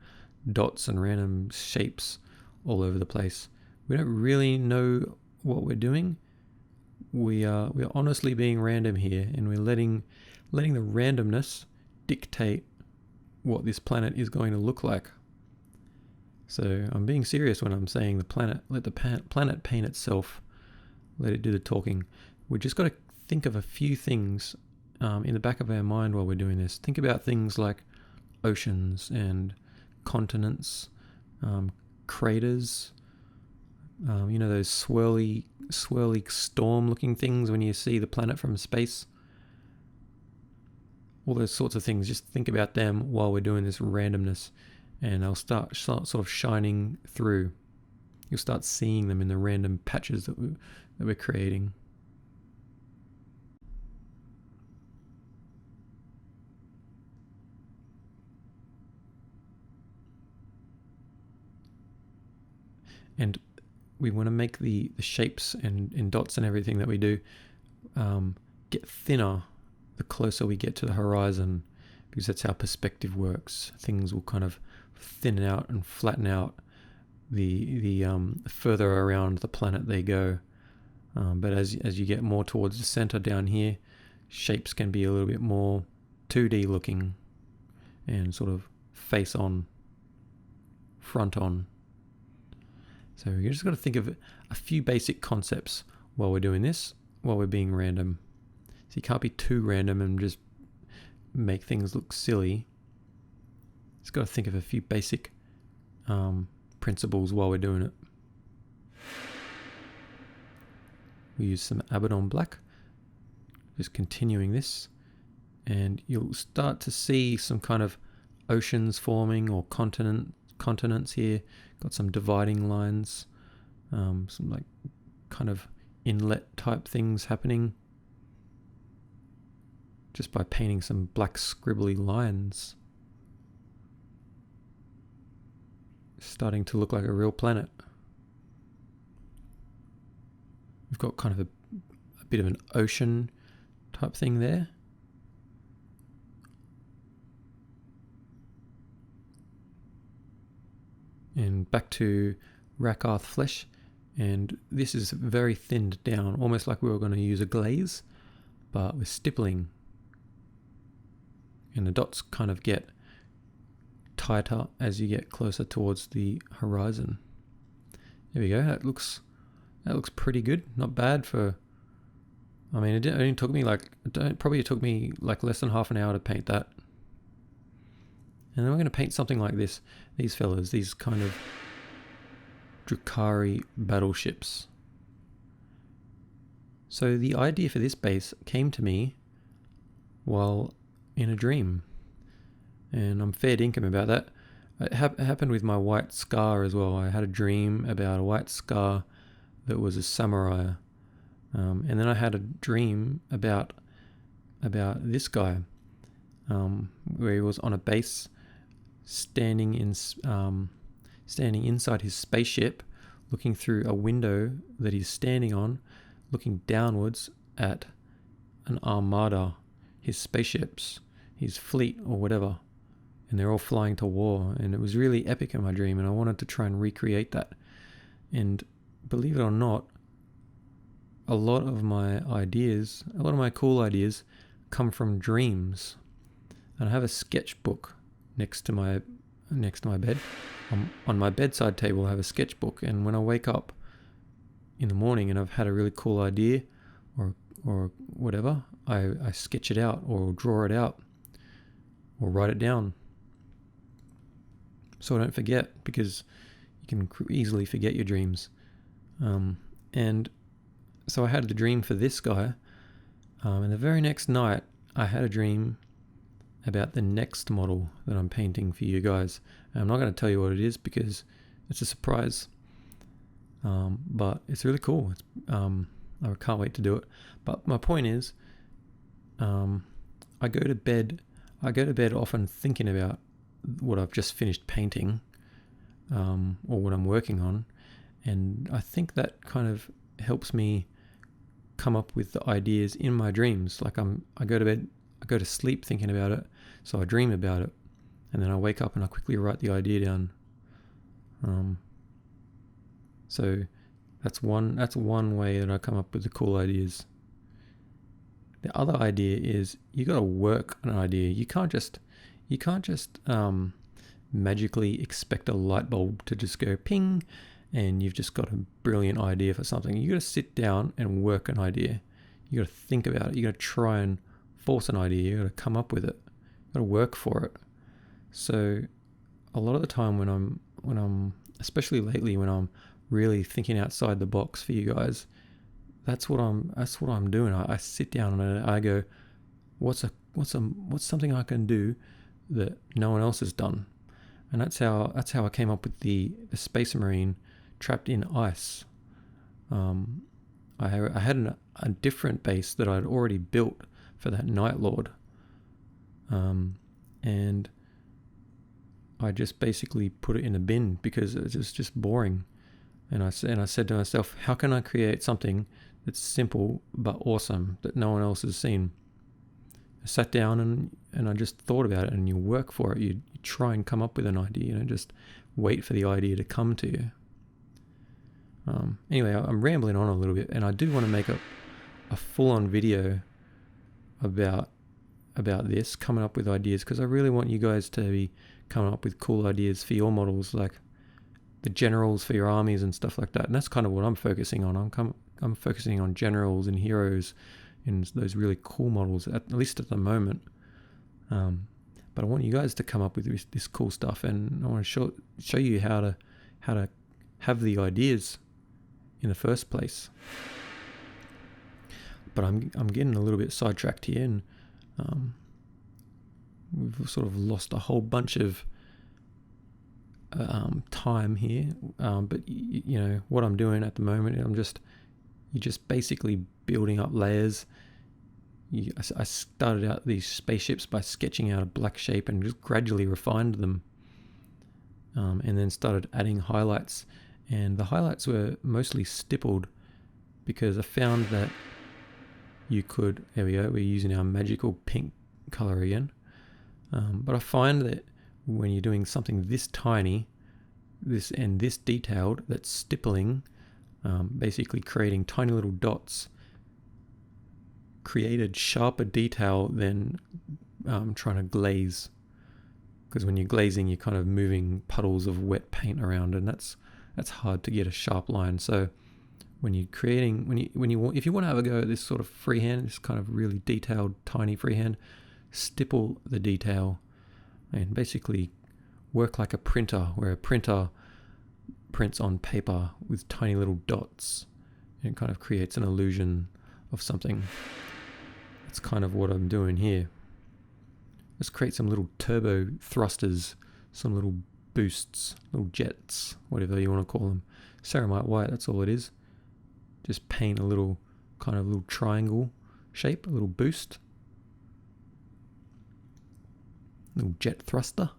dots and random shapes all over the place. We don't really know what we're doing. We're honestly being random here, and we're letting the randomness dictate what this planet is going to look like. So I'm being serious when I'm saying let the planet paint itself, let it do the talking. We just got to think of a few things in the back of our mind while we're doing this. Think about things like oceans and continents, craters, those swirly storm-looking things when you see the planet from space. All those sorts of things. Just think about them while we're doing this randomness, and they'll start sort of shining through. You'll start seeing them in the random patches that we're creating. And we want to make the shapes and dots and everything that we do get thinner the closer we get to the horizon, because that's how perspective works. Things will kind of thin out and flatten out the further around the planet they go. But as you get more towards the center down here, shapes can be a little bit more 2D looking and sort of face on, front on. So you just got to think of a few basic concepts while we're doing this, while we're being random. So you can't be too random and just make things look silly. Just got to think of a few basic principles while we're doing it. We use some Abaddon black, just continuing this, and you'll start to see some kind of oceans forming or continents here. Got some dividing lines, some like kind of inlet type things happening just by painting some black scribbly lines. Starting to look like a real planet. We've got kind of a bit of an ocean type thing there. And back to Rakarth flesh, and this is very thinned down, almost like we were going to use a glaze, but we're stippling. And the dots kind of get tighter as you get closer towards the horizon. There we go. That looks pretty good. Not bad for. I mean, it only took me probably took me like less than half an hour to paint that. And then we're going to paint something like this. These fellas, these kind of Drukhari battleships. So the idea for this base came to me while in a dream. And I'm fair dinkum about that. It happened with my white scar as well. I had a dream about a white scar that was a samurai. And then I had a dream about this guy, where he was on a base, standing inside his spaceship, looking through a window that he's standing on, looking downwards at an armada, his spaceships, his fleet or whatever, and they're all flying to war. And it was really epic in my dream, and I wanted to try and recreate that. And believe it or not, a lot of my cool ideas come from dreams. And I have a sketchbook next to my bed. On my bedside table I have a sketchbook, and when I wake up in the morning and I've had a really cool idea or whatever, I sketch it out or draw it out or write it down so I don't forget, because you can easily forget your dreams. And so I had the dream for this guy, And the very next night, I had a dream about the next model that I'm painting for you guys. And I'm not going to tell you what it is because it's a surprise. But it's really cool. I can't wait to do it. But my point is, I go to bed often thinking about what I've just finished painting, or what I'm working on. And I think that kind of helps me come up with the ideas in my dreams. Like I go to sleep thinking about it, so I dream about it, and then I wake up and I quickly write the idea down. So that's one way that I come up with the cool ideas. The other idea is you got to work an idea. You can't just magically expect a light bulb to just go ping and you've just got a brilliant idea for something. You got to sit down and work an idea. You got to think about it. You got to try and force an idea. You got to come up with it. You got to work for it. So a lot of the time when I'm especially lately when I'm really thinking outside the box for you guys, that's what I'm doing. I sit down and I go, what's something I can do that no one else has done? And that's how I came up with the Space Marine trapped in ice. I had a different base that I'd already built for that Night Lord, and I just basically put it in a bin because it was just boring. And I said to myself, how can I create something that's simple but awesome that no one else has seen? I sat down and I just thought about it, and you work for it. You try and come up with an idea. You don't just wait for the idea to come to you. Anyway, I'm rambling on a little bit, and I do want to make a full-on video about this, coming up with ideas, because I really want you guys to be coming up with cool ideas for your models, like the generals for your armies and stuff like that. And that's kind of what I'm focusing on. I'm focusing on generals and heroes and those really cool models, at least at the moment. But I want you guys to come up with this cool stuff, and I want to show you how to have the ideas in the first place. But I'm getting a little bit sidetracked here, and we've sort of lost a whole bunch of time here. But you know what I'm doing at the moment, you're just basically building up layers. I started out these spaceships by sketching out a black shape and just gradually refined them, and then started adding highlights. And the highlights were mostly stippled because I found that you could, there we go, we're using our magical pink color again. But I find that when you're doing something this tiny, this detailed, that stippling, basically creating tiny little dots, created sharper detail than trying to glaze. Because when you're glazing, you're kind of moving puddles of wet paint around, and that's hard to get a sharp line. So when you're creating, if you want to have a go at this sort of freehand, this kind of really detailed, tiny freehand, stipple the detail and basically work like a printer, where a printer prints on paper with tiny little dots and kind of creates an illusion of something. That's kind of what I'm doing here. Let's create some little turbo thrusters, some little boosts, little jets, whatever you want to call them. Ceramite white, that's all it is. Just paint a little triangle shape, a little boost. Little jet thruster.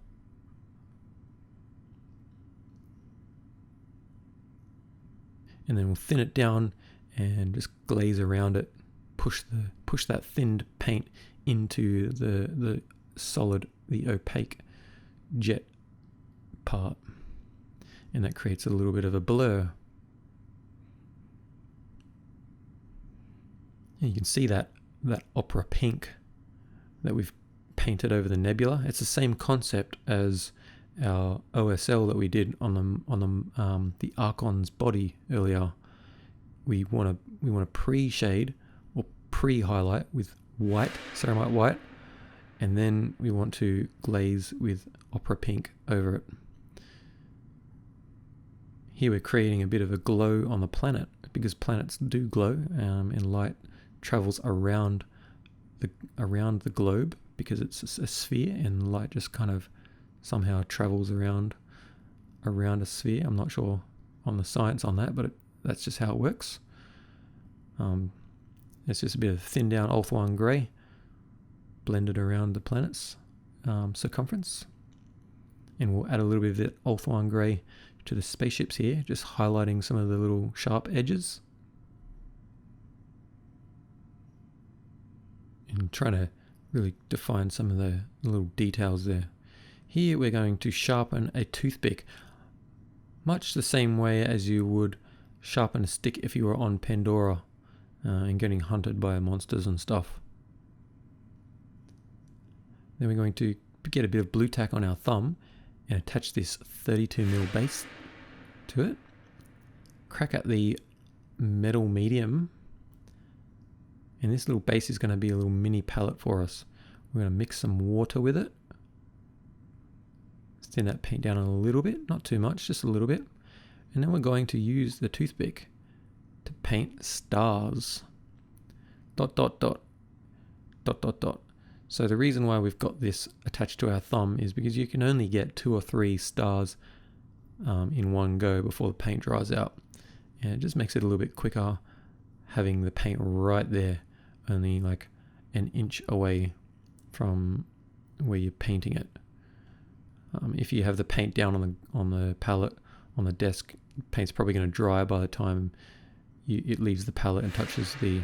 And then we'll thin it down and just glaze around it. Push that thinned paint into the solid, the opaque jet part, and that creates a little bit of a blur. And you can see that opera pink that we've painted over the nebula. It's the same concept as our OSL that we did on the Archon's body earlier. We want to pre-shade or pre-highlight with white, ceramite white, and then we want to glaze with opera pink over it. Here we're creating a bit of a glow on the planet, because planets do glow in light travels around the globe because it's a sphere, and light just kind of somehow travels around a sphere. I'm not sure on the science on that, but that's just how it works. It's just a bit of thinned down Ulthuan grey blended around the planet's circumference, and we'll add a little bit of that Ulthuan grey to the spaceships here, just highlighting some of the little sharp edges and trying to really define some of the little details there. Here we're going to sharpen a toothpick, much the same way as you would sharpen a stick if you were on Pandora and getting hunted by monsters and stuff. Then we're going to get a bit of blue tack on our thumb and attach this 32mm base to it. Crack at the metal medium, and this little base is going to be a little mini palette for us. We're going to mix some water with it. Thin that paint down a little bit, not too much, just a little bit. And then we're going to use the toothpick to paint stars. Dot, dot, dot, dot, dot, dot. So the reason why we've got this attached to our thumb is because you can only get 2 or 3 stars in one go before the paint dries out. And it just makes it a little bit quicker having the paint right there, only like an inch away from where you're painting it. If you have the paint down on the palette on the desk, paint's probably going to dry by the time it leaves the palette and touches the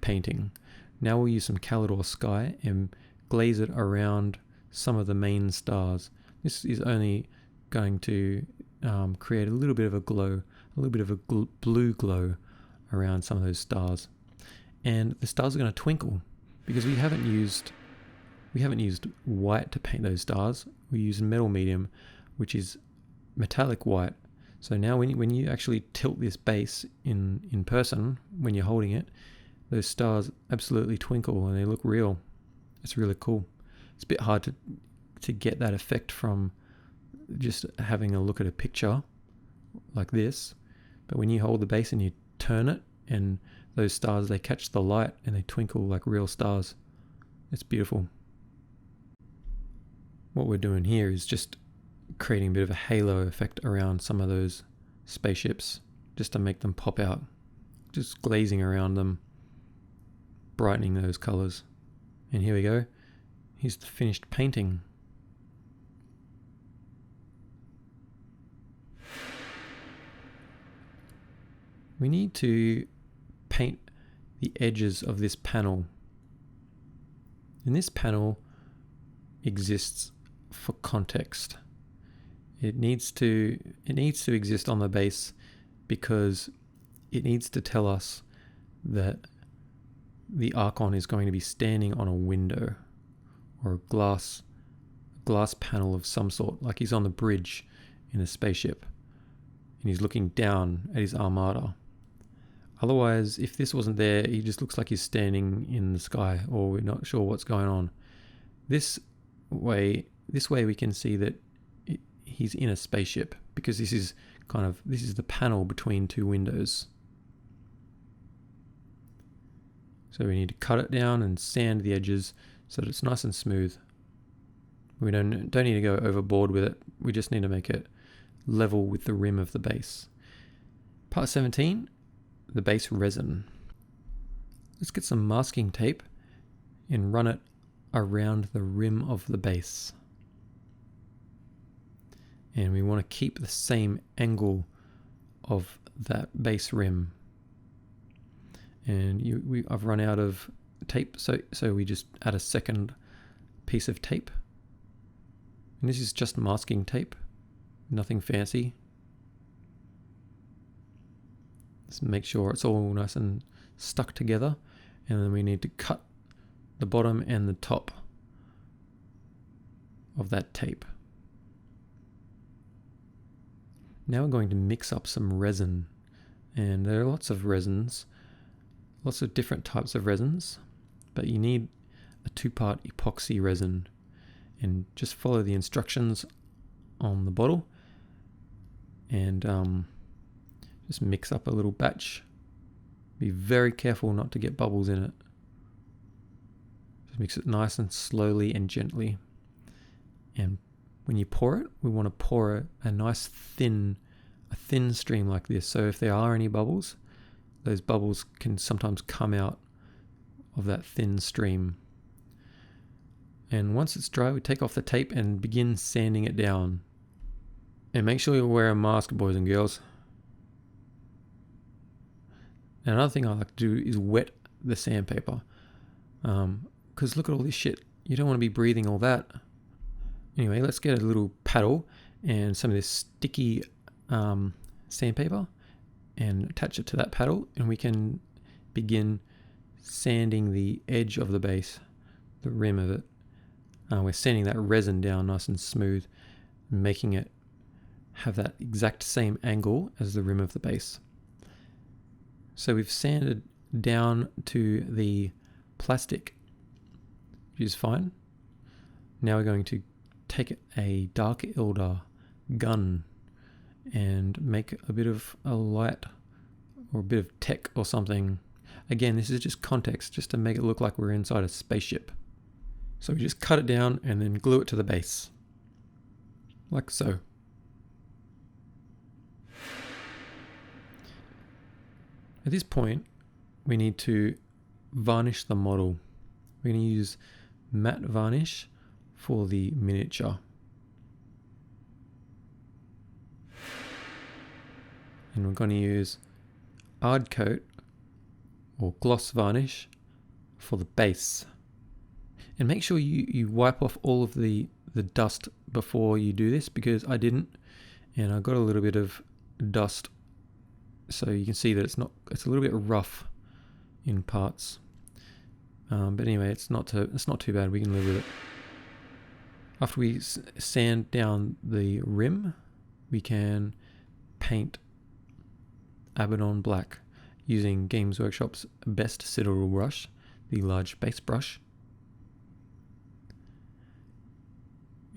painting. Now we'll use some Calidor Sky and glaze it around some of the main stars. This is only going to create a little bit of a glow, a little bit of a blue glow around some of those stars. And the stars are going to twinkle because we haven't used white to paint those stars. We use metal medium, which is metallic white. So now when you actually tilt this base in person, when you're holding it, those stars absolutely twinkle and they look real. It's really cool. It's a bit hard to get that effect from just having a look at a picture like this. But when you hold the base and you turn it, and those stars, they catch the light and they twinkle like real stars. It's beautiful. What we're doing here is just creating a bit of a halo effect around some of those spaceships just to make them pop out. Just glazing around them, brightening those colors. And here we go. Here's the finished painting. We need to paint the edges of this panel. And this panel exists for context. It needs to exist on the base because it needs to tell us that the Archon is going to be standing on a window or a glass panel of some sort, like he's on the bridge in a spaceship and he's looking down at his armada. Otherwise, if this wasn't there, he just looks like he's standing in the sky, or we're not sure what's going on. This way we can see that he's in a spaceship, because this is the panel between two windows. So we need to cut it down and sand the edges so that it's nice and smooth. We don't need to go overboard with it. We just need to make it level with the rim of the base. Part 17, the base resin. Let's get some masking tape and run it around the rim of the base. And we want to keep the same angle of that base rim. And I've run out of tape, so we just add a second piece of tape. And this is just masking tape, nothing fancy. Let's make sure it's all nice and stuck together. And then we need to cut the bottom and the top of that tape. Now we're going to mix up some resin. And there are lots of resins, lots of different types of resins, but you need a 2-part epoxy resin. And just follow the instructions on the bottle and just mix up a little batch Be very careful not to get bubbles in it. Just mix it nice and slowly and gently. And when you pour it, we want to pour a nice thin stream like this. So if there are any bubbles, those bubbles can sometimes come out of that thin stream. And once it's dry, we take off the tape and begin sanding it down. And make sure you wear a mask, boys and girls. And another thing I like to do is wet the sandpaper. Because look at all this shit. You don't want to be breathing all that. Anyway, let's get a little paddle and some of this sticky sandpaper and attach it to that paddle, and we can begin sanding the edge of the base, the rim of it. We're sanding that resin down nice and smooth, making it have that exact same angle as the rim of the base. So we've sanded down to the plastic, which is fine. Now we're going to take a Dark Eldar gun and make a bit of a light or a bit of tech or something. Again, this is just context, just to make it look like we're inside a spaceship. So we just cut it down and then glue it to the base, like so. At this point, we need to varnish the model. We're going to use matte varnish for the miniature. And we're going to use hard coat or gloss varnish for the base. And make sure you wipe off all of the dust before you do this, because I didn't, and I got a little bit of dust. So you can see that it's a little bit rough in parts. But anyway, it's not too bad. We can live with it. After we sand down the rim, we can paint Abaddon black using Games Workshop's best Citadel brush, the large base brush.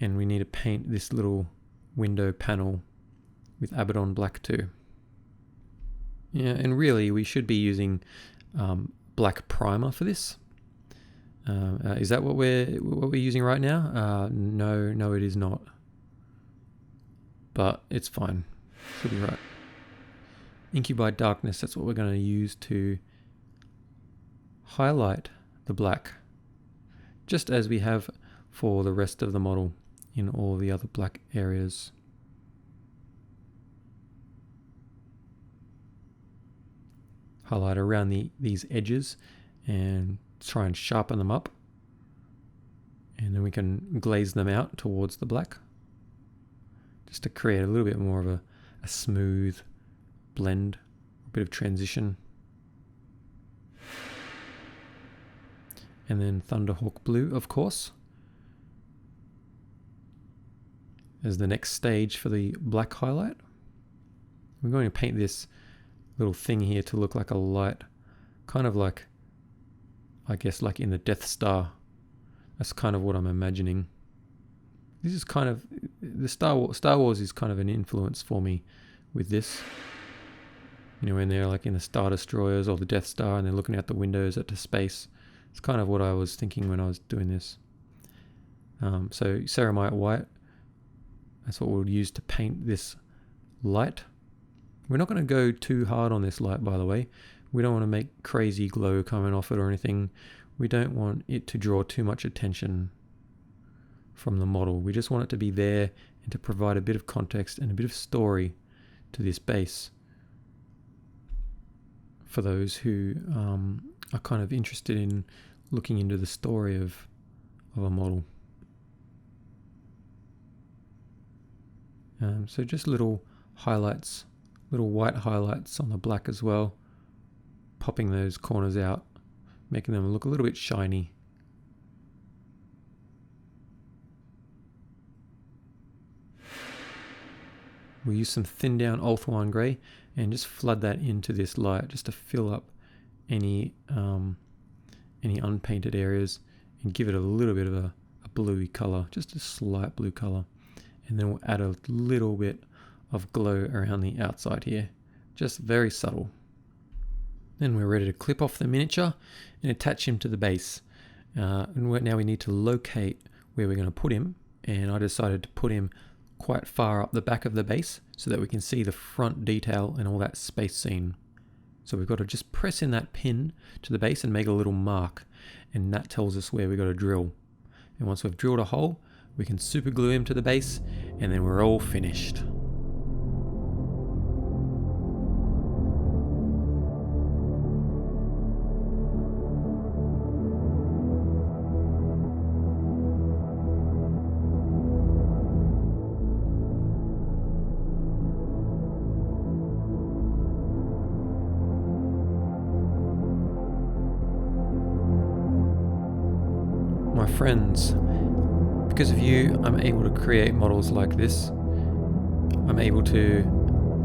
And we need to paint this little window panel with Abaddon black too. Yeah, and really we should be using black primer for this. Is that what we're using right now? No, it is not. But it's fine. Should be right. Incubi Darkness, that's what we're going to use to highlight the black, just as we have for the rest of the model in all the other black areas. Highlight around these edges and try and sharpen them up, and then we can glaze them out towards the black, just to create a little bit more of a smooth blend, a bit of transition. And then Thunderhawk Blue, of course, as the next stage for the black highlight. We're going to paint this little thing here to look like a light, kind of like, I guess, like in the Death Star. That's kind of what I'm imagining. This is kind of, the Star Wars is kind of an influence for me with this. You know, when they're like in the Star Destroyers or the Death Star and they're looking out the windows at the space. It's kind of what I was thinking when I was doing this. So ceramite white, that's what we'll use to paint this light. We're not going to go too hard on this light, by the way. We don't want to make crazy glow coming off it or anything. We don't want it to draw too much attention from the model. We just want it to be there and to provide a bit of context and a bit of story to this base for those who are kind of interested in looking into the story of a model. So just little highlights, little white highlights on the black as well, popping those corners out, making them look a little bit shiny. We'll use some thinned down Ulthuan grey and just flood that into this light just to fill up any unpainted areas and give it a little bit of a bluey colour, just a slight blue colour. And then we'll add a little bit of glow around the outside here, just very subtle. Then we're ready to clip off the miniature and attach him to the base. Now we need to locate where we're going to put him, and I decided to put him quite far up the back of the base so that we can see the front detail and all that space scene. So we've got to just press in that pin to the base and make a little mark, and that tells us where we've got to drill. And once we've drilled a hole, we can super glue him to the base, and then we're all finished. My friends, because of you, I'm able to create models like this. I'm able to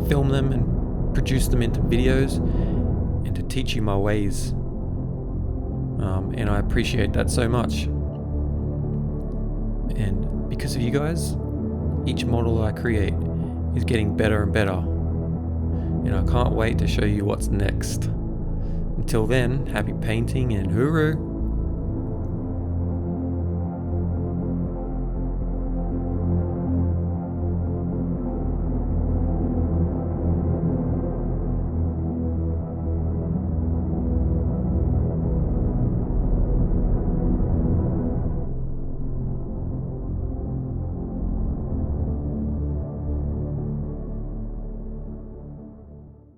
film them and produce them into videos and to teach you my ways. And I appreciate that so much. And because of you guys, each model I create is getting better and better. And I can't wait to show you what's next. Until then, happy painting and hooroo!